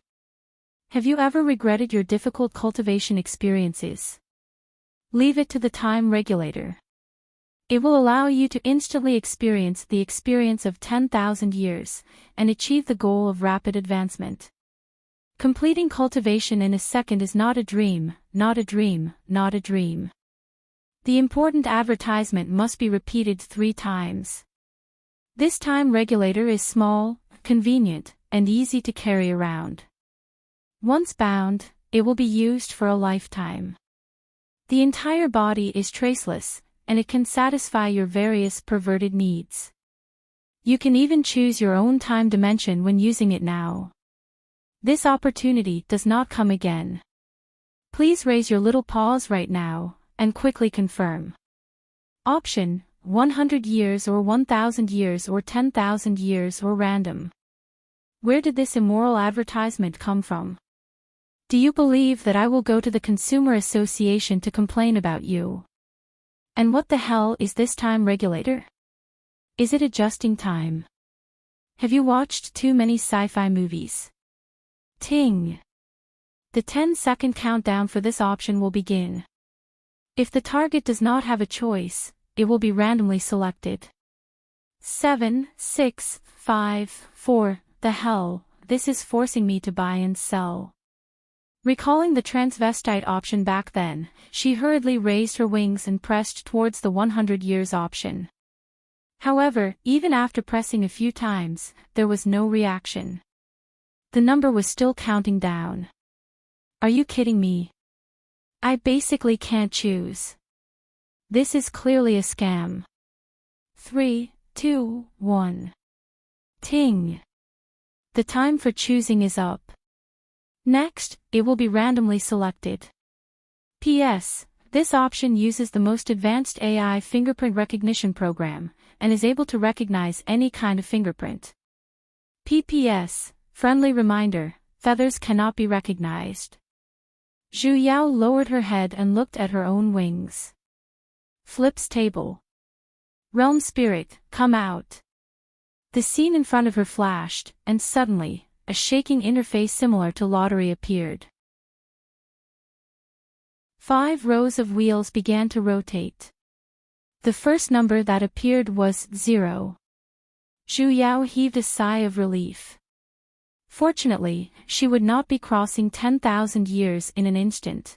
Have you ever regretted your difficult cultivation experiences? Leave it to the time regulator. It will allow you to instantly experience the experience of 10,000 years, and achieve the goal of rapid advancement. Completing cultivation in a second is not a dream, not a dream, not a dream. The important advertisement must be repeated 3 times. This time regulator is small, convenient, and easy to carry around. Once bound, it will be used for a lifetime. The entire body is traceless, and it can satisfy your various perverted needs. You can even choose your own time dimension when using it now. This opportunity does not come again. Please raise your little paws right now, and quickly confirm. Option: 100 years or 1,000 years or 10,000 years or random. Where did this immoral advertisement come from? Do you believe that I will go to the Consumer Association to complain about you? And what the hell is this time regulator? Is it adjusting time? Have you watched too many sci-fi movies? Ting! The 10-second countdown for this option will begin. If the target does not have a choice, it will be randomly selected. 7, 6, 5, 4, the hell, this is forcing me to buy and sell. Recalling the transvestite option back then, she hurriedly raised her wings and pressed towards the 100 years option. However, even after pressing a few times, there was no reaction. The number was still counting down. Are you kidding me? I basically can't choose. This is clearly a scam. 3, 2, 1. Ting! The time for choosing is up. Next, it will be randomly selected. P.S. This option uses the most advanced AI fingerprint recognition program, and is able to recognize any kind of fingerprint. P.P.S. Friendly reminder, feathers cannot be recognized. Zhu Yao lowered her head and looked at her own wings. Flips table. Realm Spirit, come out. The scene in front of her flashed, and suddenly, a shaking interface similar to lottery appeared. 5 rows of wheels began to rotate. The first number that appeared was 0. Zhu Yao heaved a sigh of relief. Fortunately, she would not be crossing 10,000 years in an instant.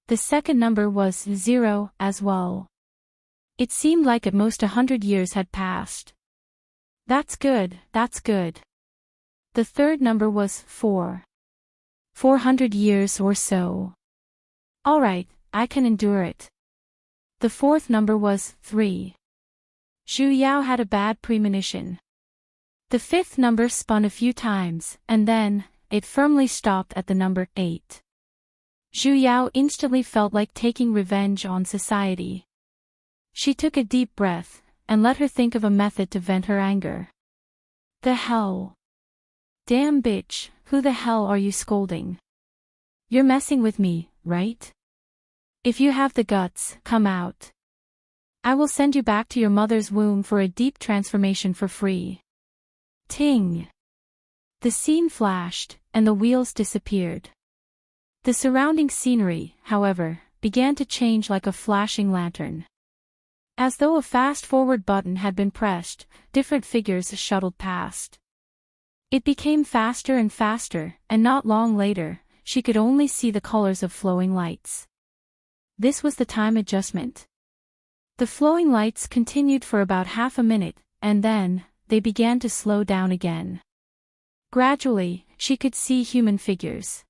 The second number was 0 as well. It seemed like at most 100 years had passed. That's good, that's good. The third number was 4. 400 years or so. Alright, I can endure it. The fourth number was 3. Zhu Yao had a bad premonition. The fifth number spun a few times, and then, it firmly stopped at the number 8. Zhu Yao instantly felt like taking revenge on society. She took a deep breath, and let her think of a method to vent her anger. The hell? Damn bitch, who the hell are you scolding? You're messing with me, right? If you have the guts, come out. I will send you back to your mother's womb for a deep transformation for free. Ting! The scene flashed, and the wheels disappeared. The surrounding scenery, however, began to change like a flashing lantern. As though a fast-forward button had been pressed, different figures shuttled past. It became faster and faster, and not long later, she could only see the colors of flowing lights. This was the time adjustment. The flowing lights continued for about half a minute, and then, they began to slow down again. Gradually, she could see human figures.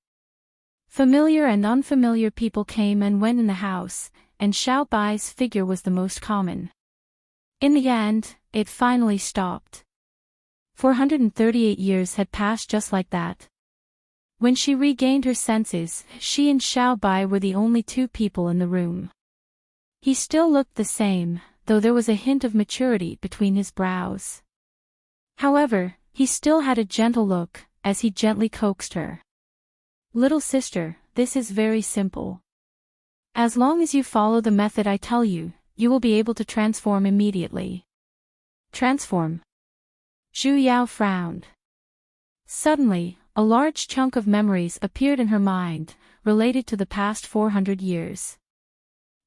Familiar and unfamiliar people came and went in the house, and Xiao Bai's figure was the most common. In the end, it finally stopped. 438 years had passed just like that. When she regained her senses, she and Xiao Bai were the only two people in the room. He still looked the same, though there was a hint of maturity between his brows. However, he still had a gentle look, as he gently coaxed her. "Little sister, this is very simple. As long as you follow the method I tell you, you will be able to transform immediately." Transform? Zhu Yao frowned. Suddenly, a large chunk of memories appeared in her mind, related to the past 400 years.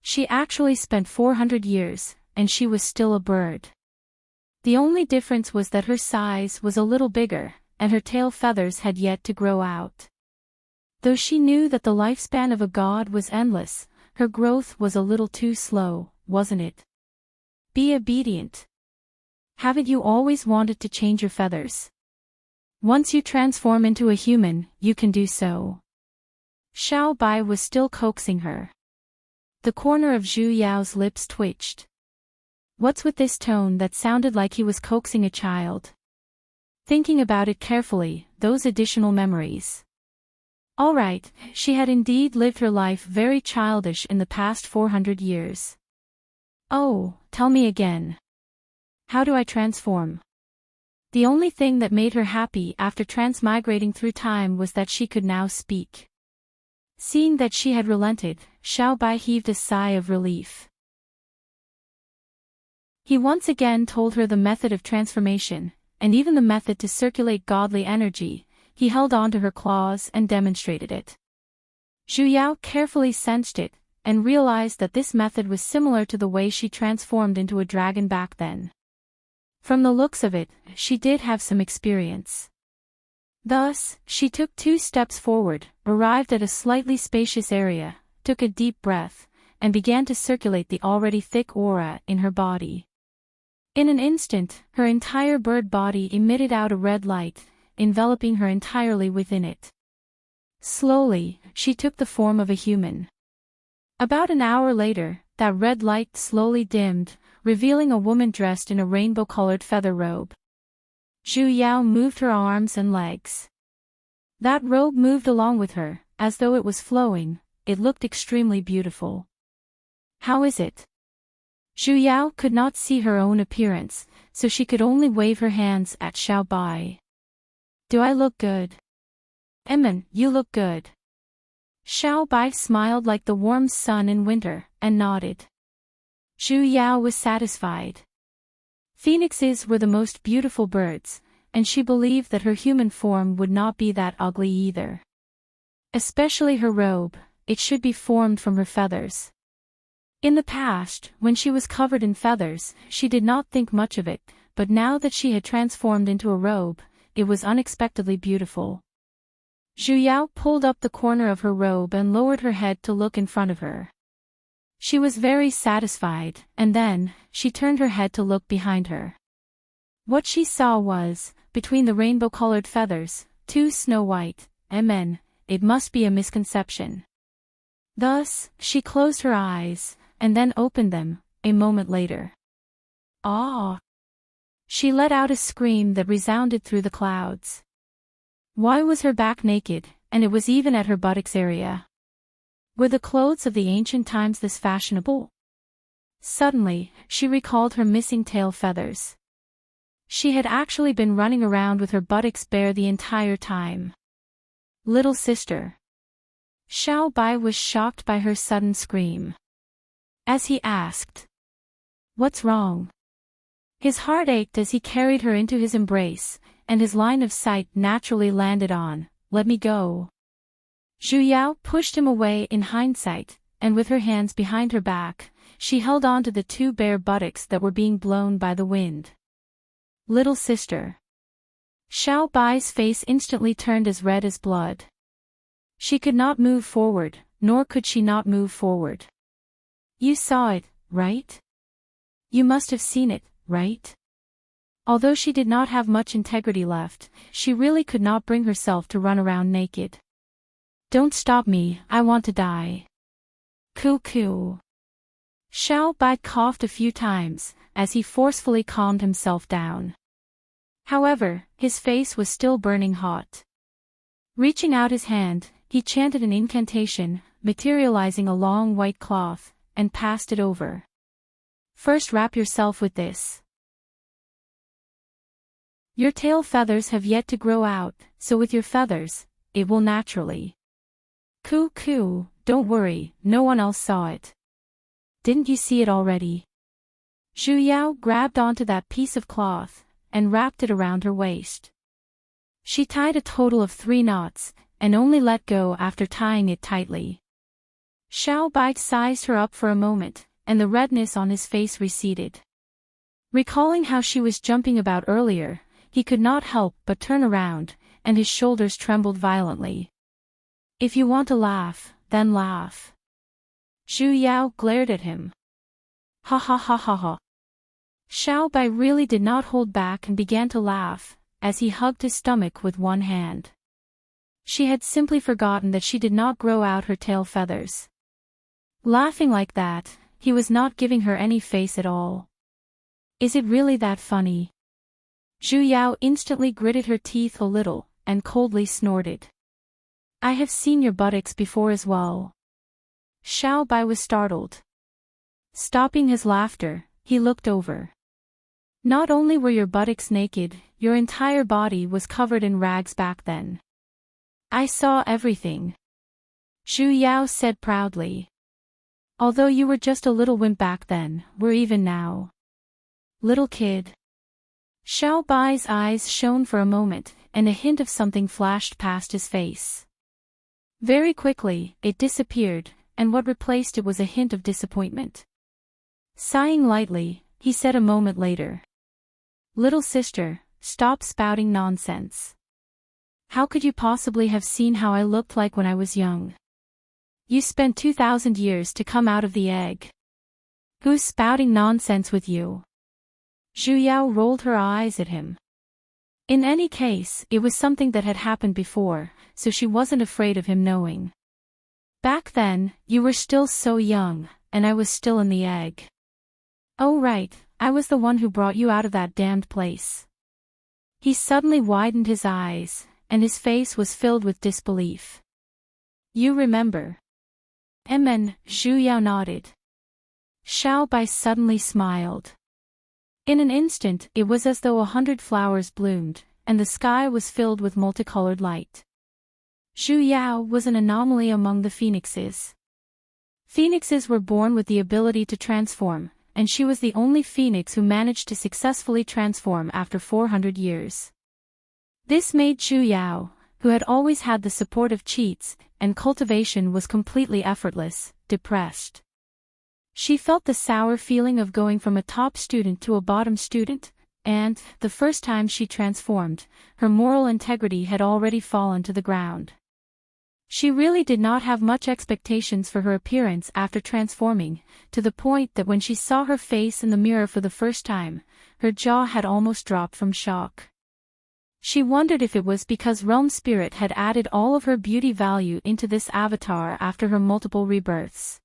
She actually spent 400 years, and she was still a bird. The only difference was that her size was a little bigger, and her tail feathers had yet to grow out. Though she knew that the lifespan of a god was endless, her growth was a little too slow, wasn't it? Be obedient. Haven't you always wanted to change your feathers? Once you transform into a human, you can do so. Xiao Bai was still coaxing her. The corner of Zhu Yao's lips twitched. What's with this tone that sounded like he was coaxing a child? Thinking about it carefully, those additional memories. All right, she had indeed lived her life very childish in the past 400 years. Oh, tell me again. How do I transform? The only thing that made her happy after transmigrating through time was that she could now speak. Seeing that she had relented, Xiao Bai heaved a sigh of relief. He once again told her the method of transformation, and even the method to circulate godly energy. He held on to her claws and demonstrated it. Zhu Yao carefully sensed it, and realized that this method was similar to the way she transformed into a dragon back then. From the looks of it, she did have some experience. Thus, she took 2 steps forward, arrived at a slightly spacious area, took a deep breath, and began to circulate the already thick aura in her body. In an instant, her entire bird body emitted out a red light, enveloping her entirely within it. Slowly, she took the form of a human. About an hour later, that red light slowly dimmed, revealing a woman dressed in a rainbow-colored feather robe. Zhu Yao moved her arms and legs. That robe moved along with her, as though it was flowing. It looked extremely beautiful. How is it? Zhu Yao could not see her own appearance, so she could only wave her hands at Xiao Bai. Do I look good? You look good. Xiao Bai smiled like the warm sun in winter, and nodded. Zhu Yao was satisfied. Phoenixes were the most beautiful birds, and she believed that her human form would not be that ugly either. Especially her robe, it should be formed from her feathers. In the past, when she was covered in feathers, she did not think much of it, but now that she had transformed into a robe, it was unexpectedly beautiful. Zhu Yao pulled up the corner of her robe and lowered her head to look in front of her. She was very satisfied, and then, she turned her head to look behind her. What she saw was, between the rainbow-colored feathers, 2 snow-white, it must be a misconception. Thus, she closed her eyes, and then opened them, a moment later. Ah! She let out a scream that resounded through the clouds. Why was her back naked, and it was even at her buttocks area? Were the clothes of the ancient times this fashionable? Suddenly, she recalled her missing tail feathers. She had actually been running around with her buttocks bare the entire time. Little sister. Xiao Bai was shocked by her sudden scream. As he asked, "What's wrong?" His heart ached as he carried her into his embrace, and his line of sight naturally landed on, "Let me go." Zhu Yao pushed him away in hindsight, and with her hands behind her back, she held on to the 2 bare buttocks that were being blown by the wind. Little sister. Xiao Bai's face instantly turned as red as blood. She could not move forward, nor could she not move forward. You saw it, right? You must have seen it, right? Although she did not have much integrity left, she really could not bring herself to run around naked. Don't stop me, I want to die. Coo. Xiao Bai coughed a few times, as he forcefully calmed himself down. However, his face was still burning hot. Reaching out his hand, he chanted an incantation, materializing a long white cloth, and passed it over. First wrap yourself with this. Your tail feathers have yet to grow out, so with your feathers, it will naturally. Coo, don't worry, no one else saw it. Didn't you see it already? Zhu Yao grabbed onto that piece of cloth, and wrapped it around her waist. She tied a total of 3 knots, and only let go after tying it tightly. Xiao Bai sized her up for a moment, and the redness on his face receded. Recalling how she was jumping about earlier, he could not help but turn around, and his shoulders trembled violently. If you want to laugh, then laugh. Zhu Yao glared at him. Ha. Xiao Bai really did not hold back and began to laugh, as he hugged his stomach with one hand. She had simply forgotten that she did not grow out her tail feathers. Laughing like that, he was not giving her any face at all. Is it really that funny? Zhu Yao instantly gritted her teeth a little, and coldly snorted. I have seen your buttocks before as well. Xiao Bai was startled. Stopping his laughter, he looked over. Not only were your buttocks naked, your entire body was covered in rags back then. I saw everything. Zhu Yao said proudly. Although you were just a little wimp back then, we're even now. Little kid. Xiao Bai's eyes shone for a moment, and a hint of something flashed past his face. Very quickly, it disappeared, and what replaced it was a hint of disappointment. Sighing lightly, he said a moment later. Little sister, stop spouting nonsense. How could you possibly have seen how I looked like when I was young? You spent 2,000 years to come out of the egg. Who's spouting nonsense with you? Zhu Yao rolled her eyes at him. In any case, it was something that had happened before, so she wasn't afraid of him knowing. Back then, you were still so young, and I was still in the egg. Oh right, I was the one who brought you out of that damned place. He suddenly widened his eyes, and his face was filled with disbelief. You remember? Zhu Yao nodded. Xiao Bai suddenly smiled. In an instant, it was as though 100 flowers bloomed, and the sky was filled with multicolored light. Zhu Yao was an anomaly among the phoenixes. Phoenixes were born with the ability to transform, and she was the only phoenix who managed to successfully transform after 400 years. This made Zhu Yao, who had always had the support of cheats, and cultivation was completely effortless, depressed. She felt the sour feeling of going from a top student to a bottom student, and, the first time she transformed, her moral integrity had already fallen to the ground. She really did not have much expectations for her appearance after transforming, to the point that when she saw her face in the mirror for the first time, her jaw had almost dropped from shock. She wondered if it was because Realm Spirit had added all of her beauty value into this avatar after her multiple rebirths.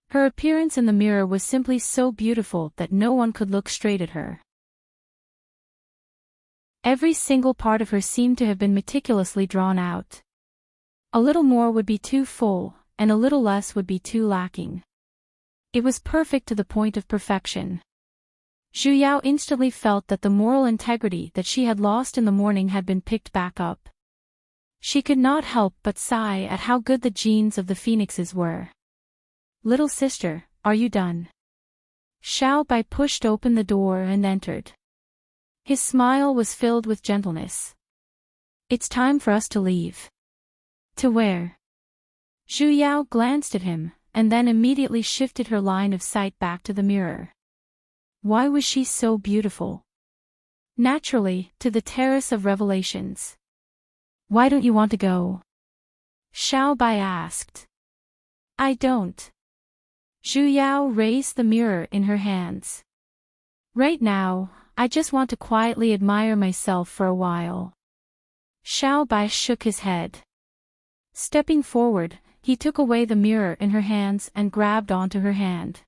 Her appearance in the mirror was simply so beautiful that no one could look straight at her. Every single part of her seemed to have been meticulously drawn out. A little more would be too full, and a little less would be too lacking. It was perfect to the point of perfection. Zhu Yao instantly felt that the moral integrity that she had lost in the morning had been picked back up. She could not help but sigh at how good the genes of the phoenixes were. Little sister, are you done? Xiao Bai pushed open the door and entered. His smile was filled with gentleness. It's time for us to leave. To where? Zhu Yao glanced at him, and then immediately shifted her line of sight back to the mirror. Why was she so beautiful? Naturally, to the Terrace of Revelations. Why don't you want to go? Xiao Bai asked. I don't. Zhu Yao raised the mirror in her hands. Right now, I just want to quietly admire myself for a while. Xiao Bai shook his head. Stepping forward, he took away the mirror in her hands and grabbed onto her hand.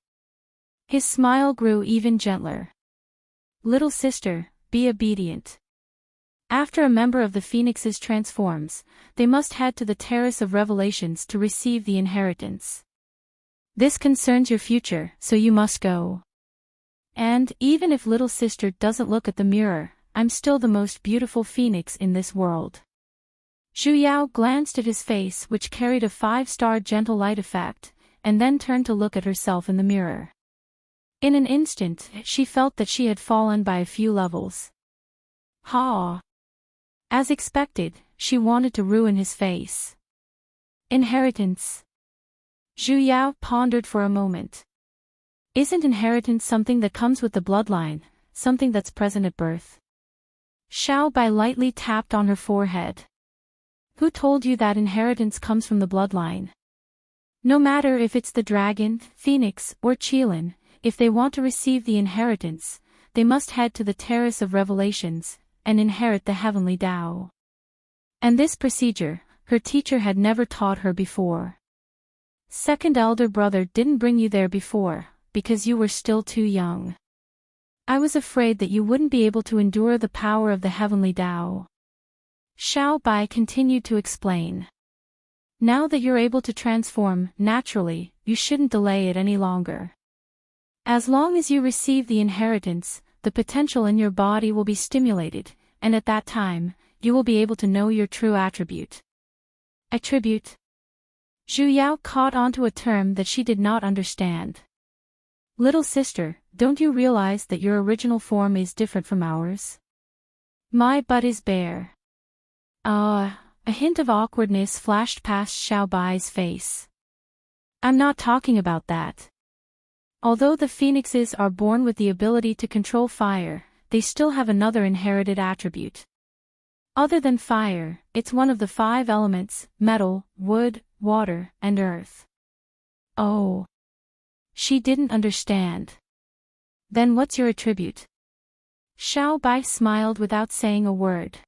His smile grew even gentler. Little sister, be obedient. After a member of the Phoenixes transforms, they must head to the Terrace of Revelations to receive the inheritance. This concerns your future, so you must go. And, even if little sister doesn't look at the mirror, I'm still the most beautiful phoenix in this world. Zhu Yao glanced at his face, which carried a 5-star gentle light effect, and then turned to look at herself in the mirror. In an instant, she felt that she had fallen by a few levels. Ha! As expected, she wanted to ruin his face. Inheritance. Zhu Yao pondered for a moment. Isn't inheritance something that comes with the bloodline, something that's present at birth? Xiao Bai lightly tapped on her forehead. Who told you that inheritance comes from the bloodline? No matter if it's the dragon, phoenix, or Qilin, if they want to receive the inheritance, they must head to the Terrace of Revelations and inherit the heavenly Tao. And this procedure, her teacher had never taught her before. Second elder brother didn't bring you there before, because you were still too young. I was afraid that you wouldn't be able to endure the power of the heavenly Tao. Xiao Bai continued to explain. Now that you're able to transform, naturally, you shouldn't delay it any longer. As long as you receive the inheritance, the potential in your body will be stimulated, and at that time, you will be able to know your true attribute. Attribute? Zhu Yao caught onto a term that she did not understand. Little sister, don't you realize that your original form is different from ours? My butt is bare. A hint of awkwardness flashed past Xiao Bai's face. I'm not talking about that. Although the phoenixes are born with the ability to control fire, they still have another inherited attribute. Other than fire, it's one of the 5 elements: metal, wood, water, and earth. Oh. She didn't understand. Then what's your attribute? Xiao Bai smiled without saying a word.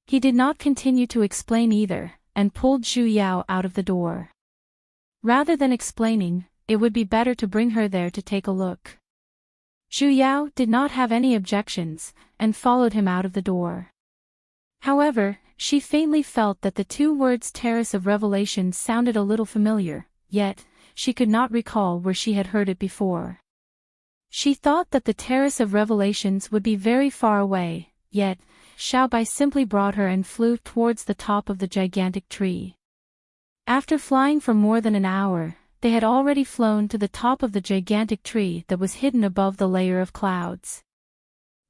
He did not continue to explain either, and pulled Zhu Yao out of the door. Rather than explaining, it would be better to bring her there to take a look. Zhu Yao did not have any objections, and followed him out of the door. However, she faintly felt that the 2 words Terrace of Revelations sounded a little familiar, yet, she could not recall where she had heard it before. She thought that the Terrace of Revelations would be very far away, yet, Xiao Bai simply brought her and flew towards the top of the gigantic tree. After flying for more than an hour, they had already flown to the top of the gigantic tree that was hidden above the layer of clouds.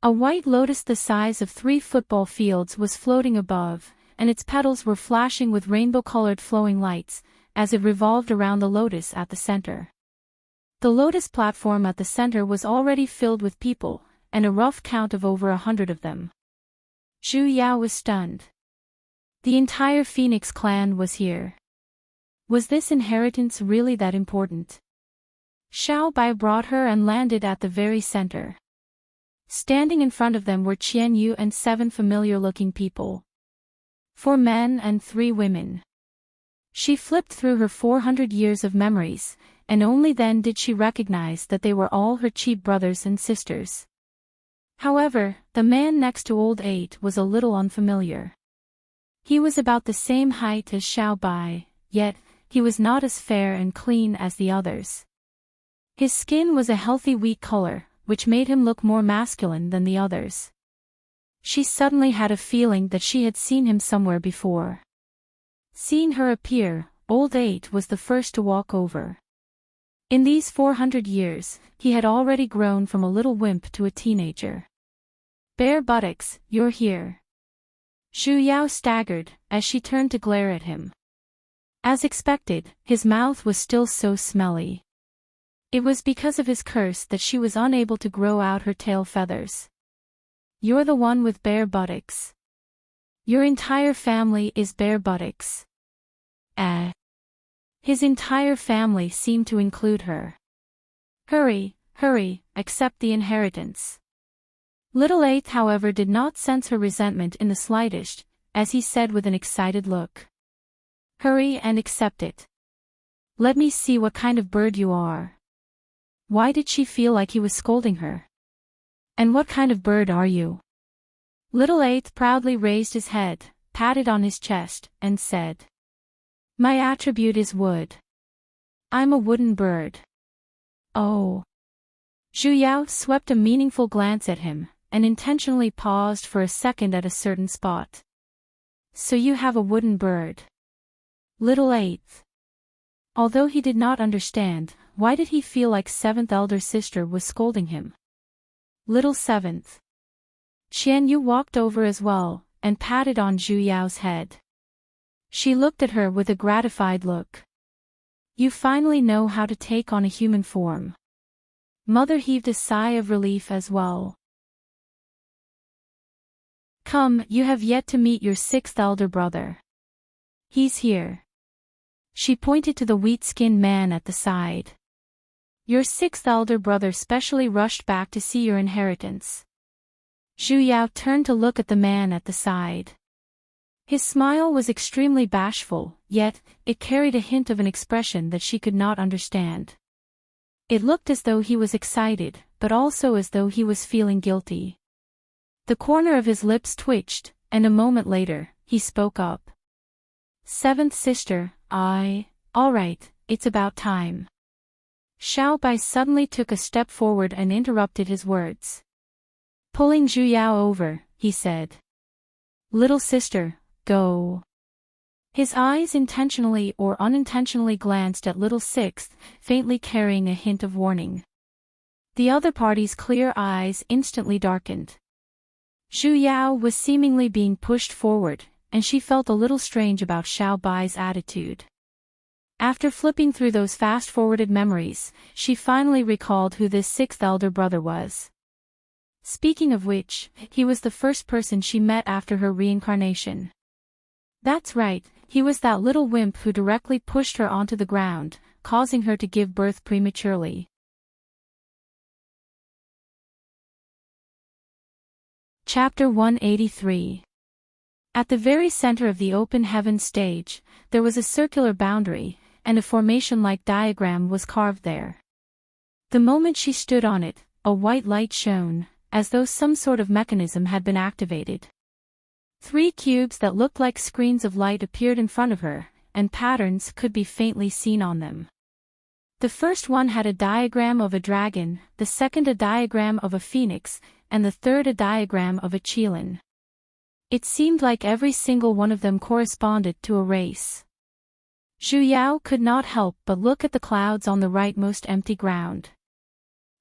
A white lotus the size of 3 football fields was floating above, and its petals were flashing with rainbow-colored flowing lights, as it revolved around the lotus at the center. The lotus platform at the center was already filled with people, and a rough count of over 100 of them. Zhu Yao was stunned. The entire Phoenix clan was here. Was this inheritance really that important? Xiao Bai brought her and landed at the very center. Standing in front of them were Qian Yu and 7 familiar-looking people. 4 men and 3 women. She flipped through her 400 years of memories, and only then did she recognize that they were all her cheap brothers and sisters. However, the man next to Old 8 was a little unfamiliar. He was about the same height as Xiao Bai, yet, he was not as fair and clean as the others. His skin was a healthy wheat color, which made him look more masculine than the others. She suddenly had a feeling that she had seen him somewhere before. Seeing her appear, Old 8 was the first to walk over. In these 400 years, he had already grown from a little wimp to a teenager. Bare buttocks, you're here. Zhu Yao staggered, as she turned to glare at him. As expected, his mouth was still so smelly. It was because of his curse that she was unable to grow out her tail feathers. You're the one with bare buttocks. Your entire family is bare buttocks. His entire family seemed to include her. Hurry, Hurry, accept the inheritance. Little Eighth, however, did not sense her resentment in the slightest, as he said with an excited look. Hurry and accept it. Let me see what kind of bird you are. Why did she feel like he was scolding her? And what kind of bird are you? Little Eighth proudly raised his head, patted on his chest, and said, My attribute is wood. I'm a wooden bird. Oh. Zhu Yao swept a meaningful glance at him, and intentionally paused for a second at a certain spot. So you have a wooden bird. Little Eighth. Although he did not understand, why did he feel like seventh elder sister was scolding him? Little seventh. Qian Yu walked over as well, and patted on Zhu Yao's head. She looked at her with a gratified look. You finally know how to take on a human form. Mother heaved a sigh of relief as well. Come, you have yet to meet your sixth elder brother. He's here. She pointed to the wheat-skinned man at the side. Your sixth elder brother specially rushed back to see your inheritance. Zhu Yao turned to look at the man at the side. His smile was extremely bashful, yet, it carried a hint of an expression that she could not understand. It looked as though he was excited, but also as though he was feeling guilty. The corner of his lips twitched, and a moment later, he spoke up. Seventh sister, all right, it's about time. Xiao Bai suddenly took a step forward and interrupted his words. Pulling Zhu Yao over, he said. Little sister, go. His eyes intentionally or unintentionally glanced at little sixth, faintly carrying a hint of warning. The other party's clear eyes instantly darkened. Zhu Yao was seemingly being pushed forward, and she felt a little strange about Xiao Bai's attitude. After flipping through those fast-forwarded memories, she finally recalled who this sixth elder brother was. Speaking of which, he was the first person she met after her reincarnation. That's right, he was that little wimp who directly pushed her onto the ground, causing her to give birth prematurely. Chapter 183. At the very center of the open heaven stage, there was a circular boundary, and a formation-like diagram was carved there. The moment she stood on it, a white light shone, as though some sort of mechanism had been activated. 3 cubes that looked like screens of light appeared in front of her, and patterns could be faintly seen on them. The first one had a diagram of a dragon, the second a diagram of a phoenix, and the third a diagram of a qilin. It seemed like every single one of them corresponded to a race. Zhu Yao could not help but look at the clouds on the rightmost empty ground.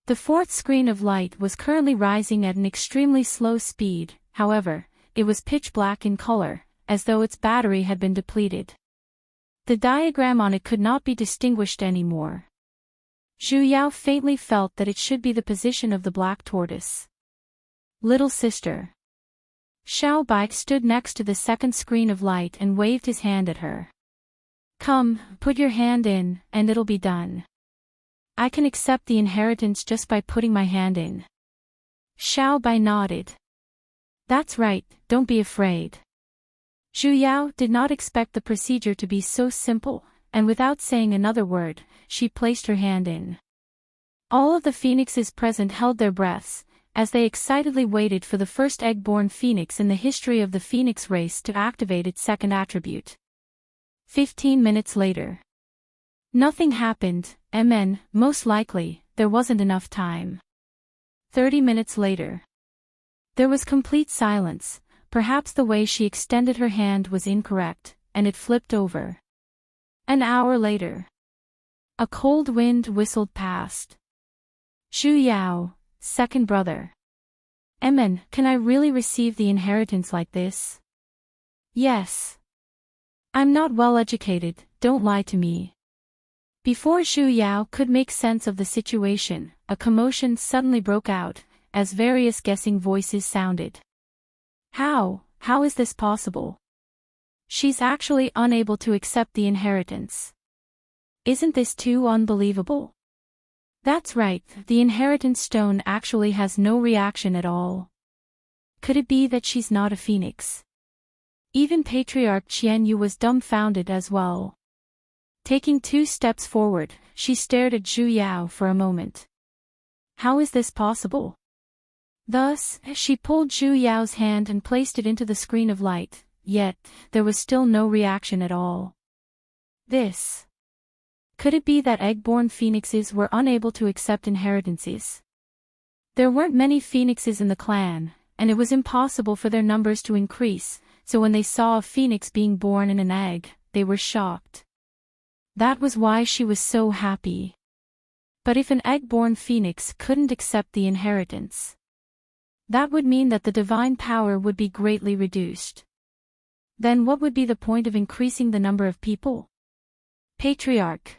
The fourth screen of light was currently rising at an extremely slow speed, however, it was pitch black in color, as though its battery had been depleted. The diagram on it could not be distinguished anymore. Zhu Yao faintly felt that it should be the position of the black tortoise. Little sister. Xiao Bai stood next to the second screen of light and waved his hand at her. Come, put your hand in, and it'll be done. I can accept the inheritance just by putting my hand in. Xiao Bai nodded. That's right, don't be afraid. Zhu Yao did not expect the procedure to be so simple, and without saying another word, she placed her hand in. All of the phoenixes present held their breaths, as they excitedly waited for the first egg-born phoenix in the history of the phoenix race to activate its second attribute. 15 minutes later. Nothing happened, most likely, there wasn't enough time. 30 minutes later. There was complete silence, perhaps the way she extended her hand was incorrect, and it flipped over. An hour later. A cold wind whistled past. Zhu Yao, second brother. Can I really receive the inheritance like this? Yes. I'm not well educated, don't lie to me. Before Zhu Yao could make sense of the situation, a commotion suddenly broke out, as various guessing voices sounded. How is this possible? She's actually unable to accept the inheritance. Isn't this too unbelievable? That's right, the inheritance stone actually has no reaction at all. Could it be that she's not a phoenix? Even Patriarch Qianyu was dumbfounded as well. Taking 2 steps forward, she stared at Zhu Yao for a moment. How is this possible? Thus, she pulled Zhu Yao's hand and placed it into the screen of light, yet, there was still no reaction at all. This. Could it be that egg-born phoenixes were unable to accept inheritances? There weren't many phoenixes in the clan, and it was impossible for their numbers to increase, so when they saw a phoenix being born in an egg, they were shocked. That was why she was so happy. But if an egg-born phoenix couldn't accept the inheritance, that would mean that the divine power would be greatly reduced. Then what would be the point of increasing the number of people? Patriarch.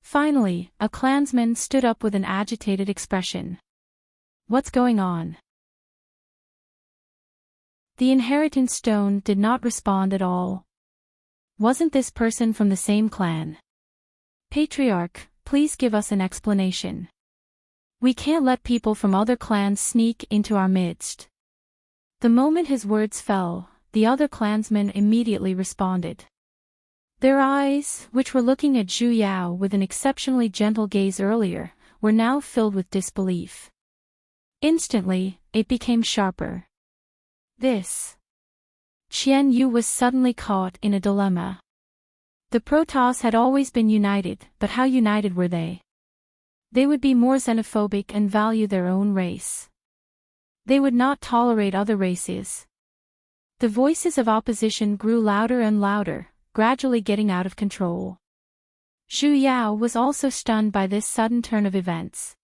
Finally, a clansman stood up with an agitated expression. What's going on? The inheritance stone did not respond at all. Wasn't this person from the same clan? Patriarch, please give us an explanation. We can't let people from other clans sneak into our midst. The moment his words fell, the other clansmen immediately responded. Their eyes, which were looking at Zhu Yao with an exceptionally gentle gaze earlier, were now filled with disbelief. Instantly, it became sharper. This. Qian Yu was suddenly caught in a dilemma. The Protoss had always been united, but how united were they? They would be more xenophobic and value their own race. They would not tolerate other races. The voices of opposition grew louder and louder, gradually getting out of control. Zhu Yao was also stunned by this sudden turn of events.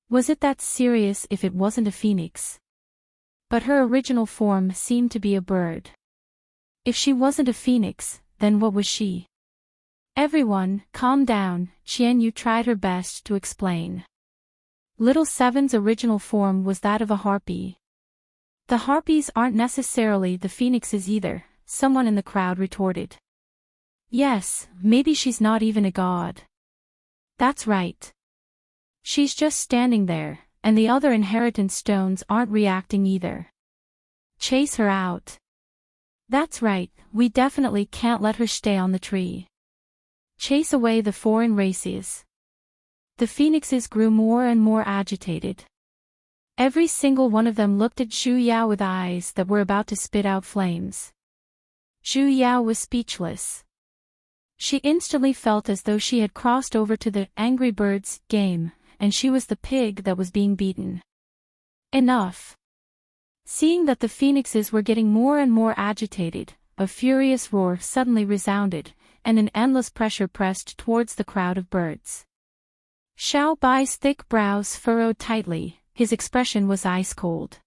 Was it that serious if it wasn't a phoenix? But her original form seemed to be a bird. If she wasn't a phoenix, then what was she? Everyone, calm down, Qian Yu tried her best to explain. Little Seven's original form was that of a harpy. The harpies aren't necessarily the phoenixes either, someone in the crowd retorted. Yes, maybe she's not even a god. That's right. She's just standing there, and the other inheritance stones aren't reacting either. Chase her out. That's right, we definitely can't let her stay on the tree. Chase away the foreign races. The phoenixes grew more and more agitated. Every single one of them looked at Zhu Yao with eyes that were about to spit out flames. Zhu Yao was speechless. She instantly felt as though she had crossed over to the Angry Birds game, and she was the pig that was being beaten. Enough. Seeing that the phoenixes were getting more and more agitated, a furious roar suddenly resounded, and an endless pressure pressed towards the crowd of birds. Xiao Bai's thick brows furrowed tightly, his expression was ice-cold.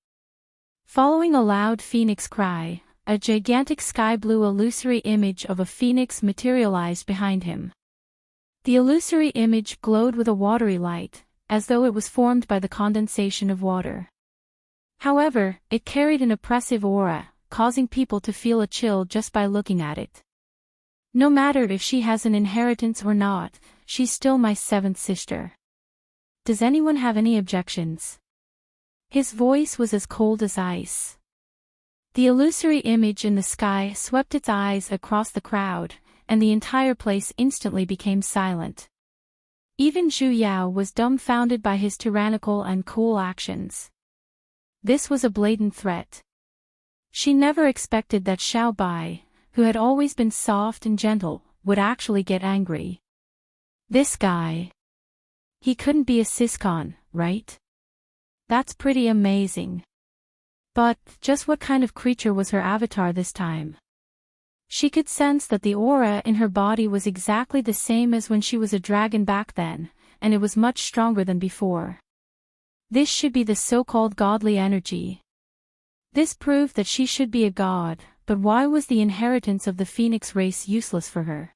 Following a loud phoenix cry, a gigantic sky-blue illusory image of a phoenix materialized behind him. The illusory image glowed with a watery light, as though it was formed by the condensation of water. However, it carried an oppressive aura, causing people to feel a chill just by looking at it. No matter if she has an inheritance or not, she's still my 7th sister. Does anyone have any objections? His voice was as cold as ice. The illusory image in the sky swept its eyes across the crowd, and the entire place instantly became silent. Even Zhu Yao was dumbfounded by his tyrannical and cool actions. This was a blatant threat. She never expected that Xiao Bai, who had always been soft and gentle, would actually get angry. This guy. He couldn't be a Siscon, right? That's pretty amazing. But, just what kind of creature was her avatar this time? She could sense that the aura in her body was exactly the same as when she was a dragon back then, and it was much stronger than before. This should be the so-called godly energy. This proved that she should be a god, but why was the inheritance of the phoenix race useless for her?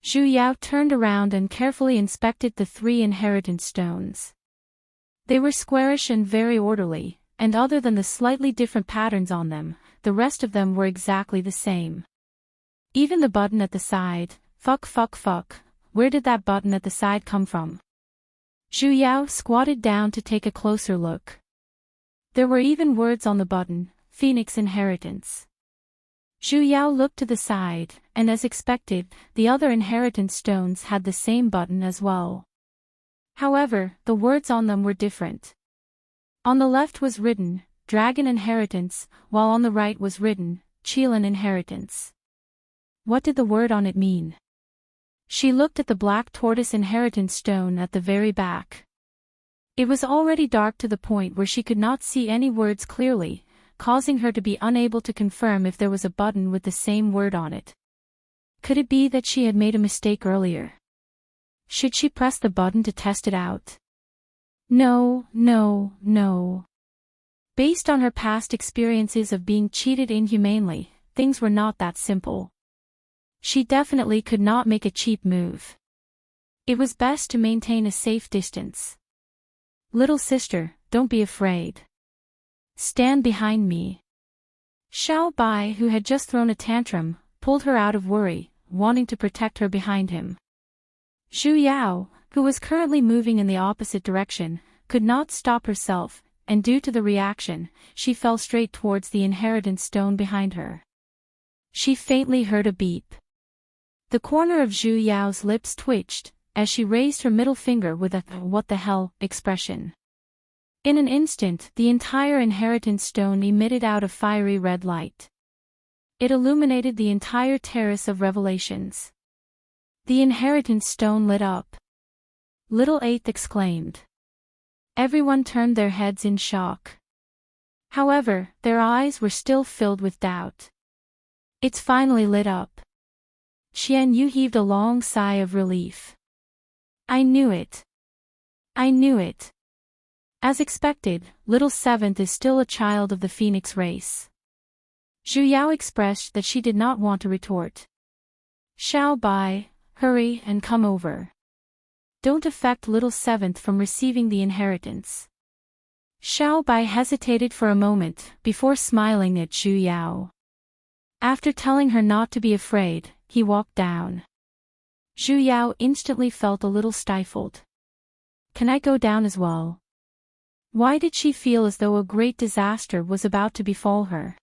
Zhu Yao turned around and carefully inspected the 3 inheritance stones. They were squarish and very orderly, and other than the slightly different patterns on them, the rest of them were exactly the same. Even the button at the side, fuck, where did that button at the side come from? Zhu Yao squatted down to take a closer look. There were even words on the button, Phoenix Inheritance. Zhu Yao looked to the side, and as expected, the other inheritance stones had the same button as well. However, the words on them were different. On the left was written, Dragon Inheritance, while on the right was written, Qilin Inheritance. What did the word on it mean? She looked at the black tortoise inheritance stone at the very back. It was already dark to the point where she could not see any words clearly, causing her to be unable to confirm if there was a button with the same word on it. Could it be that she had made a mistake earlier? Should she press the button to test it out? No. Based on her past experiences of being cheated inhumanely, things were not that simple. She definitely could not make a cheap move. It was best to maintain a safe distance. Little sister, don't be afraid. Stand behind me. Xiao Bai, who had just thrown a tantrum, pulled her out of worry, wanting to protect her behind him. Zhu Yao, who was currently moving in the opposite direction, could not stop herself, and due to the reaction, she fell straight towards the inheritance stone behind her. She faintly heard a beep. The corner of Zhu Yao's lips twitched, as she raised her middle finger with a "what the hell" expression. In an instant, the entire inheritance stone emitted out a fiery red light. It illuminated the entire terrace of revelations. The inheritance stone lit up. Little Eighth exclaimed. Everyone turned their heads in shock. However, their eyes were still filled with doubt. It's finally lit up. Qian Yu heaved a long sigh of relief. I knew it. I knew it. As expected, little Seventh is still a child of the Phoenix race. Zhu Yao expressed that she did not want to retort. Xiao Bai, hurry and come over. Don't affect little Seventh from receiving the inheritance. Xiao Bai hesitated for a moment before smiling at Zhu Yao. After telling her not to be afraid, he walked down. Zhu Yao instantly felt a little stifled. Can I go down as well? Why did she feel as though a great disaster was about to befall her?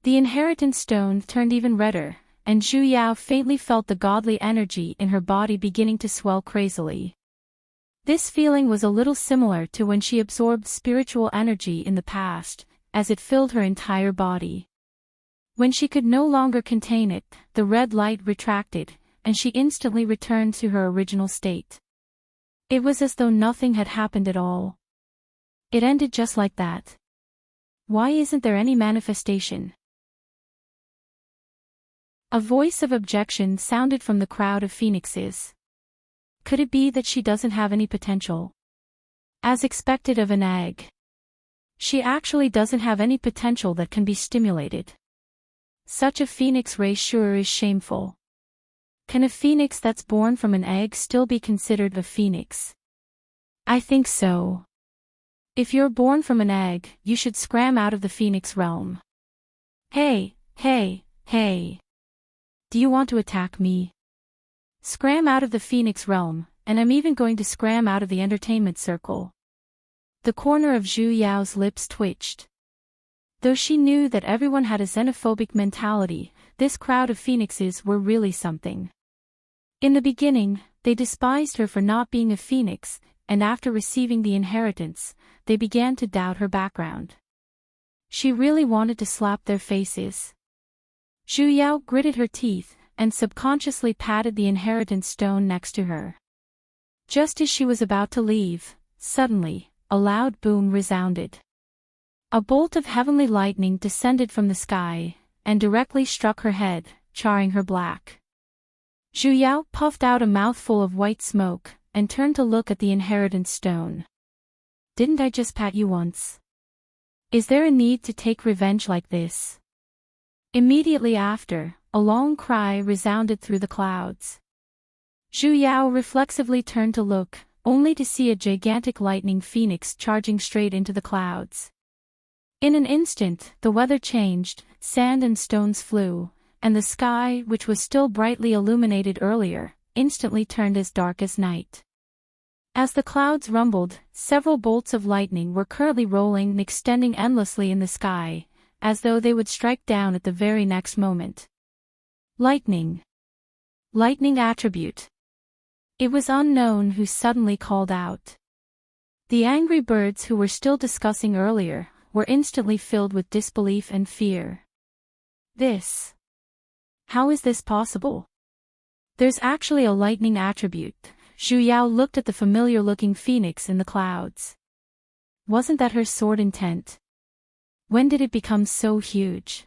The inheritance stone turned even redder, and Zhu Yao faintly felt the godly energy in her body beginning to swell crazily. This feeling was a little similar to when she absorbed spiritual energy in the past, as it filled her entire body. When she could no longer contain it, the red light retracted, and she instantly returned to her original state. It was as though nothing had happened at all. It ended just like that. Why isn't there any manifestation? A voice of objection sounded from the crowd of phoenixes. Could it be that she doesn't have any potential? As expected of an egg. She actually doesn't have any potential that can be stimulated. Such a phoenix race sure is shameful. Can a phoenix that's born from an egg still be considered a phoenix? I think so. If you're born from an egg, you should scram out of the phoenix realm. Hey. Do you want to attack me? Scram out of the phoenix realm, and I'm even going to scram out of the entertainment circle. The corner of Zhu Yao's lips twitched. Though she knew that everyone had a xenophobic mentality, this crowd of phoenixes were really something. In the beginning, they despised her for not being a phoenix, and after receiving the inheritance, they began to doubt her background. She really wanted to slap their faces. Zhu Yao gritted her teeth, and subconsciously patted the inheritance stone next to her. Just as she was about to leave, suddenly, a loud boom resounded. A bolt of heavenly lightning descended from the sky, and directly struck her head, charring her black. Zhu Yao puffed out a mouthful of white smoke, and turned to look at the inheritance stone. Didn't I just pat you once? Is there a need to take revenge like this? Immediately after, a long cry resounded through the clouds. Zhu Yao reflexively turned to look, only to see a gigantic lightning phoenix charging straight into the clouds. In an instant, the weather changed, sand and stones flew, and the sky, which was still brightly illuminated earlier, instantly turned as dark as night. As the clouds rumbled, several bolts of lightning were currently rolling and extending endlessly in the sky, as though they would strike down at the very next moment. Lightning. Lightning attribute. It was unknown who suddenly called out. The angry birds who were still discussing earlier were instantly filled with disbelief and fear. This. How is this possible? There's actually a lightning attribute. Zhu Yao looked at the familiar-looking phoenix in the clouds. Wasn't that her sword intent? When did it become so huge?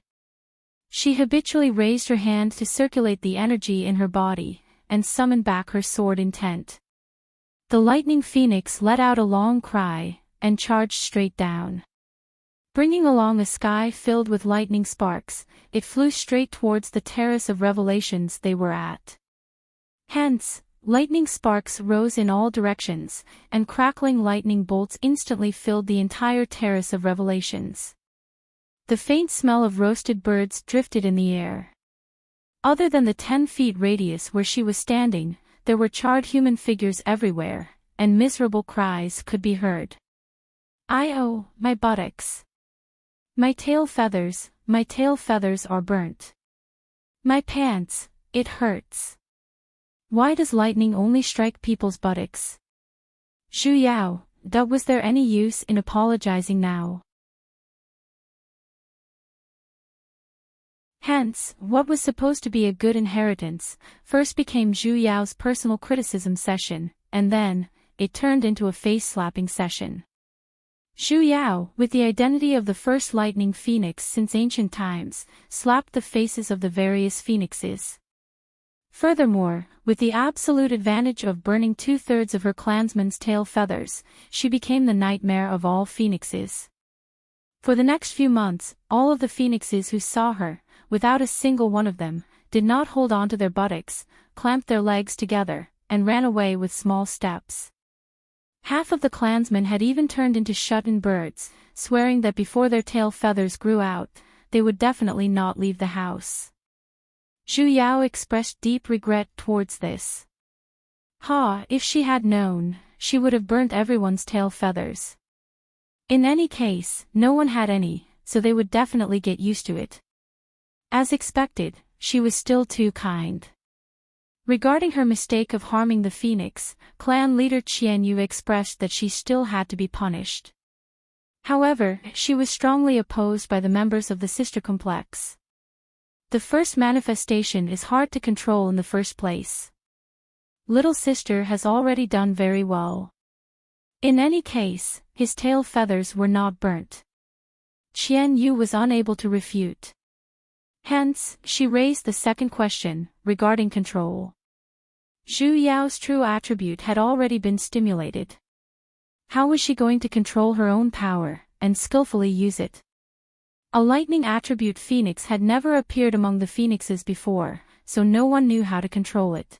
She habitually raised her hand to circulate the energy in her body, and summoned back her sword intent. The lightning phoenix let out a long cry, and charged straight down. Bringing along a sky filled with lightning sparks, it flew straight towards the terrace of revelations they were at. Hence, lightning sparks rose in all directions, and crackling lightning bolts instantly filled the entire terrace of revelations. The faint smell of roasted birds drifted in the air. Other than the 10 feet radius where she was standing, there were charred human figures everywhere, and miserable cries could be heard. "Oh, my buttocks. My tail feathers are burnt. My pants, it hurts. Why does lightning only strike people's buttocks?" Zhu Yao, was there any use in apologizing now? Hence, what was supposed to be a good inheritance, first became Zhu Yao's personal criticism session, and then, it turned into a face-slapping session. Zhu Yao, with the identity of the first lightning phoenix since ancient times, slapped the faces of the various phoenixes. Furthermore, with the absolute advantage of burning 2/3 of her clansmen's tail feathers, she became the nightmare of all phoenixes. For the next few months, all of the phoenixes who saw her, without a single one of them, did not hold on to their buttocks, clamped their legs together, and ran away with small steps. Half of the clansmen had even turned into shut-in birds, swearing that before their tail feathers grew out, they would definitely not leave the house. Zhu Yao expressed deep regret towards this. If she had known, she would have burnt everyone's tail feathers. In any case, no one had any, so they would definitely get used to it. As expected, she was still too kind. Regarding her mistake of harming the phoenix, clan leader Qian Yu expressed that she still had to be punished. However, she was strongly opposed by the members of the sister complex. The first manifestation is hard to control in the first place. Little sister has already done very well. In any case, his tail feathers were not burnt. Qian Yu was unable to refute. Hence, she raised the second question, regarding control. Zhu Yao's true attribute had already been stimulated. How was she going to control her own power, and skillfully use it? A lightning attribute phoenix had never appeared among the phoenixes before, so no one knew how to control it.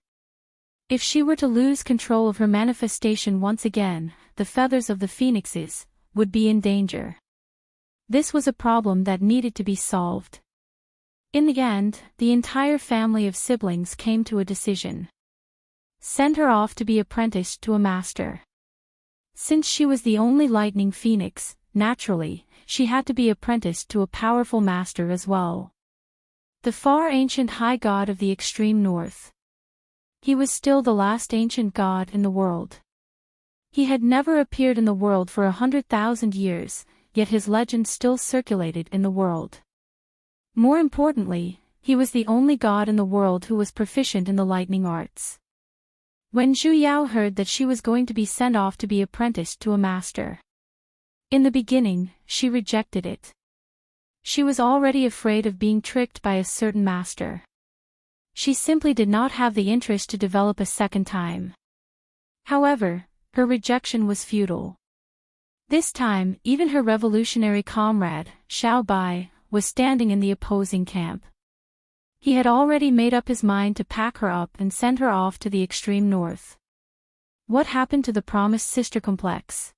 If she were to lose control of her manifestation once again, the feathers of the phoenixes would be in danger. This was a problem that needed to be solved. In the end, the entire family of siblings came to a decision. Send her off to be apprenticed to a master. Since she was the only lightning phoenix, naturally, she had to be apprenticed to a powerful master as well. The far ancient high god of the extreme north. He was still the last ancient god in the world. He had never appeared in the world for 100,000 years, yet his legend still circulated in the world. More importantly, he was the only god in the world who was proficient in the lightning arts. When Zhu Yao heard that she was going to be sent off to be apprenticed to a master, in the beginning, she rejected it. She was already afraid of being tricked by a certain master. She simply did not have the interest to develop a second time. However, her rejection was futile. This time, even her revolutionary comrade, Xiao Bai, was standing in the opposing camp. He had already made up his mind to pack her up and send her off to the extreme north. What happened to the promised sister complex?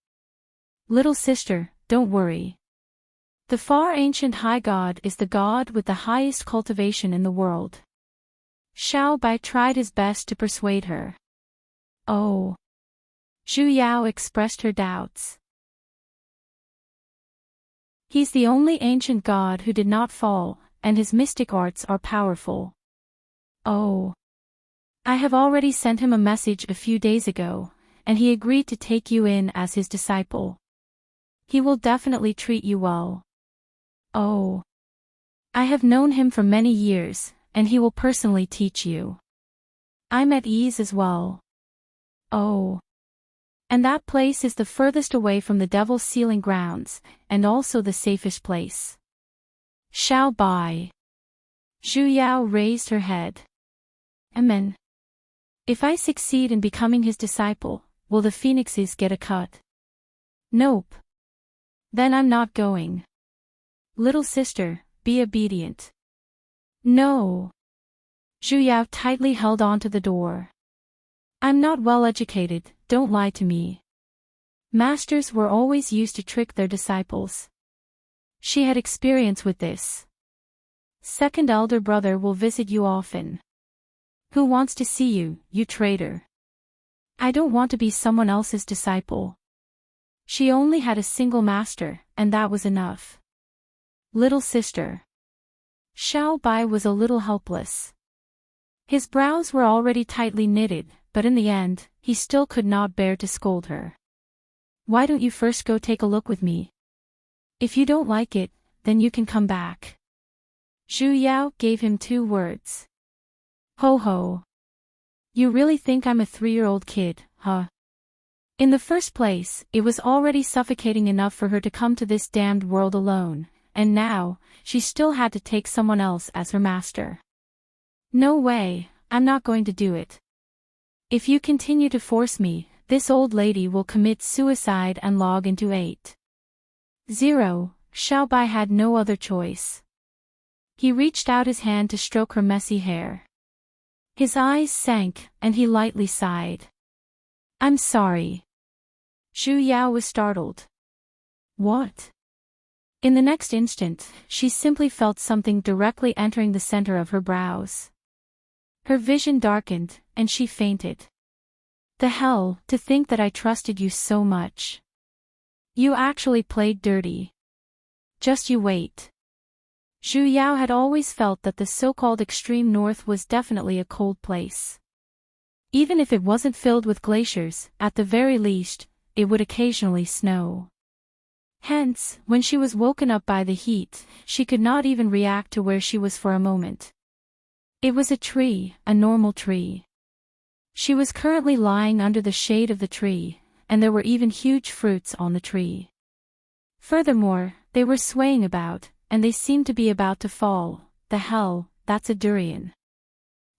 Little sister, don't worry. The far ancient high god is the god with the highest cultivation in the world. Xiao Bai tried his best to persuade her. Oh. Zhu Yao expressed her doubts. He's the only ancient god who did not fall, and his mystic arts are powerful. Oh. I have already sent him a message a few days ago, and he agreed to take you in as his disciple. He will definitely treat you well. Oh. I have known him for many years, and he will personally teach you. I'm at ease as well. Oh. And that place is the furthest away from the Devil's Sealing Grounds, and also the safest place. Xiao Bai. Zhu Yao raised her head. Amen. If I succeed in becoming his disciple, will the phoenixes get a cut? Nope. Then I'm not going. Little sister, be obedient. No. Zhu Yao tightly held on to the door. I'm not well educated, don't lie to me. Masters were always used to trick their disciples. She had experience with this. Second elder brother will visit you often. Who wants to see you, you traitor? I don't want to be someone else's disciple. She only had a single master, and that was enough. Little sister. Xiao Bai was a little helpless. His brows were already tightly knitted, but in the end, he still could not bear to scold her. Why don't you first go take a look with me? If you don't like it, then you can come back. Zhu Yao gave him 2 words. Ho ho. You really think I'm a 3-year-old kid, huh? In the first place, it was already suffocating enough for her to come to this damned world alone, and now, she still had to take someone else as her master. No way, I'm not going to do it. If you continue to force me, this old lady will commit suicide and log into 8. 0. Xiao Bai had no other choice. He reached out his hand to stroke her messy hair. His eyes sank, and he lightly sighed. I'm sorry. Zhu Yao was startled. What? In the next instant, she simply felt something directly entering the center of her brows. Her vision darkened, and she fainted. The hell, to think that I trusted you so much. You actually played dirty. Just you wait. Zhu Yao had always felt that the so-called extreme north was definitely a cold place. Even if it wasn't filled with glaciers, at the very least, it would occasionally snow. Hence, when she was woken up by the heat, she could not even react to where she was for a moment. It was a tree, a normal tree. She was currently lying under the shade of the tree, and there were even huge fruits on the tree. Furthermore, they were swaying about, and they seemed to be about to fall. The hell, that's a durian.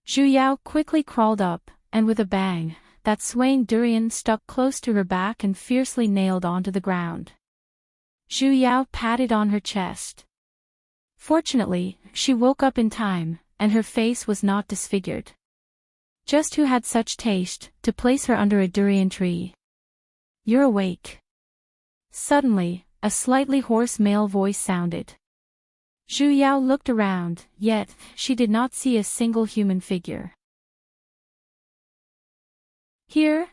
Zhu Yao quickly crawled up, and with a bang, that swaying durian stuck close to her back and fiercely nailed onto the ground. Zhu Yao patted on her chest. Fortunately, she woke up in time, and her face was not disfigured. Just who had such taste, to place her under a durian tree? You're awake. Suddenly, a slightly hoarse male voice sounded. Zhu Yao looked around, yet, she did not see a single human figure. Here,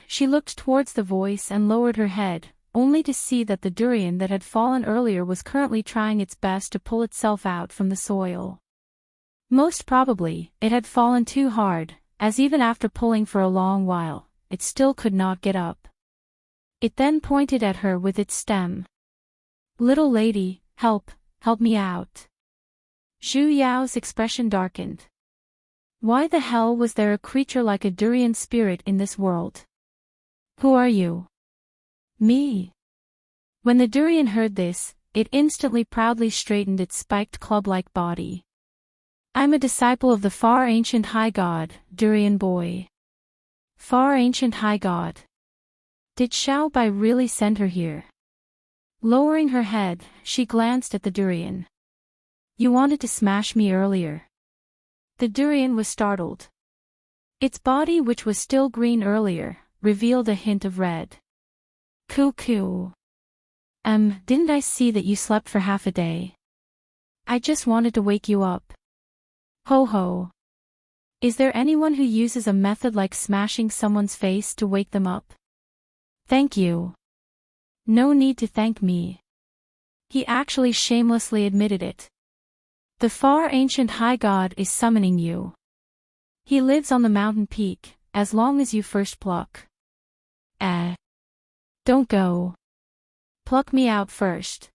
she looked towards the voice and lowered her head, only to see that the durian that had fallen earlier was currently trying its best to pull itself out from the soil. Most probably, it had fallen too hard, as even after pulling for a long while, it still could not get up. It then pointed at her with its stem. Little lady, help me out. Zhu Yao's expression darkened. Why the hell was there a creature like a durian spirit in this world? Who are you? Me. When the durian heard this, it instantly proudly straightened its spiked club-like body. I'm a disciple of the far ancient high god, Durian Boy. Far ancient high god. Did Xiao Bai really send her here? Lowering her head, she glanced at the durian. You wanted to smash me earlier. The durian was startled. Its body, which was still green earlier, revealed a hint of red. Cuckoo. Didn't I see that you slept for half a day? I just wanted to wake you up. Ho ho. Is there anyone who uses a method like smashing someone's face to wake them up? Thank you. No need to thank me. He actually shamelessly admitted it. The far ancient high god is summoning you. He lives on the mountain peak, as long as you first pluck. Don't go. Pluck me out first.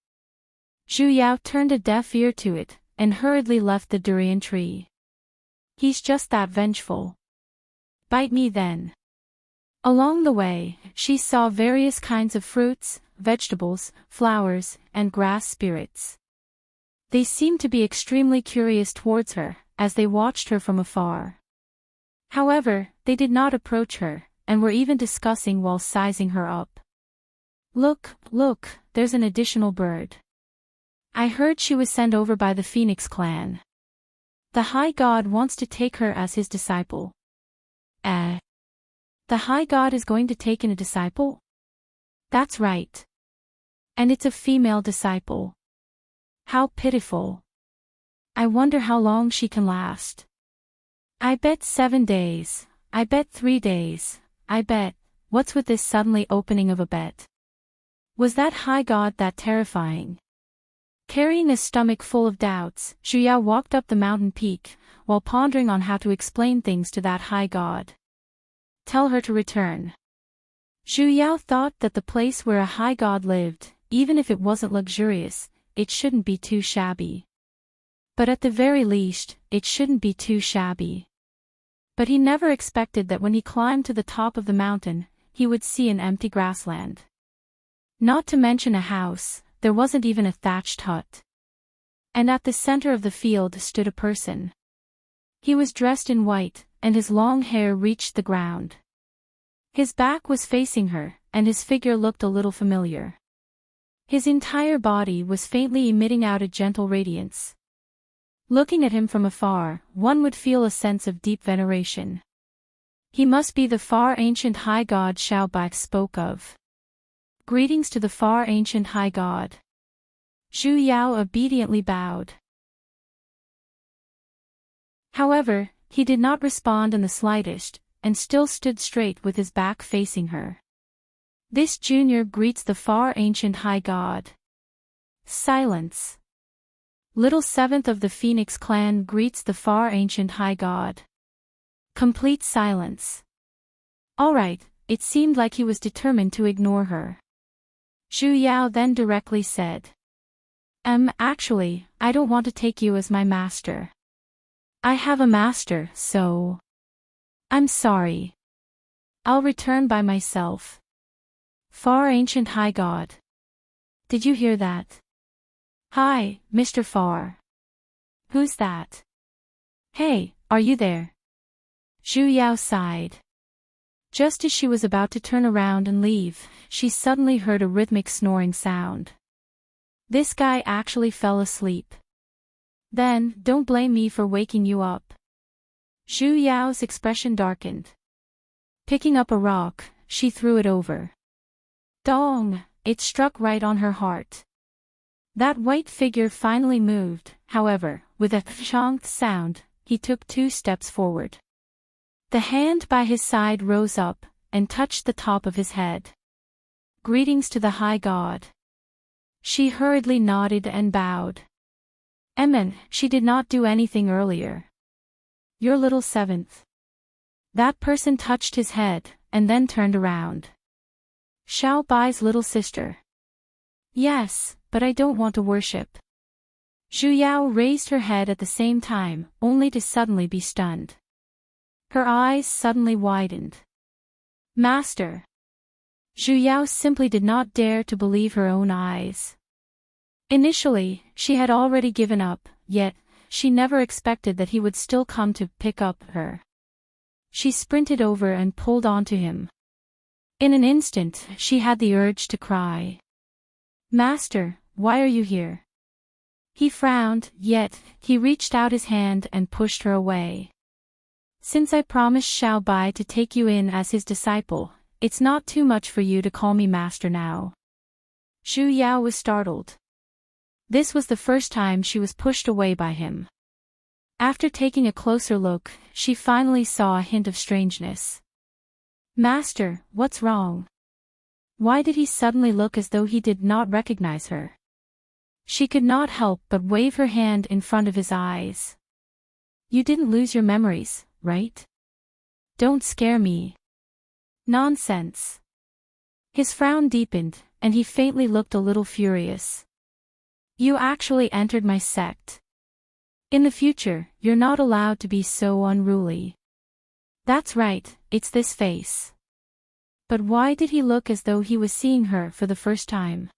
Zhu Yao turned a deaf ear to it, and hurriedly left the durian tree. He's just that vengeful. Bite me then. Along the way, she saw various kinds of fruits, vegetables, flowers, and grass spirits. They seemed to be extremely curious towards her, as they watched her from afar. However, they did not approach her, and were even discussing while sizing her up. Look, there's an additional bird. I heard she was sent over by the Phoenix clan. The high god wants to take her as his disciple. The high god is going to take in a disciple? That's right. And it's a female disciple. How pitiful. I wonder how long she can last. I bet 7 days, I bet 3 days, I bet, what's with this suddenly opening of a bet? Was that high god that terrifying? Carrying a stomach full of doubts, Zhu Yao walked up the mountain peak, while pondering on how to explain things to that high god. Tell her to return. Zhu Yao thought that the place where a high god lived, even if it wasn't luxurious, it shouldn't be too shabby. But at the very least, it shouldn't be too shabby. But he never expected that when he climbed to the top of the mountain, he would see an empty grassland. Not to mention a house, there wasn't even a thatched hut. And at the center of the field stood a person. He was dressed in white, and his long hair reached the ground. His back was facing her, and his figure looked a little familiar. His entire body was faintly emitting out a gentle radiance. Looking at him from afar, one would feel a sense of deep veneration. He must be the far ancient high god Xiao Bai spoke of. Greetings to the far ancient high god. Zhu Yao obediently bowed. However, he did not respond in the slightest, and still stood straight with his back facing her. This junior greets the far ancient high god. Silence. Little seventh of the Phoenix clan greets the far ancient high god. Complete silence. All right, it seemed like he was determined to ignore her. Zhu Yao then directly said. Actually, I don't want to take you as my master. I have a master, so... I'm sorry. I'll return by myself. Far ancient high god. Did you hear that? Hi, Mr. Far. Who's that? Hey, are you there? Zhu Yao sighed. Just as she was about to turn around and leave, she suddenly heard a rhythmic snoring sound. This guy actually fell asleep. Then, don't blame me for waking you up. Zhu Yao's expression darkened. Picking up a rock, she threw it over. Dong! It struck right on her heart. That white figure finally moved, however, with a chonked sound, he took 2 steps forward. The hand by his side rose up, and touched the top of his head. Greetings to the high god. She hurriedly nodded and bowed. She did not do anything earlier. Your little seventh. That person touched his head, and then turned around. Xiao Bai's little sister. Yes, but I don't want to worship. Zhu Yao raised her head at the same time, only to suddenly be stunned. Her eyes suddenly widened. Master. Zhu Yao simply did not dare to believe her own eyes. Initially, she had already given up, yet, she never expected that he would still come to pick up her. She sprinted over and pulled onto him. In an instant, she had the urge to cry. Master, why are you here? He frowned, yet, he reached out his hand and pushed her away. Since I promised Xiao Bai to take you in as his disciple, it's not too much for you to call me master now. Zhu Yao was startled. This was the first time she was pushed away by him. After taking a closer look, she finally saw a hint of strangeness. Master, what's wrong? Why did he suddenly look as though he did not recognize her? She could not help but wave her hand in front of his eyes. You didn't lose your memories, right? Don't scare me. Nonsense. His frown deepened, and he faintly looked a little furious. You actually entered my sect. In the future, you're not allowed to be so unruly. That's right, it's this face. But why did he look as though he was seeing her for the first time?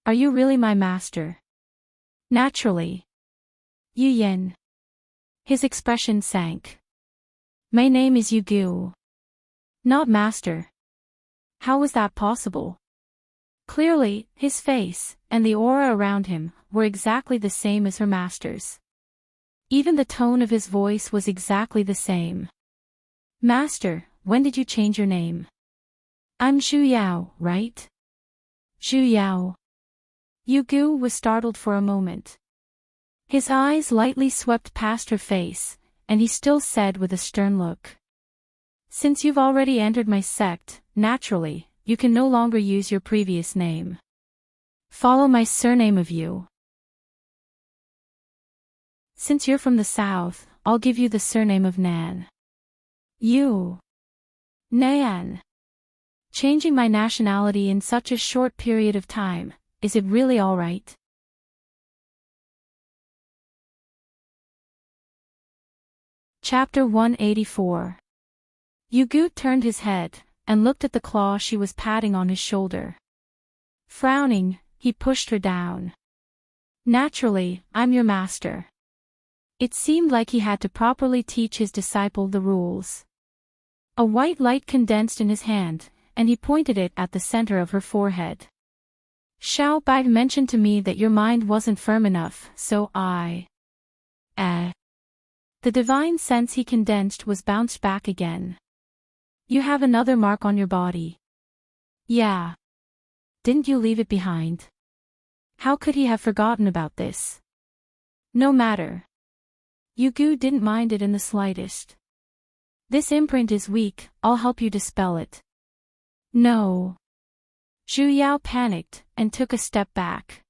Are you really my master? Naturally. Yu Yin. His expression sank. My name is Yu. Not master. How was that possible? Clearly, his face, and the aura around him, were exactly the same as her master's. Even the tone of his voice was exactly the same. Master, when did you change your name? I'm Xu Yao, right? Xu Yao. Yu Gu was startled for a moment. His eyes lightly swept past her face, and he still said with a stern look. Since you've already entered my sect, naturally, you can no longer use your previous name. Follow my surname of Yu. Since you're from the south, I'll give you the surname of Nan. Yu. Nan. Changing my nationality in such a short period of time, is it really all right? Chapter 184. Yu Gu turned his head, and looked at the claw she was patting on his shoulder. Frowning, he pushed her down. Naturally, I'm your master. It seemed like he had to properly teach his disciple the rules. A white light condensed in his hand, and he pointed it at the center of her forehead. Xiao Bai mentioned to me that your mind wasn't firm enough, so I... The divine sense he condensed was bounced back again. You have another mark on your body. Yeah. Didn't you leave it behind? How could he have forgotten about this? No matter. Yu Gu didn't mind it in the slightest. This imprint is weak, I'll help you dispel it. No. Zhu Yao panicked, and took a step back.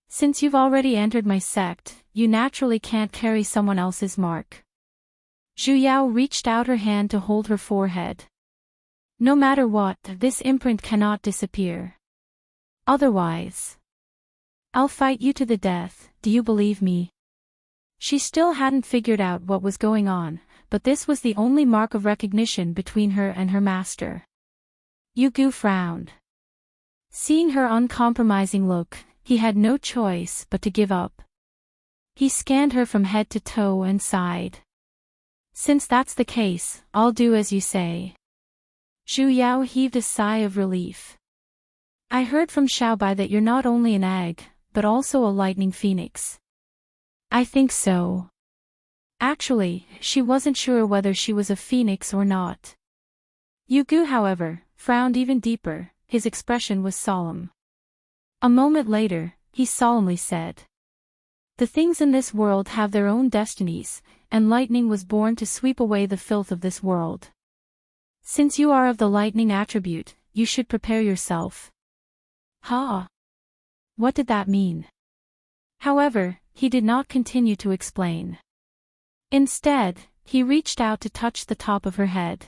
Since you've already entered my sect, you naturally can't carry someone else's mark. Zhu Yao reached out her hand to hold her forehead. No matter what, this imprint cannot disappear. Otherwise, I'll fight you to the death, do you believe me? She still hadn't figured out what was going on, but this was the only mark of recognition between her and her master. Yu Gu frowned. Seeing her uncompromising look, he had no choice but to give up. He scanned her from head to toe and sighed. Since that's the case, I'll do as you say. Zhu Yao heaved a sigh of relief. I heard from Xiaobai that you're not only an egg, but also a lightning phoenix. I think so. Actually, she wasn't sure whether she was a phoenix or not. Yu Gu, however, frowned even deeper, his expression was solemn. A moment later, he solemnly said. The things in this world have their own destinies, and lightning was born to sweep away the filth of this world. Since you are of the lightning attribute, you should prepare yourself. Ha! What did that mean? However, he did not continue to explain. Instead, he reached out to touch the top of her head.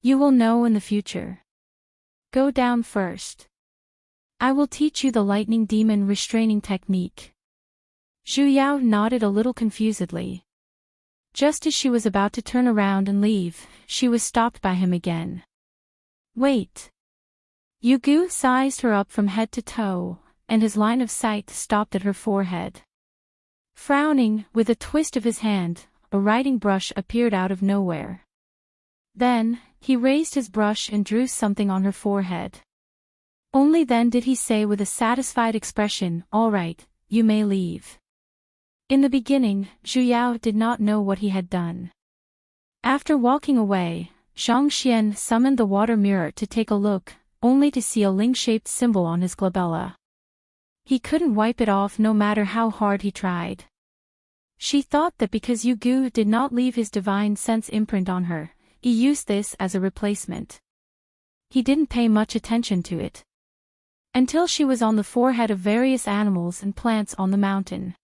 You will know in the future. Go down first. I will teach you the lightning demon restraining technique. Zhu Yao nodded a little confusedly. Just as she was about to turn around and leave, she was stopped by him again. Wait. Yu Gu sized her up from head to toe, and his line of sight stopped at her forehead. Frowning, with a twist of his hand, a writing brush appeared out of nowhere. Then, he raised his brush and drew something on her forehead. Only then did he say with a satisfied expression, all right, you may leave. In the beginning, Zhu Yao did not know what he had done. After walking away, Zhang Xian summoned the water mirror to take a look, only to see a ling-shaped symbol on his glabella. He couldn't wipe it off no matter how hard he tried. She thought that because Yugu did not leave his divine sense imprint on her, he used this as a replacement. He didn't pay much attention to it. Until she was on the forehead of various animals and plants on the mountain.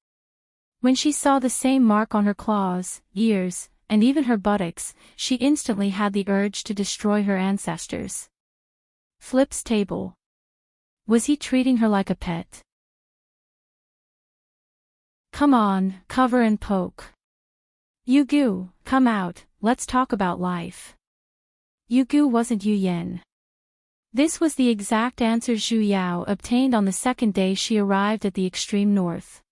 When she saw the same mark on her claws, ears, and even her buttocks, she instantly had the urge to destroy her ancestors. Flip's table. Was he treating her like a pet? Come on, cover and poke. Yugu, come out, let's talk about life. Yugu wasn't Yu Yen. This was the exact answer Zhu Yao obtained on the second day she arrived at the extreme north.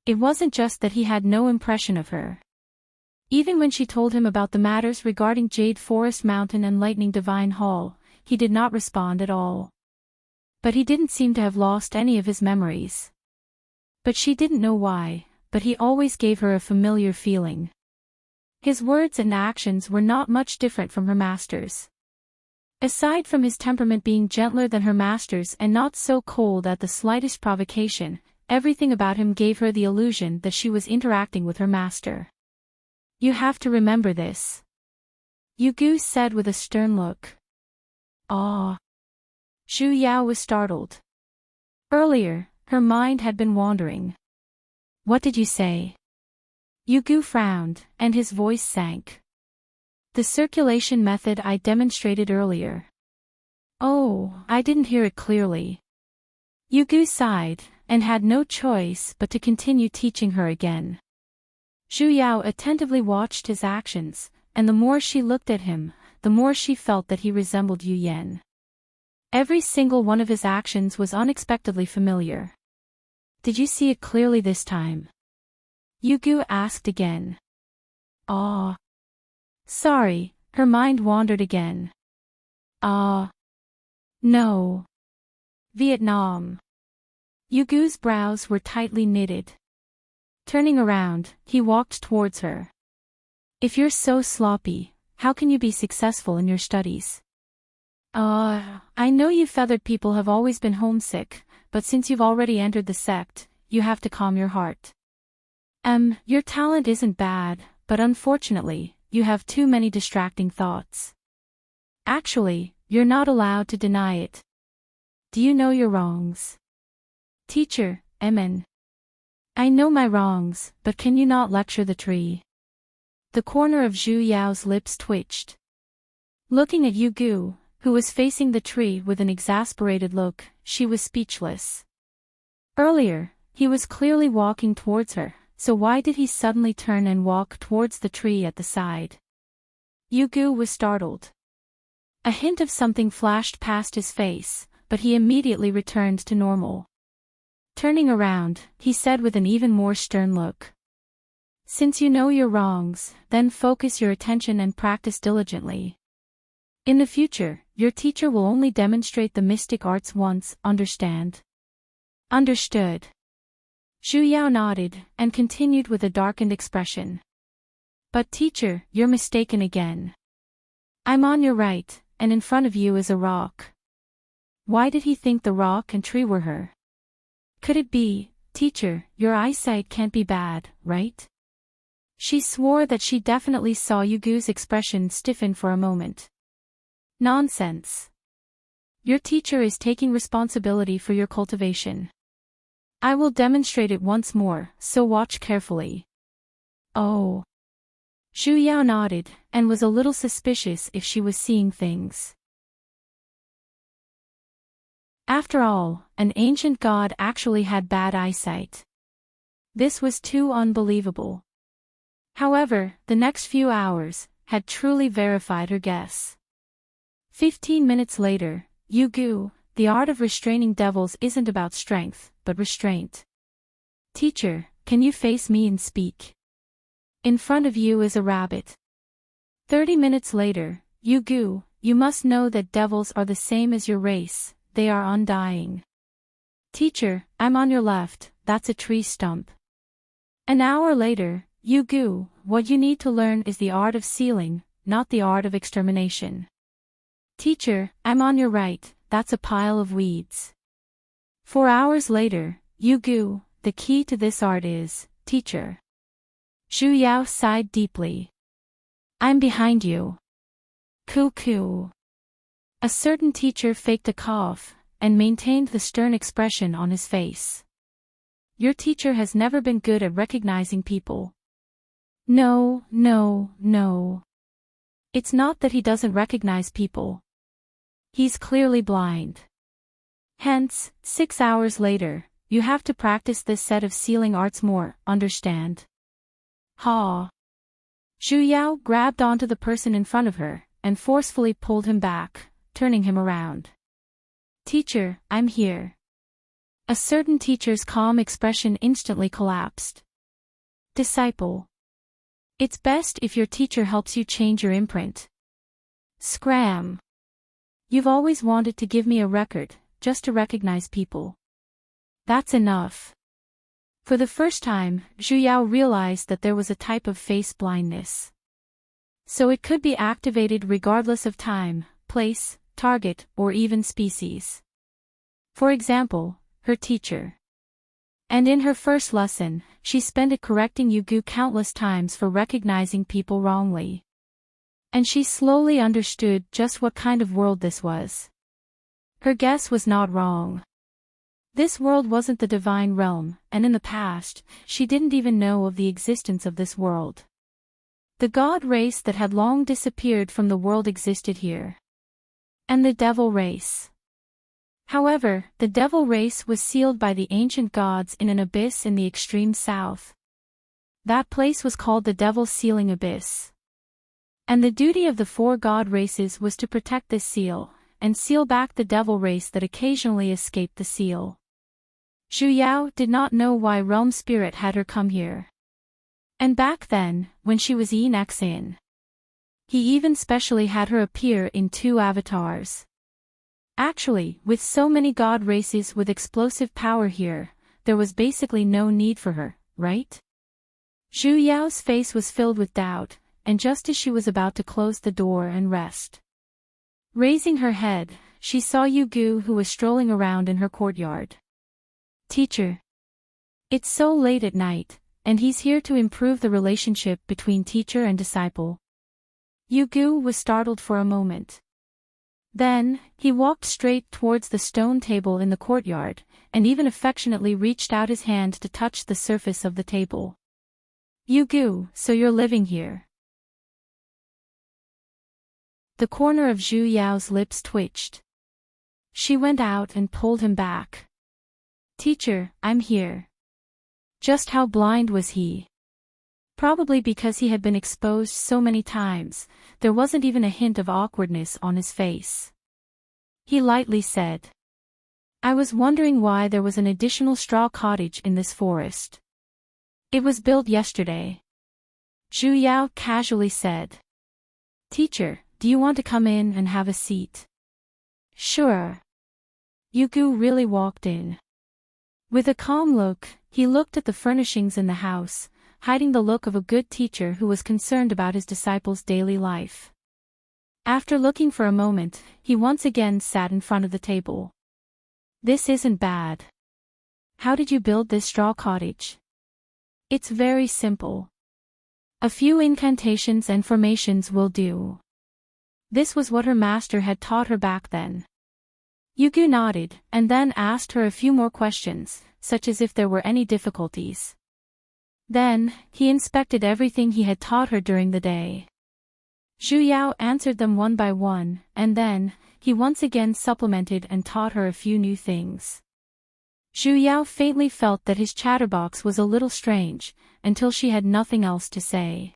It wasn't just that he had no impression of her. Even when she told him about the matters regarding Jade Forest Mountain and Lightning Divine Hall, he did not respond at all. But he didn't seem to have lost any of his memories. But she didn't know why, but he always gave her a familiar feeling. His words and actions were not much different from her master's. Aside from his temperament being gentler than her master's and not so cold at the slightest provocation, everything about him gave her the illusion that she was interacting with her master. You have to remember this. Yugu said with a stern look. Ah. Zhu Yao was startled. Earlier, her mind had been wandering. What did you say? Yugu frowned, and his voice sank. The circulation method I demonstrated earlier. Oh, I didn't hear it clearly. Yugu sighed, and had no choice but to continue teaching her again. Zhu Yao attentively watched his actions, and the more she looked at him, the more she felt that he resembled Yu Yen. Every single one of his actions was unexpectedly familiar. Did you see it clearly this time? Yugu asked again. Ah. Sorry, her mind wandered again. Ah. No. Vietnam. Yugu's brows were tightly knitted. Turning around, he walked towards her. If you're so sloppy, how can you be successful in your studies? I know you feathered people have always been homesick, but since you've already entered the sect, you have to calm your heart. Your talent isn't bad, but unfortunately, you have too many distracting thoughts. Actually, you're not allowed to deny it. Do you know your wrongs? Teacher, Emin. I know my wrongs, but can you not lecture the tree? The corner of Zhu Yao's lips twitched. Looking at Yugu, who was facing the tree with an exasperated look, she was speechless. Earlier, he was clearly walking towards her, so why did he suddenly turn and walk towards the tree at the side? Yugu was startled. A hint of something flashed past his face, but he immediately returned to normal. Turning around, he said with an even more stern look. Since you know your wrongs, then focus your attention and practice diligently. In the future, your teacher will only demonstrate the mystic arts once, understand? Understood. Zhu Yao nodded, and continued with a darkened expression. But teacher, you're mistaken again. I'm on your right, and in front of you is a rock. Why did he think the rock and tree were her? Could it be, teacher, your eyesight can't be bad, right? She swore that she definitely saw Yugu's expression stiffen for a moment. Nonsense. Your teacher is taking responsibility for your cultivation. I will demonstrate it once more, so watch carefully. Oh. Zhu Yao nodded, and was a little suspicious if she was seeing things. After all, an ancient god actually had bad eyesight. This was too unbelievable. However, the next few hours had truly verified her guess. 15 minutes later, Yugu, the art of restraining devils isn't about strength, but restraint. Teacher, can you face me and speak? In front of you is a rabbit. 30 minutes later, Yugu, you must know that devils are the same as your race, they are undying. Teacher, I'm on your left, that's a tree stump. An hour later, Yugu, what you need to learn is the art of sealing, not the art of extermination. Teacher, I'm on your right, that's a pile of weeds. 4 hours later, Yugu, the key to this art is, teacher. Zhu Yao sighed deeply. I'm behind you. Coo. A certain teacher faked a cough, and maintained the stern expression on his face. Your teacher has never been good at recognizing people. No. It's not that he doesn't recognize people. He's clearly blind. Hence, 6 hours later, you have to practice this set of sealing arts more, understand? Ha! Zhu Yao grabbed onto the person in front of her, and forcefully pulled him back, turning him around. Teacher, I'm here. A certain teacher's calm expression instantly collapsed. Disciple. It's best if your teacher helps you change your imprint. Scram. You've always wanted to give me a record, just to recognize people. That's enough. For the first time, Zhu Yao realized that there was a type of face blindness. So it could be activated regardless of time, place, target, or even species. For example, her teacher. And in her first lesson, she spent it correcting Yugu countless times for recognizing people wrongly. And she slowly understood just what kind of world this was. Her guess was not wrong. This world wasn't the divine realm, and in the past, she didn't even know of the existence of this world. The god race that had long disappeared from the world existed here. And the devil race. However, the devil race was sealed by the ancient gods in an abyss in the extreme south. That place was called the Devil's Sealing Abyss. And the duty of the 4 god races was to protect this seal, and seal back the devil race that occasionally escaped the seal. Zhu Yao did not know why Realm Spirit had her come here. And back then, when she was in, he even specially had her appear in 2 avatars. Actually, with so many god races with explosive power here, there was basically no need for her, right? Zhu Yao's face was filled with doubt, and just as she was about to close the door and rest. Raising her head, she saw Yugu, who was strolling around in her courtyard. Teacher. It's so late at night, and he's here to improve the relationship between teacher and disciple. Yugu was startled for a moment. Then, he walked straight towards the stone table in the courtyard, and even affectionately reached out his hand to touch the surface of the table. Yugu, so you're living here. The corner of Zhu Yao's lips twitched. She went out and pulled him back. Teacher, I'm here. Just how blind was he? Probably because he had been exposed so many times, there wasn't even a hint of awkwardness on his face. He lightly said. I was wondering why there was an additional straw cottage in this forest. It was built yesterday. Zhu Yao casually said. Teacher, do you want to come in and have a seat? Sure. Yugu really walked in. With a calm look, he looked at the furnishings in the house, hiding the look of a good teacher who was concerned about his disciples' daily life. After looking for a moment, he once again sat in front of the table. This isn't bad. How did you build this straw cottage? It's very simple. A few incantations and formations will do. This was what her master had taught her back then. Yugu nodded, and then asked her a few more questions, such as if there were any difficulties. Then, he inspected everything he had taught her during the day. Zhu Yao answered them one by one, and then, he once again supplemented and taught her a few new things. Zhu Yao faintly felt that his chatterbox was a little strange, until she had nothing else to say.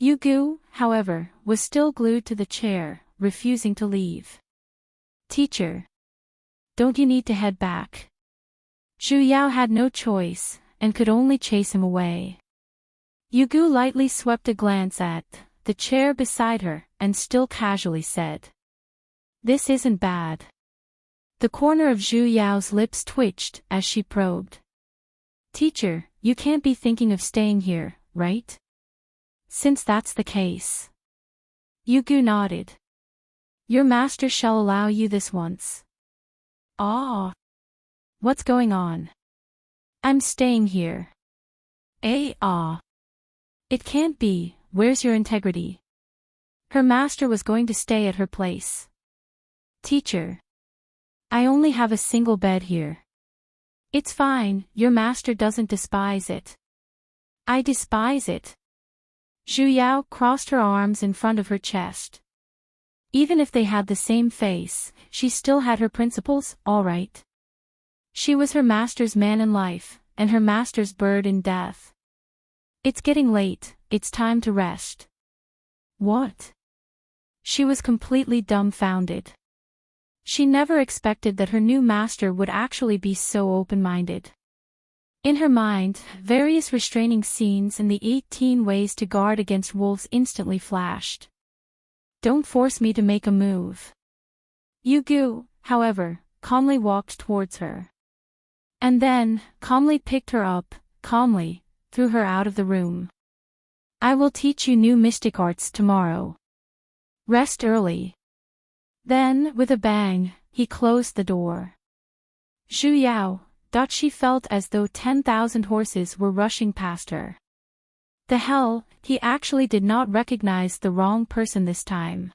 Yugu, however, was still glued to the chair, refusing to leave. Teacher. Don't you need to head back? Zhu Yao had no choice, and could only chase him away. Yugu lightly swept a glance at the chair beside her, and still casually said. This isn't bad. The corner of Zhu Yao's lips twitched as she probed. Teacher, you can't be thinking of staying here, right? Since that's the case. Yugu nodded. Your master shall allow you this once. Ah. What's going on? I'm staying here. It can't be, where's your integrity? Her master was going to stay at her place. Teacher. I only have a single bed here. It's fine, your master doesn't despise it. I despise it. Zhu Yao crossed her arms in front of her chest. Even if they had the same face, she still had her principles, all right. She was her master's man in life, and her master's bird in death. It's getting late, it's time to rest. What? She was completely dumbfounded. She never expected that her new master would actually be so open-minded. In her mind, various restraining scenes and the 18 ways to guard against wolves instantly flashed. Don't force me to make a move. Yu Gu, however, calmly walked towards her. And then, calmly picked her up, calmly, threw her out of the room. I will teach you new mystic arts tomorrow. Rest early. Then, with a bang, he closed the door. Zhu Yao, she felt as though 10,000 horses were rushing past her. The hell, he actually did not recognize the wrong person this time.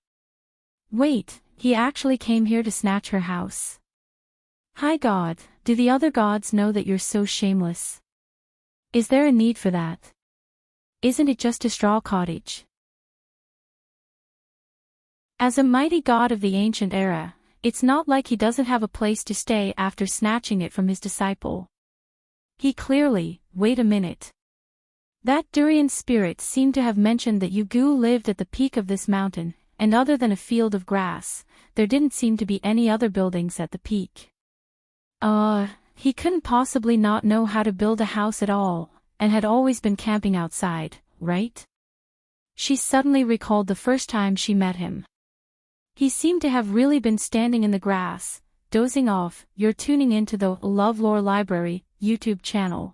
Wait, he actually came here to snatch her house. Hi God, do the other gods know that you're so shameless? Is there a need for that? Isn't it just a straw cottage? As a mighty god of the ancient era, it's not like he doesn't have a place to stay after snatching it from his disciple. He clearly, wait a minute. That durian spirit seemed to have mentioned that Yu Gu lived at the peak of this mountain, and other than a field of grass, there didn't seem to be any other buildings at the peak. He couldn't possibly not know how to build a house at all, and had always been camping outside, right? She suddenly recalled the first time she met him. He seemed to have really been standing in the grass, dozing off. You're tuning into the LoveLore Library YouTube channel.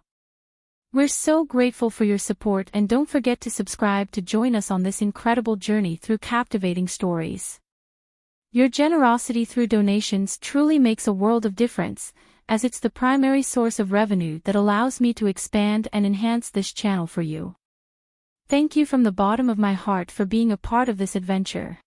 We're so grateful for your support, and don't forget to subscribe to join us on this incredible journey through captivating stories. Your generosity through donations truly makes a world of difference, as it's the primary source of revenue that allows me to expand and enhance this channel for you. Thank you from the bottom of my heart for being a part of this adventure.